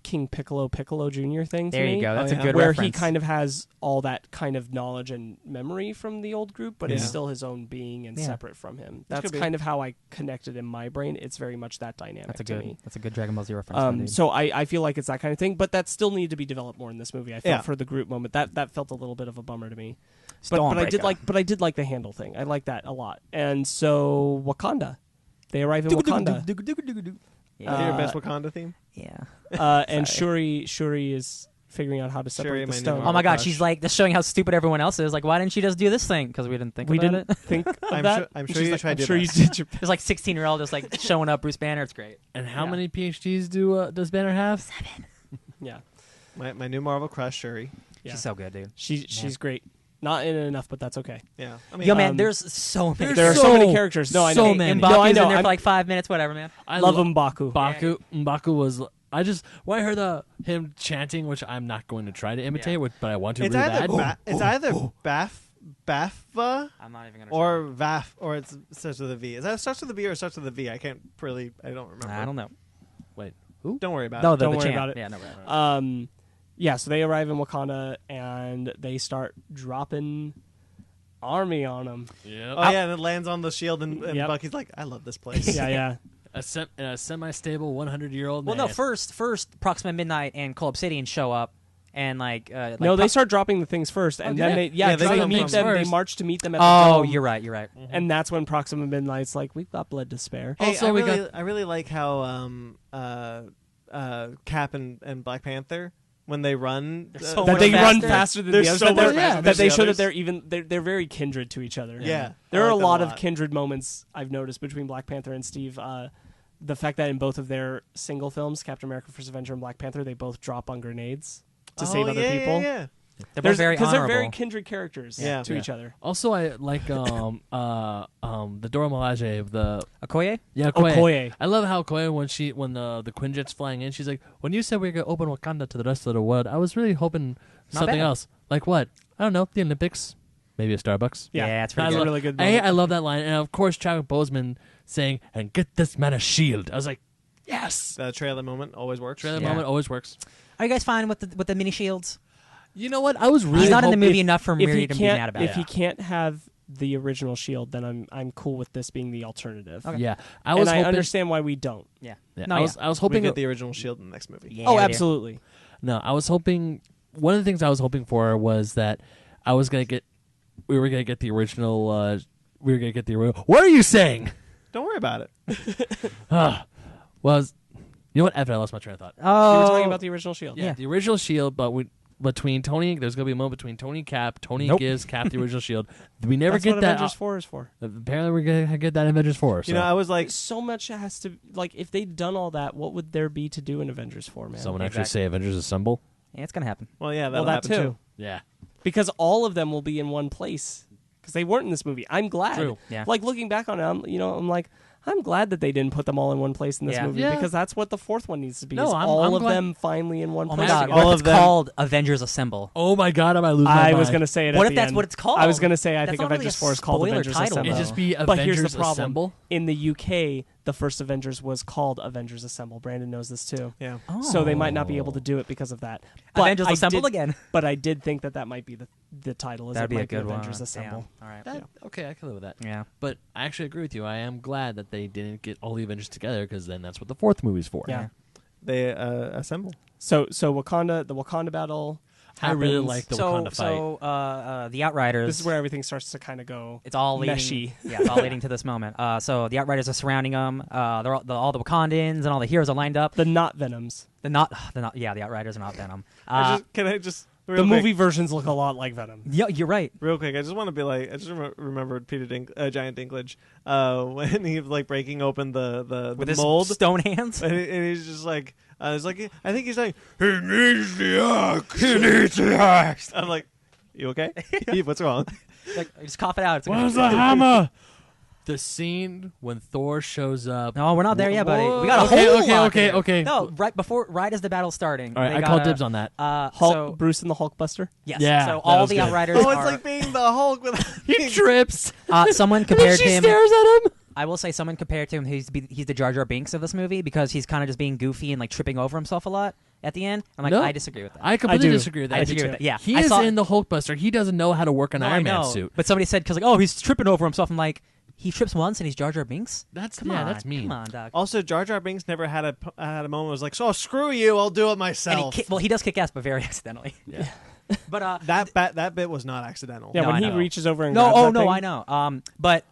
King Piccolo Jr. thing. To There you me, go. That's Oh, a yeah. good where reference. he kind of has all that kind of knowledge and memory from the old group, but is Yeah. still his own being and Yeah. separate from him. Which That's could be. kind of how I connected in my brain. It's very much that dynamic That's a to good. me. That's a good Dragon Ball Z reference. dude. So I feel like it's that kind of thing, but that still needed to be developed more in this movie. I felt Yeah. for the Groot moment that felt a little bit of a bummer to me. But I did like the handle thing. I like that a lot. And so Wakanda, they arrive in Wakanda, Yeah. Your best Wakanda theme? Yeah. and Shuri is figuring out how to separate Shuri, the my new stone. Oh my God, Crush. she's like just showing how stupid everyone else is. Like, why didn't she just do this thing? Because we didn't think we about didn't it. think of I'm that. sure- I'm And sure she's you like, tried I'm your sure best. you did your best. There's like 16-year-old just like showing up Bruce Banner. It's great. And how Yeah. many PhDs does Banner have? Yeah, My new Marvel crush, Shuri. yeah. She's so good, dude. She's great. Not in it enough, but that's okay. Yeah. I mean, Yo, man, um, there's so many. There are so many characters. No, I know. so many. No, I M'Baku's know. in there I'm- for like 5 minutes, whatever, man. I love lo- M'Baku. M'Baku was. When I heard him chanting, which I'm not going to try to imitate, but I want to it's really either bad. it's either Baffa I'm not even gonna. or Vaf, or it starts with a V. Is that starts with a V or starts with a V? I don't remember. I don't know. Wait, Don't worry about No, it. the Don't worry chant. about it. Yeah, no. Right. Yeah, so they arrive in Wakanda and they start dropping army on them. yep. Oh yeah, and it lands on the shield, and Yep. Bucky's like, "I love this place." Yeah, yeah. A semi-stable 100-year-old Well, man. no. First, Proxima Midnight and Cull Obsidian show up, and no, they start dropping the things first, and then they meet them. They march to meet them at the dome. You're right. Mm-hmm. And that's when Proxima Midnight's like, we've got blood to spare. Hey, Also, I really like how Cap and Black Panther, when they run, so that much they run faster. faster than They're the others. so much faster That than they the show others. that they're very kindred to each other. Yeah. There I are a like that lot of kindred moments I've noticed between Black Panther and Steve. The fact that in both of their single films, Captain America: First Avenger and Black Panther, they both drop on grenades to save other people. Yeah. They're both very because honorable. they're very kindred characters to each other. Also, I like the Dora Milaje of the Okoye? Okoye. I love how Okoye when the Quinjet's flying in, she's like, when you said we were gonna open Wakanda to the rest of the world, I was really hoping something bad. else. Like what? I don't know. The Olympics, maybe a Starbucks. Yeah, it's pretty That's good. a really good. I love that line, and of course Chadwick Boseman saying, "And get this man a shield." I was like, yes. The trailer moment always works. Trailer Yeah. moment always works. Are you guys fine with the mini shields? You know what? I was really He's not in the hoping- movie enough for if Miri he to be can't, mad about if it. he can't have the original shield, then I'm cool with this being the alternative. Okay. Yeah, I was and I hoping. understand why we don't. Yeah. Yeah, No, I yeah. was We hoping. get the original Shield in the next movie. Yeah, Oh, we do. absolutely. No, I was hoping. One of the things I was hoping for was that I was gonna get. We were gonna get the original. We were gonna get the original. What are you saying? Don't worry about it. Was you know what? After I lost my train of thought. Oh, You were talking about the original shield. Yeah. The original shield, but between Tony, there's gonna be a moment between Tony and Cap. Tony Nope. gives Cap the original shield. We never That's get what that. Avengers 4 is for. Apparently, we're gonna get that in Avengers 4. So. You know, I was like, So much has to if they'd done all that, what would there be to do in Avengers 4, man? Someone actually Exactly. say Avengers Assemble. Yeah, it's gonna happen. well, yeah, well, that'll that happen too. Yeah. Because all of them will be in one place. Because they weren't in this movie. I'm glad. True. Yeah. Like looking back on it, I'm like, I'm glad that they didn't put them all in one place in this Yeah. movie Yeah. because that's what the fourth one needs to be. No, is I'm all of glad- them finally in one Oh place. my god, together. all what of if them- it's called Avengers Assemble? Oh my God, am I losing my I mind? was going to say it. What at if the that's end. what it's called? I was going to say I That's think not really Avengers a 4 is called spoiler Avengers title, Assemble. It just be But here's Avengers the problem. Assemble. In the UK, the first Avengers was called Avengers Assemble. Brandon knows this too. yeah. Oh. So they might not be able to do it because of that. But Avengers I Assemble did- again. But I did think that might be the title. Is That'd it be a might good Avengers one. Assemble. Damn. All right. That, okay, I can live with that. Yeah. But I actually agree with you. I am glad that they didn't get all the Avengers together because then that's what the fourth movie's for. Yeah. They assemble. So the Wakanda battle. I really happens. like the so Wakanda fight. so the Outriders. This is where everything starts to kind of go. It's all leading, meshy. Yeah, it's all leading to this moment. So the Outriders are surrounding them. They're all the Wakandans and all the heroes are lined up. The not Venoms. The Outriders are not Venom. Can I just real The quick, movie versions look a lot like Venom. Yeah, you're right. real quick? I just want to be like, I just remembered Peter Giant Dinklage when he was like breaking open the With his mold, stone hands. and he's just like, I think he's like, he needs the axe. He needs the axe. I'm like, you okay? What's wrong? Like, just cough it out. It's like, Where's the hammer? The scene when Thor shows up. No, we're not there yet, buddy. We got a Okay, whole okay, lot okay, to do. okay. No, right as the battle's starting. All right, they I call gotta- dibs on that. Hulk, So, Bruce and the Hulkbuster. yes. Yeah, So that all was the good. Outriders Oh, it's are. like being the Hulk with. He trips. Someone And compared she him. stares at him. I will say someone compared to him. He's the Jar Jar Binks of this movie because he's kind of just being goofy and like tripping over himself a lot at the end. I'm like, No. I disagree with that. I completely do. disagree with that. I disagree with that. Yeah, He I is saw, in the Hulkbuster. He doesn't know how to work an No, Iron I Man know. suit. But somebody said because like, oh, he's tripping over himself. I'm like, he trips once and he's Jar Jar Binks. That's Come on, that's mean. Come on, dog. Also, Jar Jar Binks never had a moment where it was like, so screw you, I'll do it And myself. he does kick ass, but very accidentally. Yeah. But that bit was not accidental. Yeah, No, when I he know. reaches over and no, grabs oh that no, thing. I know. But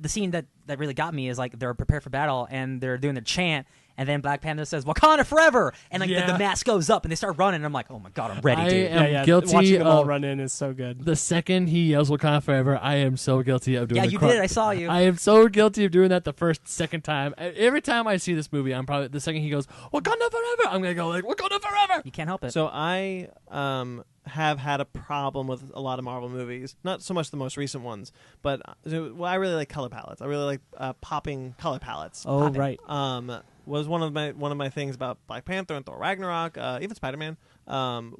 the scene that really got me is like they're prepared for battle and they're doing the chant, and then Black Panther says "Wakanda forever," and like Yeah. the mask goes up and they start running. And I'm like, oh my god, I'm ready, I dude. am Yeah, guilty watching them all of- run in is so good. The second he yells Wakanda Forever, I am so guilty of doing Yeah, the you crunch. did. I saw you. I am so guilty of doing that the second time. Every time I see this movie, I'm probably, the second he goes, Wakanda Forever, I'm going to go like, Wakanda Forever! You can't help it. So I have had a problem with a lot of Marvel movies. Not so much the most recent ones, but I really like color palettes. I really like popping color palettes. Oh, right. Was one of my things about Black Panther and Thor Ragnarok, even Spider-Man,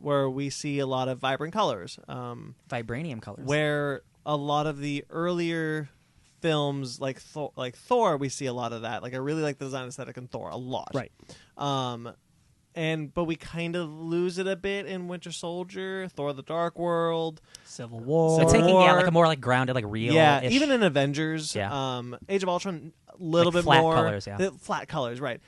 where we see a lot of vibrant colors. Vibranium colors. Where a lot of the earlier films, like Thor, we see a lot of that. Like I really like the design aesthetic in Thor a lot. Right. but we kind of lose it a bit in Winter Soldier, Thor: The Dark World, Civil War. So taking War. like a more like grounded, like real. Yeah, even in Avengers, Yeah. Age of Ultron, a little Like bit flat more colors, yeah. flat colors, right?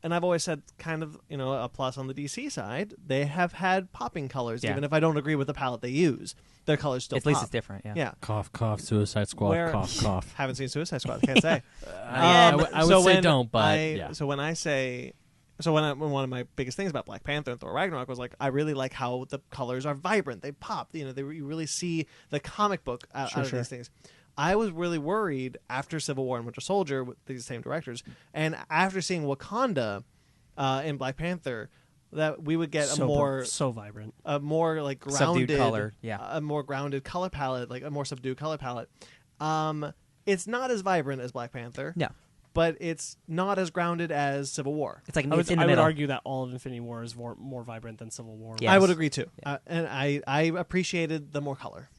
And I've always said, kind of, a plus on the DC side. They have had popping colors, Yeah. even if I don't agree with the palette they use. Their colors still at least pop. it's different. Yeah. Yeah, Cough, cough, Suicide Squad, Where- cough, cough. haven't seen Suicide Squad. Can't say. I would so say when don't, but I, yeah. So when I say. So when one of my biggest things about Black Panther and Thor Ragnarok was like, I really like how the colors are vibrant. They pop. You really see the comic book out of these things. I was really worried after Civil War and Winter Soldier with these same directors, and after seeing Wakanda in Black Panther, that we would get so vibrant, a more like Subdued grounded color, yeah. a more grounded color palette, like a more subdued color palette. It's not as vibrant as Black Panther. Yeah. But it's not as grounded as Civil War. It's like I it's in the would middle. argue that all of Infinity War is more vibrant than Civil War. Yeah. I Yes. would agree too, and I appreciated the more color.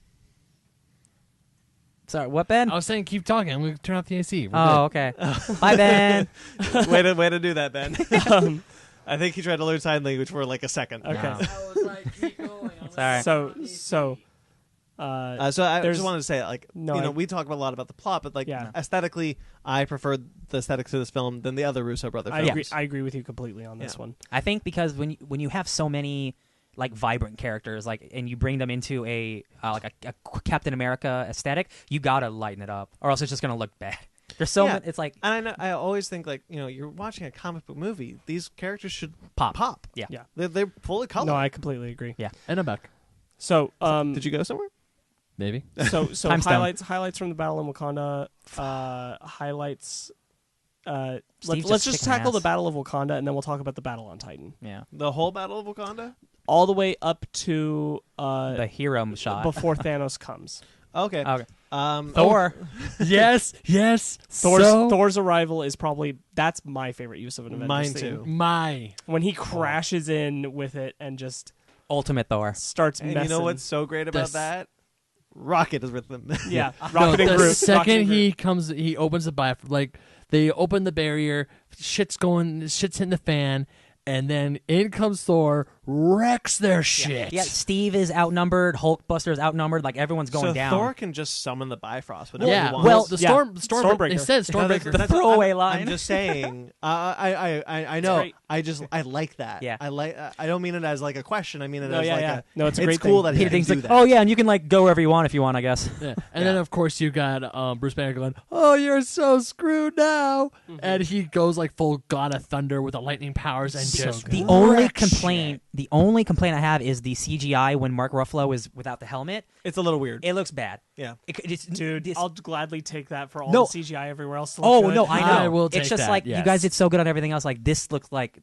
Sorry, what, Ben? I was saying keep talking. I'm going to turn off the AC. We're Oh, okay. Bye, Ben. way to do that, Ben. I think he tried to learn sign language for like a second. Okay. No. Sorry. So So I There's- just wanted to say, like, No, we talk a lot about the plot, but like Yeah. aesthetically, I preferred the aesthetics of this film than the other Russo brother I films. agree with you completely on this Yeah. one. I think because when you have so many like vibrant characters, like, and you bring them into a Captain America aesthetic, you gotta lighten it up, or else it's just gonna look bad. There's so Yeah. many. It's like And I always think, like, you're watching a comic book movie. These characters should pop. pop. Yeah. Yeah. They're full of color. No, I completely agree. Yeah. And I'm back. So Did you go somewhere? Maybe. so Timestamp. highlights from the battle in Wakanda. Highlights. Steve Let's just just kicking tackle ass. the Battle of Wakanda, and then we'll talk about the battle on Titan. Yeah. The whole Battle of Wakanda? All the way up to The hero shot. before Thanos comes. Okay. Okay. Thor. yes. Thor's arrival is probably that's my favorite use of an Avengers Mine theme. too. When he crashes in with it and just Ultimate Thor. starts And messing. you know what's so great about This- that? Rocket is with them. Yeah, No, Rocket and the Groot. Rocket second and Groot. he comes, he opens the like they open the barrier, shit's hitting the fan, and then in comes Thor, wrecks their shit. Yeah, Steve is outnumbered. Hulkbuster is outnumbered. Like everyone's going so down. Thor can just summon the Bifrost whenever Yeah. he wants. Well, the Yeah. Stormbreaker. They Stormbreaker. said No, Stormbreaker. that's- throwaway I'm line. just saying. I know. It's great. I like that. Yeah. I like. I don't mean it as like a question. I mean it No, as yeah, like yeah. a. No, it's a it's great cool thing. that he Peter can Ding's do like, that. oh yeah, and you can like go wherever you want if you want, I guess. Yeah. And then of course you got Bruce Banner going, "Oh, you're so screwed now," and he goes like full God of Thunder with the lightning powers and So just good. The only wreck complaint, shit. the only complaint I have is the CGI when Mark Ruffalo is without the helmet. It's a little weird. It looks bad. Yeah. Dude, I'll gladly take that for all No. the CGI everywhere else. To look Oh good. no, I know. I will take it's just that, like you yes. guys did so good on everything else. Like this looks like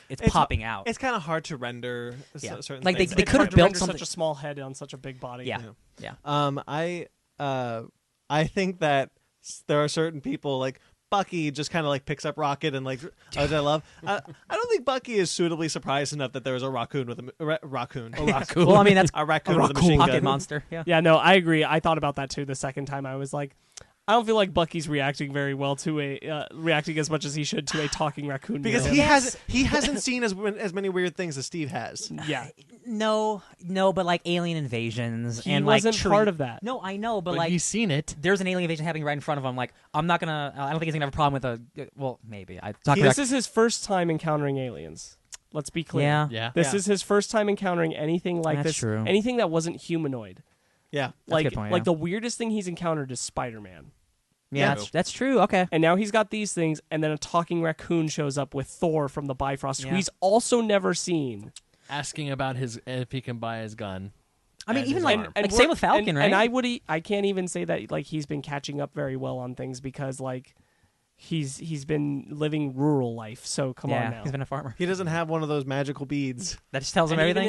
it's popping out. It's kind of hard to render Yeah. certain Like, things. they It's could hard have to built render something. such a small head on such a big body. Yeah. Yeah. I think that there are certain people like Bucky just kind of like picks up Rocket and like which I love. I don't think Bucky is suitably surprised enough that there was a raccoon with a raccoon. Well, I mean that's A raccoon with a machine pocket gun. monster. Yeah. Yeah, no, I agree. I thought about that too the second time. I was like, I don't feel like Bucky's reacting very well to reacting as much as he should to a talking raccoon. Because mural. he hasn't seen as many weird things as Steve has. yeah, No, but like alien invasions he and wasn't like part of that. No, I know, but But like he's seen it. there's an alien invasion happening right in front of him. Like I'm not gonna. I don't think he's gonna have a problem with a. Well, maybe. I talk about. This is his first time encountering aliens. Let's be clear. Yeah. Yeah. This Yeah. is his first time encountering anything like That's this. true. Anything that wasn't humanoid. Yeah. That's a good point, like yeah. the weirdest thing he's encountered is Spider-Man. Yeah, Yeah. that's true. Okay. And now he's got these things, and then a talking raccoon shows up with Thor from the Bifrost, who Yeah. he's also never seen. Asking about if he can buy his gun. I mean, And even his like, arm. like we're- same with Falcon, and, right? And I can't even say that like he's been catching up very well on things because like he's been living rural life. So come on now. he's been a farmer. He doesn't have one of those magical beads. That just tells him And everything.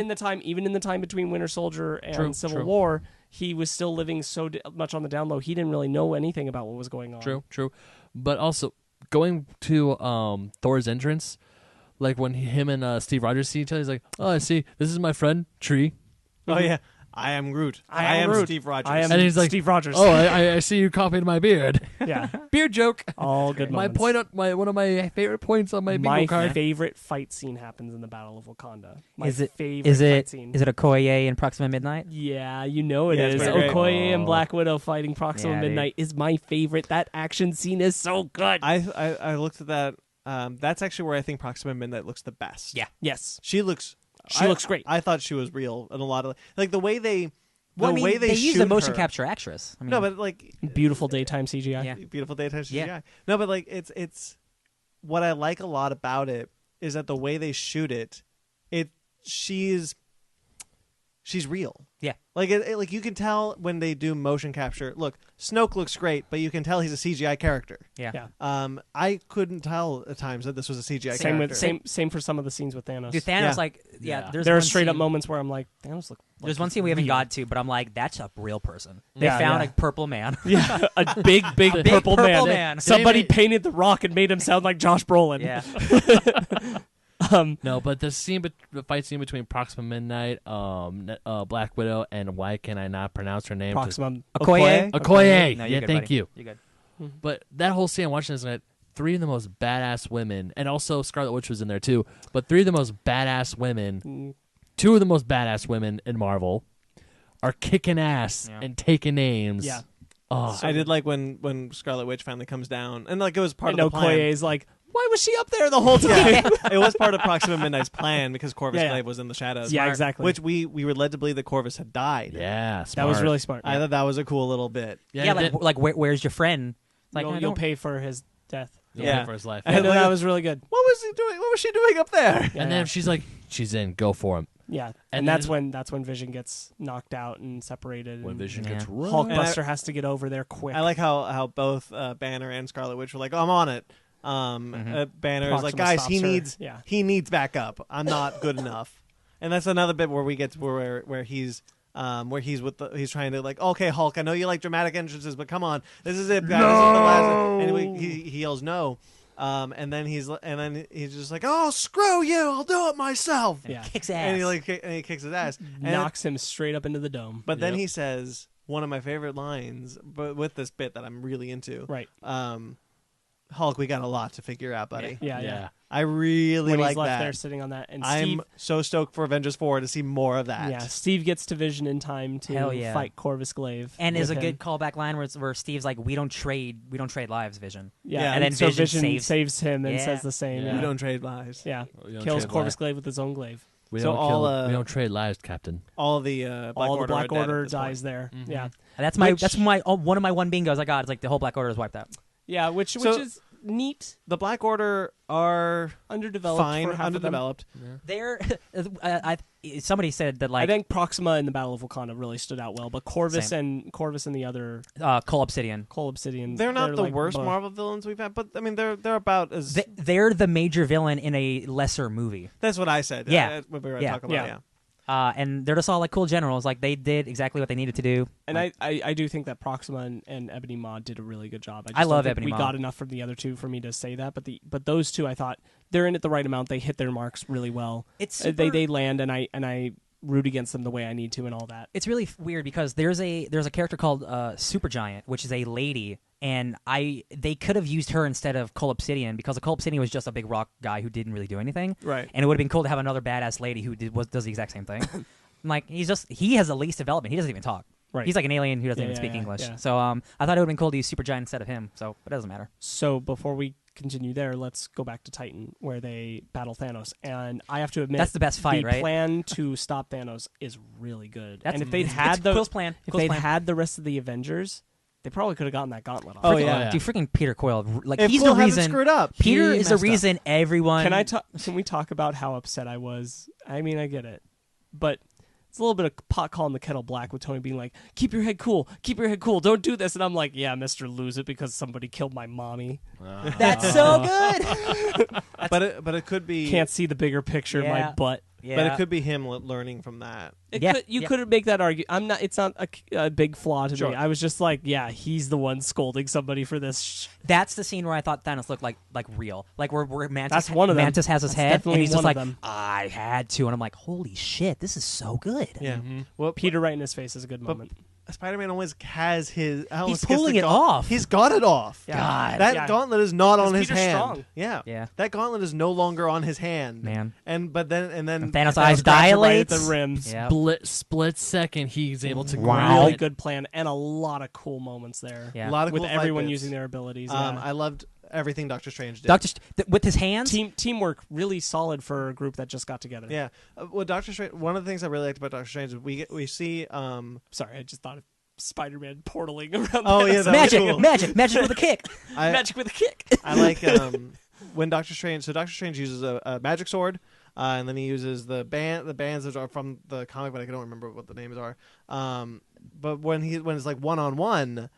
even in the time between Winter Soldier and True, Civil true. War, he was still living so much on the down low. He didn't really know anything about what was going on. True. But also going to Thor's entrance, like when him and Steve Rogers see each other, he's like, "Oh, I see. This is my friend Tree." Oh yeah. I am Groot. I am Groot. Steve Rogers. I am And he's like, Steve Rogers. Oh, I see you copied my beard. Yeah. Beard joke. All good My moments. one of my favorite points on my bingo My card. favorite fight scene happens in the Battle of Wakanda. My Is it favorite fight scene. Is it Okoye in Proxima Midnight? Yeah, you know it Yeah, it's is. pretty great. Okoye and Black Widow fighting Proxima Yeah, dude. Midnight is my favorite. That action scene is so good. I looked at that. That's actually where I think Proxima Midnight looks the best. Yeah. Yes. She looks great. I thought she was real in a lot of like the way they. Well, I mean, way they use shoot a motion her. capture actress. I mean, No, but like Beautiful daytime CGI. Yeah. beautiful daytime CGI. Yeah. No, but like it's what I like a lot about it is that the way they shoot it, she's real. Yeah. Like like you can tell when they do motion capture. Look, Snoke looks great, but you can tell he's a CGI character. yeah. Yeah. I couldn't tell at times that this was a CGI Same character. with same for some of the scenes with Thanos. Dude, Thanos, Yeah. like, Yeah. there's There are one straight up scene- moments where I'm like, Thanos look. There's one scene we haven't got to, but I'm like, that's a real person. They Yeah, found yeah. a purple man. Yeah, a big Big purple purple man. man. Somebody They made- painted the Rock and made him sound like Josh Brolin. Yeah. No, but the the fight scene between Proxima Midnight, Black Widow, and why can I not pronounce her name? Proxima. Okoye? Okoye. No, Yeah, you're good, thank buddy. you. You're good. But that whole scene, I'm watching this, and three of the most badass women, and also Scarlet Witch was in there too. But three of the most badass women, two of the most badass women in Marvel, are kicking ass Yeah. and taking names. Yeah. Oh, I did like when Scarlet Witch finally comes down, and like it was part And of the plan. Okoye is like, why was she up there the whole time? It was part of Proxima Midnight's plan because Corvus Yeah. Glaive was in the shadows. Yeah, exactly. Which we were led to believe that Corvus had died. yeah, That was smart. really smart. I thought that was a cool little bit. Yeah, it did- like where's your friend? Like, you'll, I you'll don't- pay for his death. You'll Yeah. pay for his life. And And that like- was really good. What was he doing? What was she doing up there? Yeah, and then she's like, she's in, go for him. yeah, and and that's then- when Vision gets knocked out and separated. When and Vision Yeah. gets rough. Hulkbuster has to get over there quick. I like how both Banner and Scarlet Witch were like, "Oh, I'm on it." Banner is like, Proxima "Guys, stops her. Yeah. he needs backup. I'm not good enough." And that's another bit where we get to where he's he's trying to like, okay, Hulk, I know you like dramatic entrances, but come on, this is it, guys. This is the last. And he yells no, and then he's just like, oh, screw you, I'll do it myself. Yeah. Kicks ass. And he kicks his ass, and knocks him straight up into the dome. but then he says one of my favorite lines, but with this bit that I'm really into. Right. Hulk, we got a lot to figure out, buddy. Yeah. I really When like he's left that. there sitting on that, and I'm Steve, so stoked for Avengers 4 to see more of that. yeah, Steve gets to Vision in time to Hell yeah. fight Corvus Glaive, And is a with good him. callback line where Steve's like, we don't trade lives, Vision. Yeah, Yeah. And then so Vision saves him and Yeah. says the same. Yeah. We Yeah, don't trade lives. yeah. We don't Kills trade Corvus lives. Glaive with his own glaive. We So don't all, kill, we don't trade lives, Captain. All of the Black All Order the Black are dead Order at this dies point. there. Mhm. Yeah, And Which- that's my one of my one bingos I got. It's like the whole Black Order is wiped out. yeah, which So- is neat. The Black Order are Underdeveloped. fine, for half of them. underdeveloped. They're somebody said that I like think Proxima in the Battle of Wakanda really stood out well, but Corvus and the other Cole Obsidian. Cole Obsidian. They're not the like, worst both. Marvel villains we've had, but I mean they're about as. They're the major villain in a lesser movie. That's what I said. Yeah. What we were Yeah. talking about. Yeah. And they're just all like cool generals. Like they did exactly what they needed to do. And Like, I do think that Proxima and Ebony Maw did a really good job. I love don't think Ebony we Maw. got enough from the other two for me to say that, but those two I thought they're in at the right amount. They hit their marks really well. it's They super- they land and I root against them the way I need to and all that. It's really weird because there's a character called Supergiant, which is a lady, and they could have used her instead of Cole Obsidian because Cole Obsidian was just a big rock guy who didn't really do anything, Right. and it would have been cool to have another badass lady who does the exact same thing. Like he has the least development. He doesn't even talk. Right. He's like an alien who doesn't Yeah, even yeah, speak yeah, English. yeah. So I thought it would have been cool to use Supergiant instead of him. So it doesn't matter. So before we continue there, let's go back to Titan where they battle Thanos. And I have to admit That's the best fight, the right? plan to stop Thanos is really good. That's and if they'd it's had Quill's plan. if Quill's they'd plan. had the rest of the Avengers, they probably could have gotten that gauntlet off. Oh, Freaking- yeah. dude, freaking Peter Quill. Like If he's Quill the hasn't reason. screwed up. Peter he is the messed up. reason everyone. Can we talk about how upset I was? I mean, I get it, but it's a little bit of pot calling the kettle black with Tony being like, "Keep your head cool, don't do this," and I'm like, "Yeah, Mister, lose it because somebody killed my mommy." That's so good. But it could be. Can't see the bigger picture. Yeah. My butt. Yeah. But it could be him learning from that. You could make that argument. I'm not. It's not a big flaw to Sure. me. I was just like, yeah, he's the one scolding somebody for this. That's the scene where I thought Thanos looked like real, like where Mantis. That's one of them. Mantis has his That's head, definitely and he's just one of like, them. I had to, and I'm like, holy shit, this is so good. Yeah. Mm-hmm. Well, Peter right in his face is a good moment. Spider-Man always has his. He's pulling it off. He's got it off. Yeah. God. That Yeah. gauntlet is not on his Peter's hand. strong. Yeah. Yeah. That gauntlet is no longer on his hand. Man. And then Thanos' eyes Scratch it right dilates. at the rim. Yeah. Split second, he's able to Wow. grab Really it. good plan and a lot of cool moments there. Yeah. a lot of With cool fight everyone bits. using their abilities. I loved everything Doctor Strange did. With his hands. Teamwork really solid for a group that just got together. Yeah. Well, Doctor Strange. One of the things I really liked about Doctor Strange is we see. Sorry, I just thought of Spider-Man portaling around. Oh, yeah, Thanos. that was magic, cool. magic with a kick. Magic with a kick. I like when Doctor Strange. So Doctor Strange uses a magic sword, and then he uses the bands that are from the comic, but I don't remember what the names are. But when it's like 1-on-1,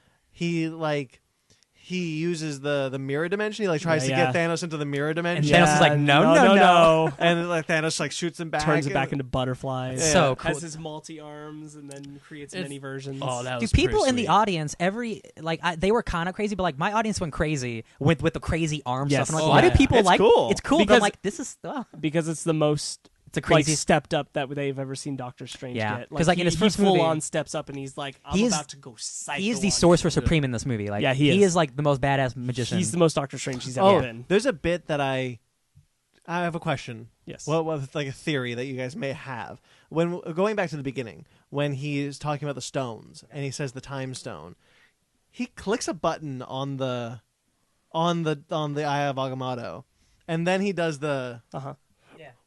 he uses the mirror dimension. He like tries to get Thanos into the mirror dimension. Thanos is like, no. And like Thanos like shoots him back. Turns it back into butterflies. Yeah. So cool. Has his multi-arms and then creates many versions. Oh, that Do was people pretty in the sweet. audience they were kind of crazy, but like my audience went crazy with the crazy arm Yes. stuff. I'm like, Oh, why yeah. do people It's like? cool. It's cool, but Because- I'm like, this is because it's the most it's a crazy. stepped up that they've ever seen Doctor Strange Yeah. get. 'Cause, like, in his first he full movie- on steps up and he's like, I'm He is- about to go psycho. he is the on Sorcerer you. Supreme in this movie. Like, Yeah, he is. like the most badass magician. He's the most Doctor Strange he's ever been. There's a bit that I have a question. Yes. Well, like a theory that you guys may have. When going back to the beginning, when he's talking about the stones and he says the time stone, he clicks a button on the Eye of Agamotto, and then he does the. Uh-huh.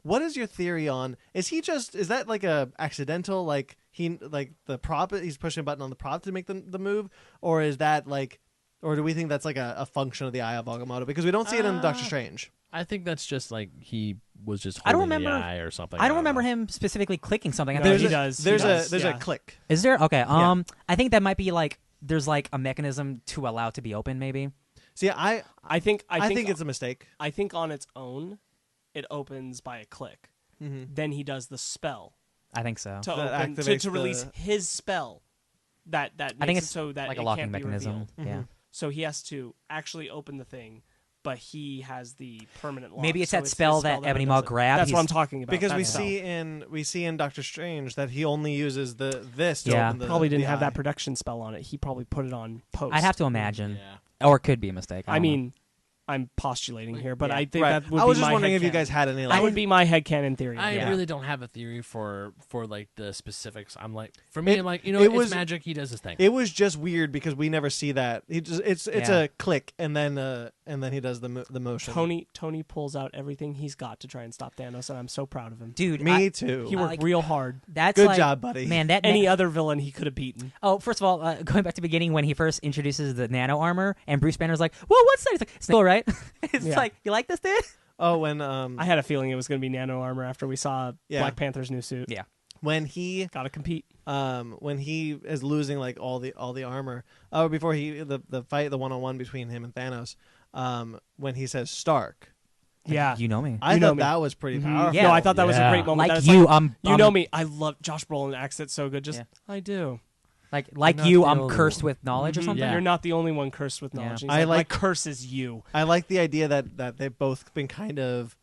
What is your theory on? Is that like a accidental, like the prop? He's pushing a button on the prop to make the move, or is that like, or do we think that's like a function of the Eye of Agamotto? Because we don't see it in Doctor Strange. I think that's just like he was just I don't holding remember- the eye or something. I don't remember know. him specifically clicking something. I No, think he he- does. There's yeah. a click. Is there? Okay. Yeah. I think that might be like there's like a mechanism to allow it to be open. Maybe. See, I think think it's a mistake. I think on its own, it opens by a click. Mm-hmm. Then he does the spell I think so. to That open activates to release the- his spell. That I makes think it it's so that like it a locking can't be mechanism. revealed. Mm-hmm. Yeah. So he has to actually open the thing, but he has the permanent lock. Maybe it's so that his spell that Ebony Maw does it. grabbed. That's what He's- I'm talking about. Because that we spell. see in Doctor Strange that he only uses this to Yeah. open the Probably didn't the have eye. that production spell on it. He probably put it on post. I'd have to imagine, Yeah. or it could be a mistake. I don't know. mean, I'm postulating here, but Yeah. I think Right. that would I was be just my wondering if you headcanon. guys had any. That Like, would be my headcanon theory. I Yeah. really don't have a theory for like the specifics. I'm like, for me, It- I'm like, it it's was- magic. He does his thing. it was just weird because we never see that. It's Yeah. a click and then he does the motion. Tony pulls out everything he's got to try and stop Thanos, and I'm so proud of him. dude, Me too. He worked like- real hard. that's Good like, job, buddy. man. That Any other villain he could have beaten. Oh, first of all, going back to the beginning when he first introduces the nano armor, and Bruce Banner's like, "Well, what's that?" He's like, "It's cool, right?" It's Yeah. like, "You like this, dude?" Oh, when I had a feeling it was going to be nano armor after we saw Yeah. Black Panther's new suit. Yeah. when he Got to compete. when he is losing like all the armor, before the fight, the 1-on-1 between him and Thanos, when he says Stark, Yeah. You know me. I You know thought me. that was pretty Mhm. powerful. Yeah. No, I thought that was a Yeah. great moment. Like That was you, you know me. I love Josh Brolin acts it so good. Just Yeah. I do. like not you, the I'm only cursed one. with knowledge or Mhm. something. Yeah. You're not the only one cursed with Yeah. knowledge. And I he's like- my curse is you. I like the idea that they've both been kind of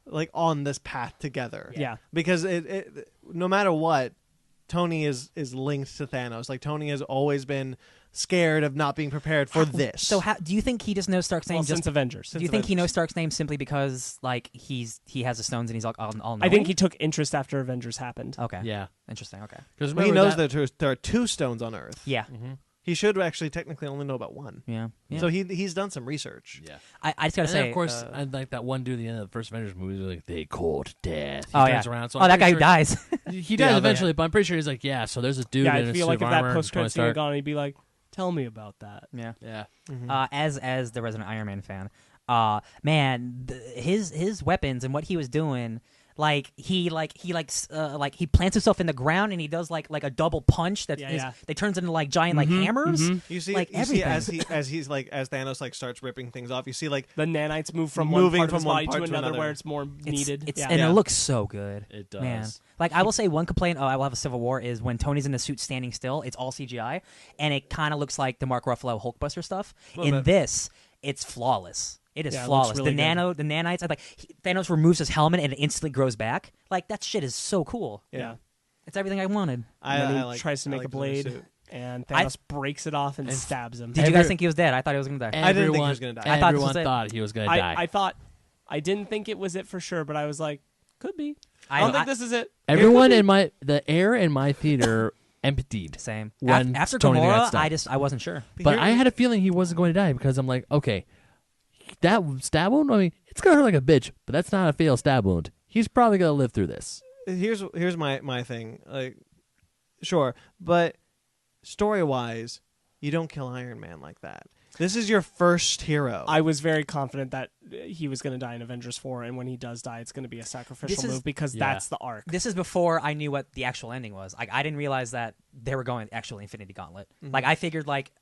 like on this path together. Yeah. Because it no matter what, Tony is linked to Thanos. Like Tony has always been scared of not being prepared for this. So, how do you think he just knows Stark's name? Well, just since Avengers. do you think he knows Stark's name simply because like he has the stones and he's like all knowing? I think he took interest after Avengers happened. Okay. Yeah, Interesting. Okay. because Well, he knows that there are 2 stones on Earth. Yeah. He should actually technically only know about 1. Yeah. Yeah. So he's done some research. Yeah. I just gotta And then, say, of course, I like that one dude at the end of the first Avengers movie. Like they court death. He oh turns yeah. around. So oh, I'm that guy pretty who dies. sure- He dies Yeah, eventually, but I'm pretty sure he's like, yeah. So there's a dude Yeah, in I a feel suit like of if that armor, post credit Tony scene had Stark. gone, he'd be like, "Tell me about that." yeah. Yeah. As the resident Iron Man fan, man, his weapons and what he was doing, Like he plants himself in the ground and he does like a double punch that turns into like giant like hammers. You see, like everything. as Thanos like starts ripping things off. You see like the nanites move from moving one part from of his one body part to to another another. where it's more needed. And it looks so good. It does. Man. Like I will say one complaint. I will have a Civil War is when Tony's in the suit standing still. It's all CGI, and it kind of looks like the Mark Ruffalo Hulkbuster stuff. In this, it's flawless. It is flawless. Really the nanites. Thanos removes his helmet and it instantly grows back. Like that shit is so cool. Yeah. It's everything I wanted. And then he tries to make a blade, and Thanos breaks it off and stabs him. Did you guys think he was dead? I thought he was going to die. I didn't think he was going to die. Everyone thought he was going to die. I didn't think it was it for sure, but I was like, could be. I don't think this is it. Everyone the air in my theater emptied. Same. When After Tony got Gamora, stabbed. I wasn't sure. But I had a feeling he wasn't going to die because I'm like, okay, that stab wound, I mean, it's going to hurt like a bitch, but that's not a fatal stab wound. He's probably going to live through this. Here's my thing. Like, sure, but story-wise, you don't kill Iron Man like that. This is your first hero. I was very confident that he was going to die in Avengers 4, and when he does die, it's going to be a sacrificial move because that's the arc. This is before I knew what the actual ending was. Like, I didn't realize that they were going actual Infinity Gauntlet. Mm-hmm. Like, I figured, like,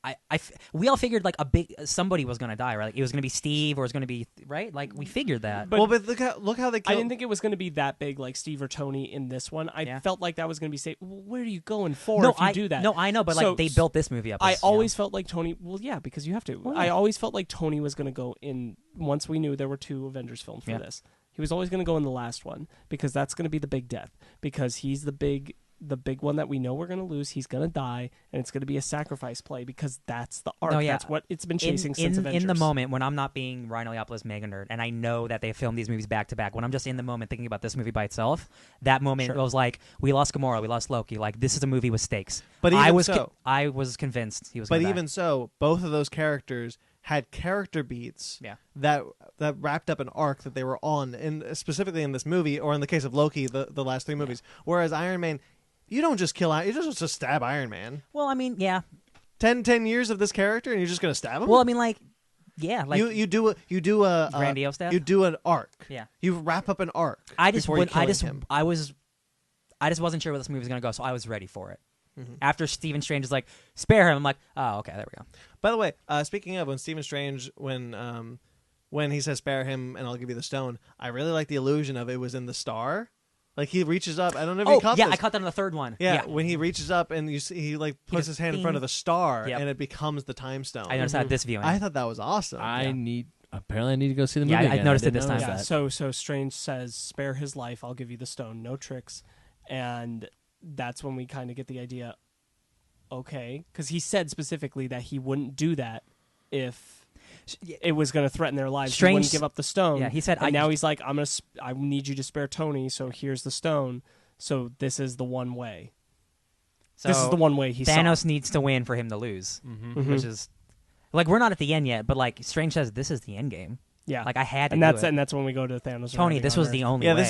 we all figured, like, somebody was going to die, right? Like, it was going to be Steve or it was going to be, right? Like, we figured that. But look how they killed... I didn't think it was going to be that big, like Steve or Tony in this one. I felt like that was going to be safe. Well, where are you going for if you do that? No, I know, but, like, they built this movie up. I always felt like Tony... Well, yeah, because you have to. I always felt like Tony was going to go in... Once we knew there were 2 Avengers films for this, he was always going to go in the last one because that's going to be the big death because he's the big one that we know we're going to lose. He's going to die, and it's going to be a sacrifice play because that's the arc. That's what it's been chasing since Avengers. In the moment, when I'm not being Ryan Eleopoulos mega nerd, and I know that they filmed these movies back to back, when I'm just in the moment thinking about this movie by itself, that moment it was like, we lost Gamora, we lost Loki. Like, this is a movie with stakes. But I was convinced he was going to die. But even so, both of those characters had character beats that wrapped up an arc that they were on, and specifically in this movie, or in the case of Loki, the last 3 movies. Whereas Iron Man, you don't just kill Iron, you just stab Iron Man. Well, I mean, 10 years of this character, and you're just gonna stab him. Well, I mean, like you do a grandiose stuff. You do an arc. Yeah, you wrap up an arc. I just wasn't sure where this movie was gonna go, so I was ready for it. Mm-hmm. After Stephen Strange is like, spare him, I'm like, oh, okay, there we go. By the way, speaking of when Stephen Strange, when he says spare him and I'll give you the stone, I really like the illusion of it was in the star. Like he reaches up. I don't know if you caught this. I caught that in the 3rd one. Yeah, when he reaches up and you see, he like puts his hand in front of the star and it becomes the time stone. I noticed that this viewing. I thought that was awesome. Apparently I need to go see the movie again. I noticed it this time. Yeah, so Strange says, spare his life, I'll give you the stone, no tricks. And that's when we kind of get the idea, okay, because he said specifically that he wouldn't do that if it was going to threaten their lives. Strange, he wouldn't give up the stone. Yeah, he said. And now he's like, I need you to spare Tony, so here's the stone. So this is the one way. So this is the one way he Thanos needs to win for him to lose, which is like we're not at the end yet, but like Strange says, this is the end game. Yeah, like I had to. And that's when we go to Thanos. Tony, this was the only. Yeah, way.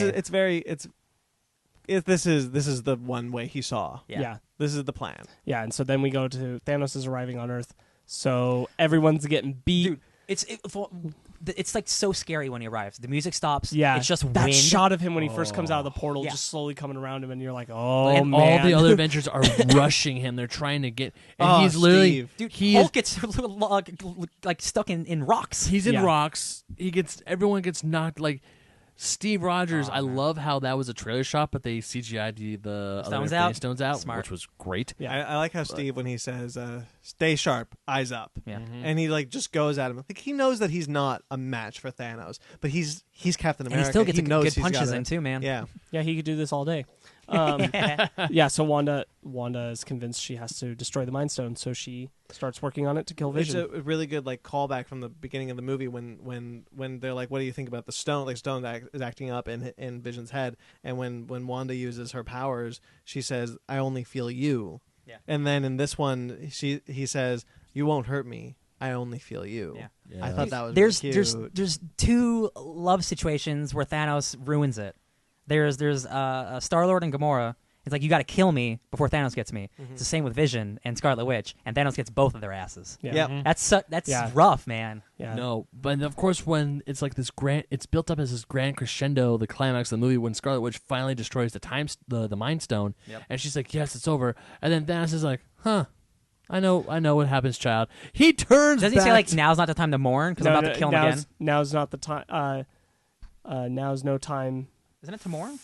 This is the one way he saw. Yeah. This is the plan. Yeah, and so then we go to Thanos is arriving on Earth, so everyone's getting beat. Dude, it's like so scary when he arrives. The music stops. Yeah, it's just that wind. shot of him when he first comes out of the portal, just slowly coming around him, and you're like, oh and man! All the other Avengers are rushing him. They're trying to get. And he's literally, Hulk gets like stuck in rocks. He's in rocks. Everyone gets knocked like. Steve Rogers, I love how that was a trailer shot, but they CGI'd the stones out, Smart. which was great. Yeah, I like how Steve, when he says, stay sharp, eyes up, and he like just goes at him. Like he knows that he's not a match for Thanos, but he's Captain America. And he still gets knows good punches in too, man. Yeah, he could do this all day. So Wanda is convinced she has to destroy the Mind Stone, so she starts working on it to kill Vision. It's a really good like callback from the beginning of the movie when they're like, "What do you think about the stone?" Like stone is acting up in Vision's head, and when Wanda uses her powers, she says, "I only feel you." Yeah. And then in this one, he says, "You won't hurt me. I only feel you." Yeah. I thought that was really cute. There's 2 love situations where Thanos ruins it. There's Star-Lord and Gamora, He's like, you got to kill me before Thanos gets me. It's the same with Vision and Scarlet Witch, and Thanos gets both of their asses. Yeah. Yep. That's rough, man. Yeah. No, but of course when it's like this it's built up as this grand crescendo, the climax of the movie when Scarlet Witch finally destroys the Mind Stone, and she's like, yes, it's over. And then Thanos is like, huh, I know what happens, child. He turns Does he say like, now's not the time to mourn because I'm about to kill him again? Now's not the time. Now's no time. Isn't it to mourn?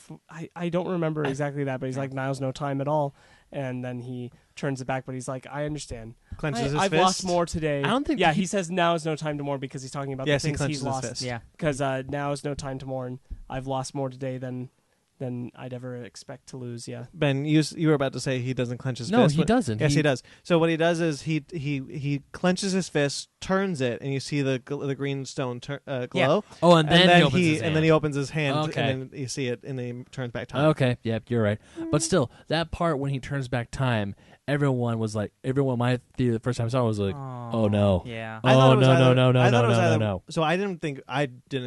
I don't remember exactly that, but he's like, now's no time at all. And then he turns it back, but he's like, I understand. Clenches his I've fist. lost more today. I don't think Yeah, he says now is no time to mourn because he's talking about the Yes, he things clenches he's his lost. fist. Yeah. Because now is no time to mourn. I've lost more today than I'd ever expect to lose. Yeah. Ben, you were about to say he doesn't clench his No, fist. he doesn't. Yes, he does. So what he does is he clenches his fist, turns it, and you see the green stone glow. Yeah. Oh, and then he opens his and then hand. he opens his hand, Okay. and then you see it, and then he turns back time. Okay, yep, you're right. But still, that part when he turns back time, everyone in my theater the first time I saw it was like, oh no. Yeah. I thought Oh it was either- no. I thought it was either- No. So I didn't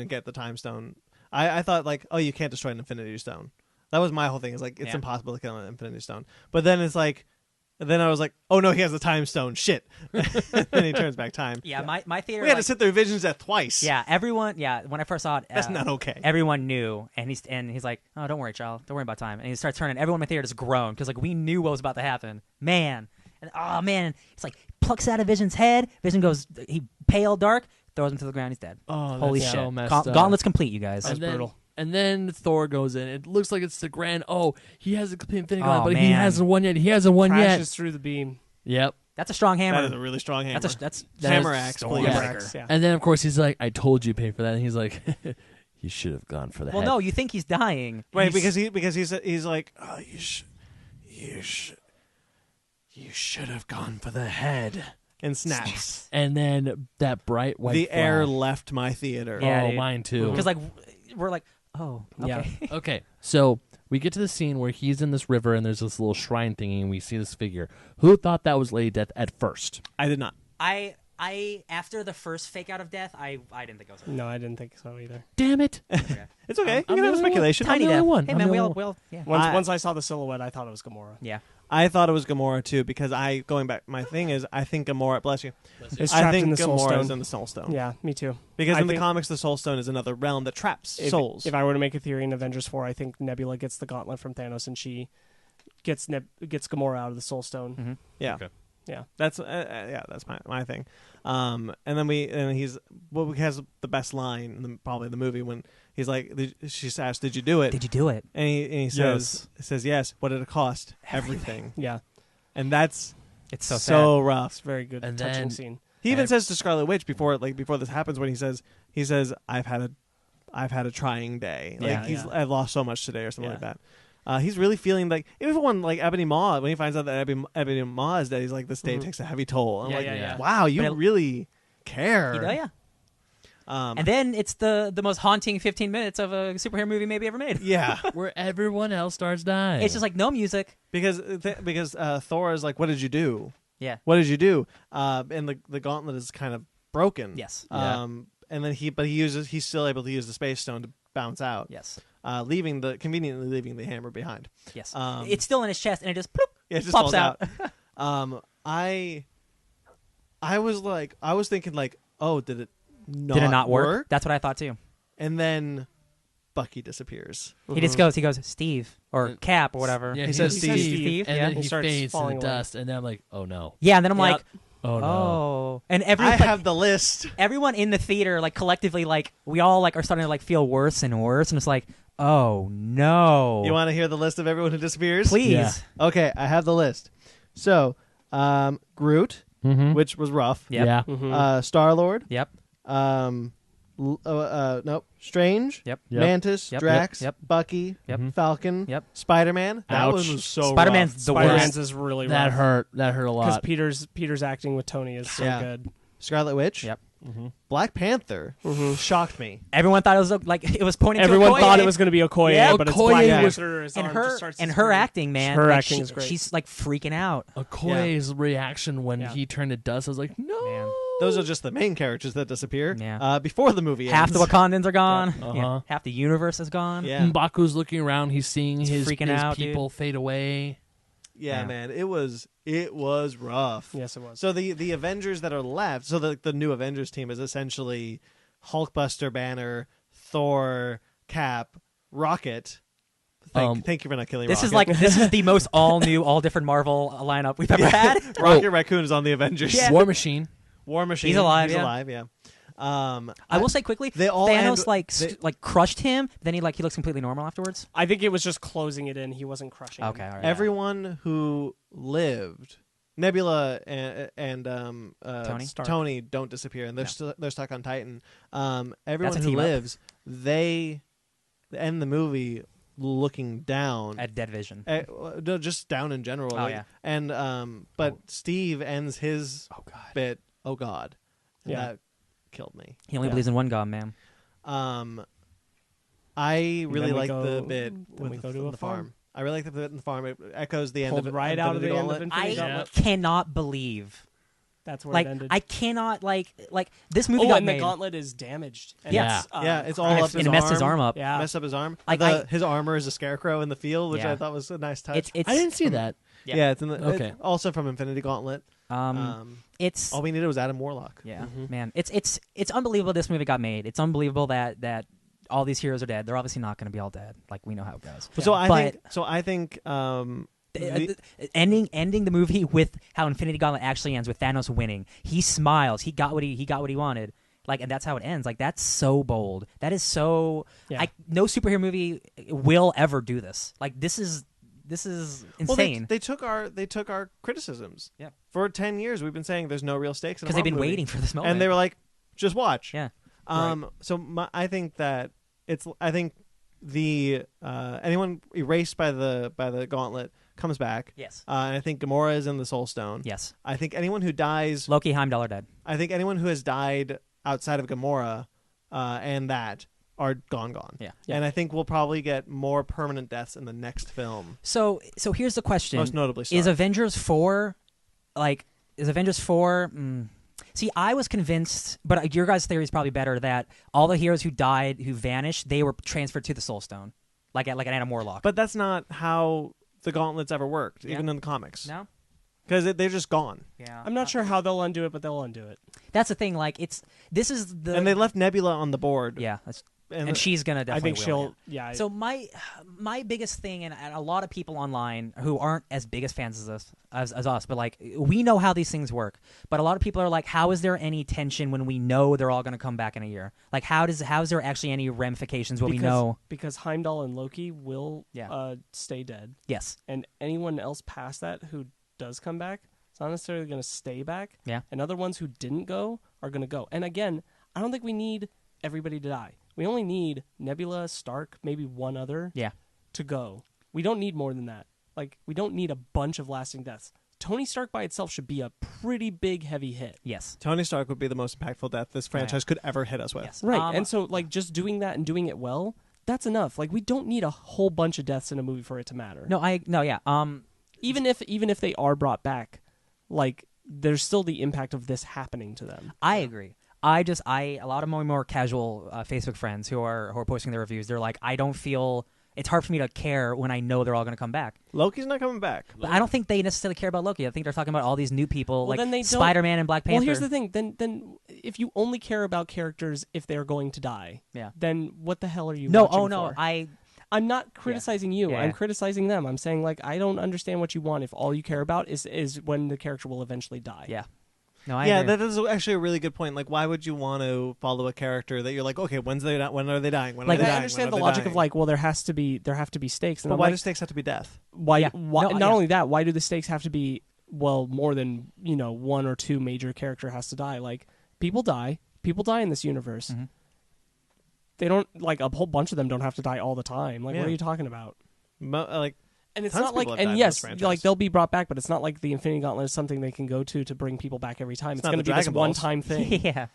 get the time stone. I thought like, oh, you can't destroy an Infinity Stone. That was my whole thing. It's like it's impossible to kill an Infinity Stone. But then it's like, then I was like, oh no, he has the time stone. Shit. And then he turns back time. Yeah, my theater. We had to sit through Vision's death twice. Yeah, everyone. Yeah, when I first saw it, That's not okay. Everyone knew, and he's like, "Oh, don't worry, child. Don't worry about time." And he starts turning. Everyone in my theater just groaned because like we knew what was about to happen. Man, and oh man, it's like plucks out of Vision's head. Vision goes, he pale, dark, throws him to the ground. He's dead. Oh, Holy that's shit! so messed up. Gauntlet's complete, you guys. And then, brutal. And then Thor goes in. It looks like it's the grand. Oh, he has a complete Infinity Oh, Gauntlet, but he man. hasn't won yet. He hasn't won yet. Crashes through the beam. Yep. That's a strong hammer. That is a really strong hammer. That's hammer is axe, strong. please. Hammer Yeah. axe, yeah. And then of course he's like, "I told you, pay for that." And he's like, "You should have gone for the well, head." no, you think he's dying. Wait, He's- because he's like, oh, you should have gone for the head, and snaps. And then that bright white. The air flash. left my theater. Yeah, oh, dude. mine too. because like we're like, oh, okay. Yeah. Okay, so we get to the scene where he's in this river and there's this little shrine thingy, and we see this figure. Who thought that was Lady Death at first? I did not. I after the first fake out of death, I didn't think it was her. No, I didn't think so either. Damn it! It's okay. I'm you can have the only speculation. Tiny the only death. one. Hey I'm man, the we only all yeah. Once I saw the silhouette, I thought it was Gamora. Yeah. I thought it was Gamora too because going back. My thing is, I think Gamora. Bless you. It's I trapped think in the Soul Gamora Stone. is in the Soul Stone. Yeah, me too. Because I in the think- comics, the Soul Stone is another realm that traps souls. If I were to make a theory in Avengers 4, I think Nebula gets the gauntlet from Thanos, and she gets Gamora out of the Soul Stone. Mm-hmm. Yeah. Okay. Yeah. That's that's my thing. And then he's has the best line in probably the movie when he's like, she asked, "Did you do it?" Did you do it? And he says yes. What did it cost? Everything. Yeah, And that's It's so sad. so rough. it's a very good, And touching then- scene. He even says to Scarlet Witch before this happens when he says I've had a trying day. Like Yeah, I've lost so much today or something Yeah. like that. He's really feeling like even when like Ebony Maw, when he finds out that Ebony Maw is dead, he's like, this day takes a heavy toll. I'm Yeah, like, yeah. wow, you But it- really care. Oh yeah. And then it's the most haunting 15 minutes of a superhero movie maybe ever made. yeah, Where everyone else starts dying. It's just like no music. because Thor is like, what did you do? Yeah. What did you do? And the gauntlet is kind of broken. Yes. And then he's still able to use the space stone to bounce out. Yes. Conveniently leaving the hammer behind. Yes. Um, It's still in his chest and it just ploop, Yeah, it just pops falls out. I was thinking like, oh, did it not work? That's what I thought too. And then Bucky disappears. He just goes. He goes, Steve or Cap or whatever. Yeah, He says Steve. Steve. and yeah. then He he starts fades to the falling away. dust, and then I'm like, "Oh no! Yeah, and then I'm Yeah. like, Oh no!" oh, and I everyone, have the list. everyone in the theater, like collectively, like we all like are starting to like feel worse and worse, and it's like, oh no! You want to hear the list of everyone who disappears? Please? Yeah. Okay, I have the list. So, Groot, Mm-hmm. which was rough. Yep. Yeah. Mhm. Star-Lord. Yep. Nope. Strange. Yep. Yep. Mantis. Yep. Drax. Yep. Bucky. Yep. Falcon. Yep. Spider-Man. That Ouch. one was so Spider-Man's rough. the Spider-Man's worst. is really That rough. hurt. That hurt a Because lot. Peter's acting with Tony is so Yeah. good. Scarlet Witch. Yep. Black Panther. Shocked me. Everyone thought it was like it was pointing. Everyone to Okoye. thought it was going to be Okoye, Yeah, but it's Okoye Black was- Panther. His and arm just her starts and to her scream. acting, man. Her like, acting is great. She's like freaking out. Okoye's reaction when Yeah. he turned to dust, I was like, "No!" Man. those are just the main characters that disappear. Yeah. Before the movie Half ends. the Wakandans are gone. Uh-huh. Yeah. Half the universe is gone. Yeah. M'Baku's looking around. He's seeing his freaking out, people fade away. Yeah, Yeah. man, it was rough. Yes, it was. So the Avengers that are left, so the new Avengers team is essentially Hulkbuster, Banner, Thor, Cap, Rocket. Thank you for not killing This Rocket. this is the most all new, all different Marvel lineup we've ever had. Rocket Raccoon is on the Avengers. Yeah. War Machine. War Machine. He's alive, He's yeah. alive. Yeah. I will say quickly, They all Thanos end- like crushed him. Then he looks completely normal afterwards. I think it was just closing it in. He wasn't crushing him. Okay, all right. Everyone who lived, Nebula and Tony don't disappear, and they're stuck on Titan. Everyone That's a who team up. lives, they end the movie looking down At Dead Vision. no, just down in general. Oh, yeah. And but Steve ends his bit. Oh God, and Yeah. that killed me. He only believes in one god, man. I really then we like go- the bit then we with go to a the farm. I really like the bit in the farm. It echoes the end Pulled of it, right out of the end of Gauntlet. Infinity I Gauntlet. cannot believe That's where like it ended. I cannot like this movie oh, got and made. the gauntlet is damaged. And Yeah. it's, Yeah, it's all and up his it messed his arm up. Yeah. Messed up his arm. Like, His armor is a scarecrow in the field, which Yeah. I thought was a nice touch. It's I didn't see that. yeah, it's in the Okay. also from Infinity Gauntlet. It's All we needed was Adam Warlock. yeah, man. It's unbelievable this movie got made. It's unbelievable that all these heroes are dead. They're obviously not going to be all dead. Like we know how it goes. So I But- think ending the movie with how Infinity Gauntlet actually ends with Thanos winning. He smiles. He got what he wanted. Like, and that's how it ends. Like, that's so bold. That is so. Yeah. No superhero movie will ever do this. Like, this is insane. Well, they took our criticisms. Yeah. For 10 years, we've been saying there's no real stakes in a Because they've been Marvel movie. waiting for this moment. And they were like, just watch. yeah. So I think that I think the anyone erased by the gauntlet comes back. Yes. And I think Gamora is in the Soul Stone. Yes. I think anyone who dies. Loki, Heimdall are dead. I think anyone who has died outside of Gamora and that are gone. Yeah. And I think we'll probably get more permanent deaths in the next film. So here's the question: Most notably, is Stark. Avengers 4 See, I was convinced, but your guys' theory is probably better, that all the heroes who died, who vanished, they were transferred to the Soul Stone, like an Adam Warlock. But that's not how the gauntlets ever worked, Yeah. even in the comics. No. Because they're just gone. Yeah. I'm not sure how they'll undo it, but they'll undo it. That's the thing. Like, this is the. And they left Nebula on the board. Yeah. And she's gonna I definitely. think will, she'll. Yeah. So my biggest thing, and a lot of people online who aren't as big as fans as us, but like we know how these things work. But a lot of people are like, how is there any tension when we know they're all going to come back in a year? Like, how is there actually any ramifications when we know? Because Heimdall and Loki will Yeah. stay dead, Yes. and anyone else past that who does come back, it's not necessarily going to stay back. Yeah. And other ones who didn't go are going to go. And again, I don't think we need everybody to die. We only need Nebula, Stark, maybe one other Yeah. to go. We don't need more than that. Like, we don't need a bunch of lasting deaths. Tony Stark by itself should be a pretty big, heavy hit. Yes. Tony Stark would be the most impactful death this franchise could ever hit us with. Yes. Right. And so, like, just doing that and doing it well, that's enough. Like, we don't need a whole bunch of deaths in a movie for it to matter. Yeah. Even if they are brought back, like, there's still the impact of this happening to them. I agree. A lot of more casual Facebook friends who are posting their reviews, they're like, I don't feel. It's hard for me to care when I know they're all going to come back. Loki's not coming back. But I don't think they necessarily care about Loki. I think they're talking about all these new people, Well, then they like don't- Spider-Man and Black Panther. Well, here's the thing. Then if you only care about characters if they're going to die, Yeah. then what the hell are you No, watching oh no, for? I'm not criticizing you. Yeah. I'm criticizing them. I'm saying, like, I don't understand what you want if all you care about is when the character will eventually die. yeah. No, I Yeah, agree. that is actually a really good point. Like, why would you want to follow a character that you're like, okay, when are they dying? When Like, are they dying? I understand the logic of, like, well, there have to be stakes. And But I'm why like, do stakes have to be death? why? Yeah. Why? No, not yeah. only that, why do the stakes have to be more than one or two major character has to die? Like, people die in this universe. Mm-hmm. They don't, like, a whole bunch of them don't have to die all the time. Like, Yeah. what are you talking about? Like, And it's Tons not of like, people have died and in yes, this franchise. like, they'll be brought back, but it's not like the Infinity Gauntlet is something they can go to bring people back every time. It's not going to the be this Dragon Balls. one-time thing. yeah.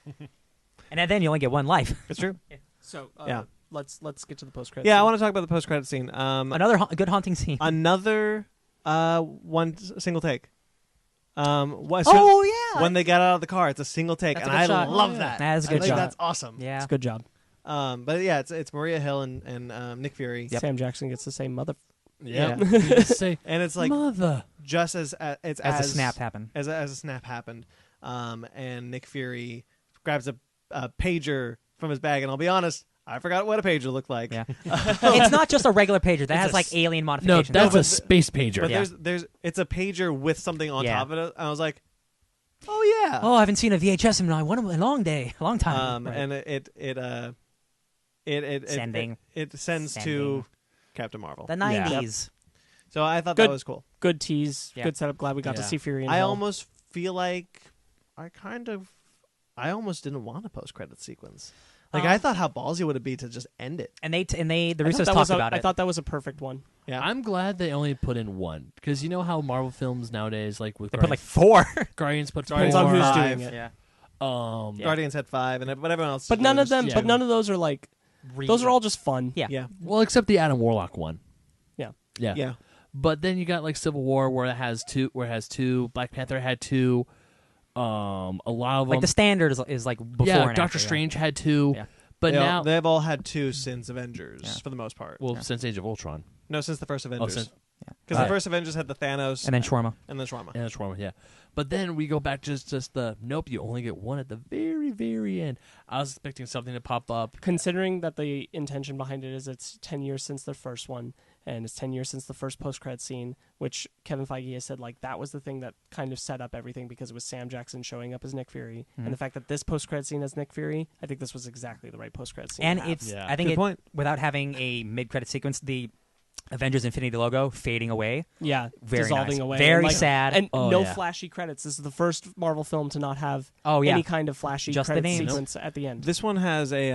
And then you only get one life. it's true. So, Yeah. let's get to the post-credits. Yeah, I want to talk about the post-credit scene. Another good haunting scene. Another one single take. When they got out of the car, it's a single take, That's and a good I shot. love that. That is a I good think shot. That's awesome. Yeah. It's a good job. But yeah, it's Maria Hill and Nick Fury. Sam Jackson gets to say mother. Yeah. Say, And it's like mother. just as it's As a snap happened. As a snap happened, and Nick Fury grabs a pager from his bag, and I'll be honest, I forgot what a pager looked like. Yeah. It's not just a regular pager. That It's has a like s- alien No, modifications. that's but a space pager. But Yeah. it's a pager with something on Yeah. top of it. And I was like, oh yeah. Oh, I haven't seen a VHS in a long time. Right. And it Sending. it sends to Sending. Captain Marvel. The 90s. So I thought Good. that was cool. Good tease. Yeah. Good setup. Glad we got to Yeah. see Fury. And I Hill. almost feel like I almost didn't want a post-credit sequence. Like I thought how ballsy would it be to just end it. And the I Russos thought that talked was about I it. thought that was a perfect one. Yeah. I'm glad they only put in one because you know how Marvel films nowadays, like with They put like 4. Guardians, put Guardians Depends on Four. who's Five. doing it. Yeah. Guardians had 5, and but everyone else. But is none really of them. just- But none of those are like. Those are all just fun. Yeah. Yeah. well, except the Adam Warlock one. Yeah. Yeah. Yeah. But then you got like Civil War where it has two. Black Panther had 2. A lot of Like them. the standard is like before yeah, and Doctor after, Strange had 2. Yeah. But now, they've all had 2 since Avengers Yeah. for the most part. well, since Age of Ultron. No, since the first Avengers. since- Because the first Avengers had the Thanos And then shawarma. and then Shawarma. Yeah, that's wrong. Yeah, but then we go back to just the nope. You only get one at the very, very end. I was expecting something to pop up. Considering that the intention behind it is it's 10 years since the first one, and it's 10 years since the first post-credit scene, which Kevin Feige has said like that was the thing that kind of set up everything because it was Sam Jackson showing up as Nick Fury, and the fact that this post-credit scene has Nick Fury, I think this was exactly the right post-credit scene. And to have. it's Yeah. I think Good it, point. without having a mid-credit sequence, the Avengers Infinity logo fading away. yeah, Very dissolving nice. away, Very and, sad. and Oh, no yeah. flashy credits. This is the first Marvel film to not have Oh yeah. any kind of flashy Just the credit names. sequence at the end. This one has a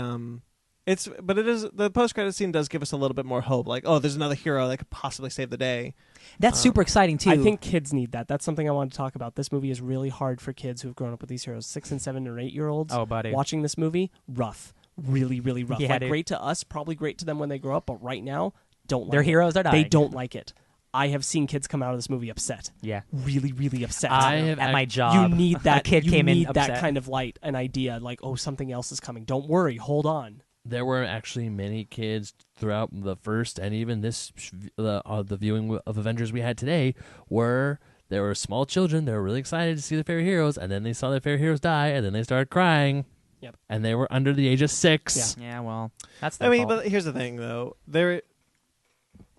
it is the post-credit scene does give us a little bit more hope. Like, oh, there's another hero that could possibly save the day. That's super exciting too. I think kids need that. That's something I want to talk about. This movie is really hard for kids who've grown up with these heroes. 6 and 7 or 8 year olds. Oh, buddy. Watching this movie, rough. Really, really rough. Yeah, like dude. great to us, probably great to them when they grow up, but right now, don't like Their it. heroes are dying. They don't like it. I have seen kids come out of this movie upset. Yeah. Really, really upset. I have At my job, you need that. a kid you came need in that upset. kind of light, an idea like, oh, something else is coming. Don't worry, hold on. There were actually many kids throughout the first and even the viewing of Avengers we had today where there were small children. They were really excited to see their favorite heroes, and then they saw their favorite heroes die, and then they started crying. Yep. And they were under the age of 6. Yeah, well, that's I their mean, fault. but here's the thing, though.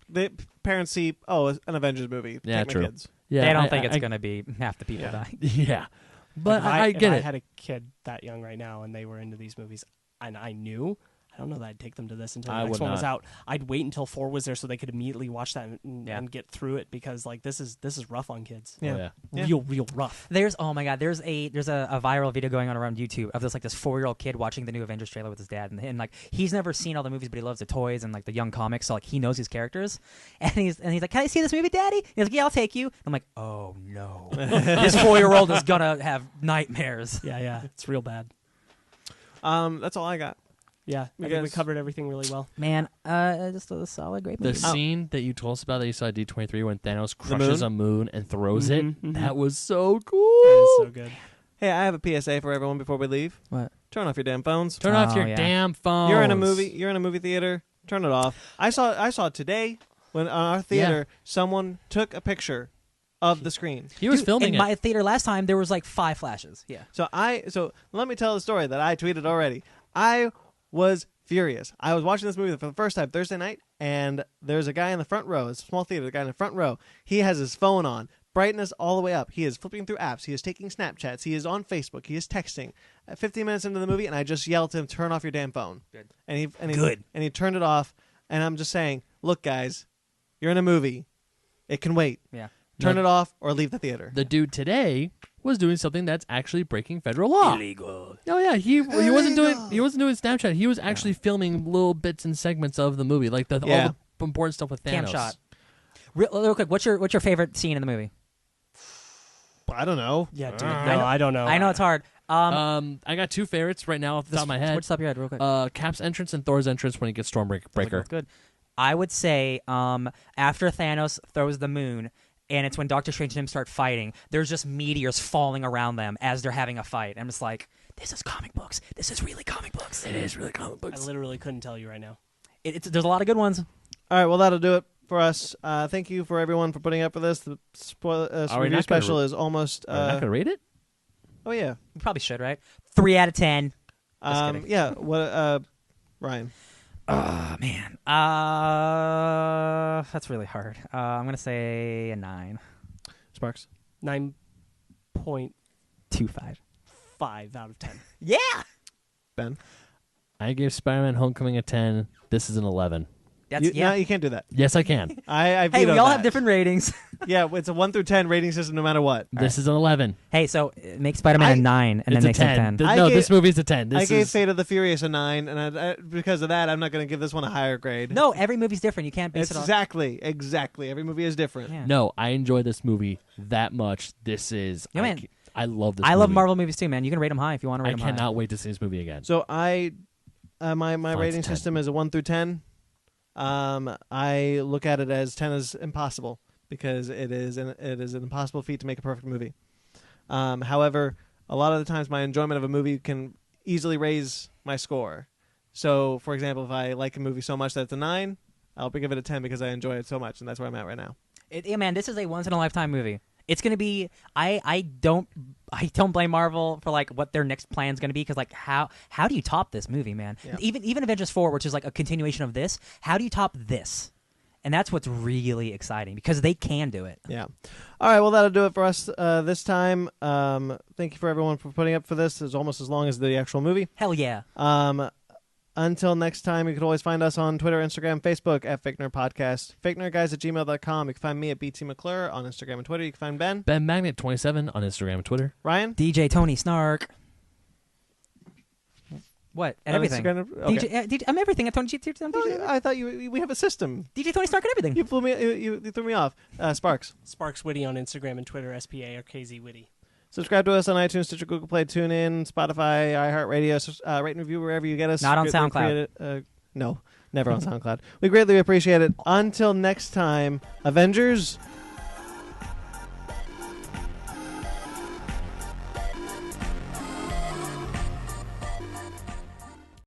The parents see, an Avengers movie. Yeah, Take my true. kids. Yeah, they don't I- think it's I- going to be half the people die. Yeah. But If I get if it. I had a kid that young right now and they were into these movies, and I knew, I don't know that I'd take them to this until the I next would one was not. out. I'd wait until 4 was there so they could immediately watch that and, Yeah. and get through it because like this is rough on kids. Yeah. Oh, yeah. Yeah. Real rough. There's oh my god, there's a viral video going on around YouTube of this 4-year-old kid watching the new Avengers trailer with his dad, and like he's never seen all the movies, but he loves the toys and like the young comics, so like he knows his characters, and he's like, "Can I see this movie, Daddy?" And he's like, "Yeah, I'll take you." I'm like, "Oh no, this 4-year-old is gonna have nightmares." Yeah, it's real bad. That's all I got. Yeah, I think we Because- covered everything really well. Man, just a solid, great The movie. scene that you told us about that you saw at D23 when Thanos moon? crushes a moon and throws it, Mhm, mhm. that was so cool. That is so good. Hey, I have a PSA for everyone before we leave. What? Turn off your damn phones. Turn off Oh, your yeah. damn phone. You're in a movie theater. Turn it off. I saw today when on our theater someone took a picture of the screen. He was Dude, filming in it. my theater last time. There was like 5 flashes. Yeah. So let me tell the story that I tweeted already. I was furious. I was watching this movie for the first time Thursday night, and there's a guy in the front row. It's a small theater. The guy in the front row. He has his phone on, brightness all the way up. He is flipping through apps. He is taking Snapchats. He is on Facebook. He is texting. 15 minutes into the movie, and I just yelled to him, "Turn off your damn phone." Good. And he Good. And he turned it off. And I'm just saying, look, guys, you're in a movie. It can wait. Yeah. Turn No. it off or leave the theater. The dude today was doing something that's actually breaking federal law. Illegal. Oh yeah, he wasn't doing Snapchat. He was actually filming little bits and segments of the movie, like all the important stuff with Thanos. Cam shot. Real quick, what's your favorite scene in the movie? I don't know. Yeah, dude. No, I don't know. I know it's hard. I got 2 favorites right now off the top of my head. What's up your head, real quick? Cap's entrance and Thor's entrance when he gets Stormbreaker. That's good. I would say after Thanos throws the moon and it's when Doctor Strange and him start fighting. There's just meteors falling around them as they're having a fight. I'm just like, this is comic books. This is really comimic books. It is really comic I books. literally couldn't tell you right now. There's a lot of good ones. All right, well, that'll do it for us. Thank you for everyone for putting up with this. The review special is almost... Are we not going to rate it? Oh, yeah. We probably should, right? 3 out of 10. Just kidding. Yeah, what, Ryan? Oh, man. That's really hard. I'm going to say a 9. Sparkz? 9.5 2.5. out of 10. Yeah! Ben? I gave Spider-Man Homecoming a 10. This is an 11. No, you can't do that. Yes, I can. I Hey, we vetoed all that. have different ratings. Yeah, it's a 1 through 10 rating system no matter what. This is an 11. Hey, so make Spider-Man a 9 and It's then a make him 10. 10. I No, gave- this movie's a 10. I gave Fate of the Furious a 9, and because of that, I'm not going to give this one a higher grade. No, every movie's different. You can't base It's it on... exactly. Every movie is different. Yeah. No, I enjoy this movie that much. This is... Yeah, man. I love this I movie. love Marvel movies too, man. You can rate them high if you want to rate I them high. cannot wait to see this movie again. So my rating 10. system is a 1 through 10. I look at it as 10 is impossible because it is an impossible feat to make a perfect movie. However, a lot of the times my enjoyment of a movie can easily raise my score. So, for example, if I like a movie so much that it's a 9, I'll give it a 10 because I enjoy it so much, and that's where I'm at right now. Yeah, man, this is a once-in-a-lifetime movie. It's gonna be. I don't blame Marvel for like what their next plan is gonna be because like how do you top this movie, man? Yeah. Even Avengers 4, which is like a continuation of this. How do you top this? And that's what's really exciting because they can do it. Yeah. All right. Well, that'll do it for us this time. Thank you for everyone for putting up for this. It's almost as long as the actual movie. Hell yeah. Until next time, you can always find us on Twitter, Instagram, Facebook at Fakenerd Podcast. FakenerdGuys@gmail.com. You can find me at BT McClure on Instagram and Twitter. You can find Ben. BenMagnet27 on Instagram and Twitter. Ryan. Djtonysnark. What? At On everything. Instagram? Okay. DJ, I'm everything at Tony G. I thought we have a system. Djtonysnark at everything. You flew me. You threw me off. Sparkz. Sparkz Witty on Instagram and Twitter, SPARKZ Witty. Subscribe to us on iTunes, Stitcher, Google Play, TuneIn, Spotify, iHeartRadio. Rate and review wherever you get us. Not on Greatly SoundCloud. appreciate it. No, never on SoundCloud. We greatly appreciate it. Until next time, Avengers.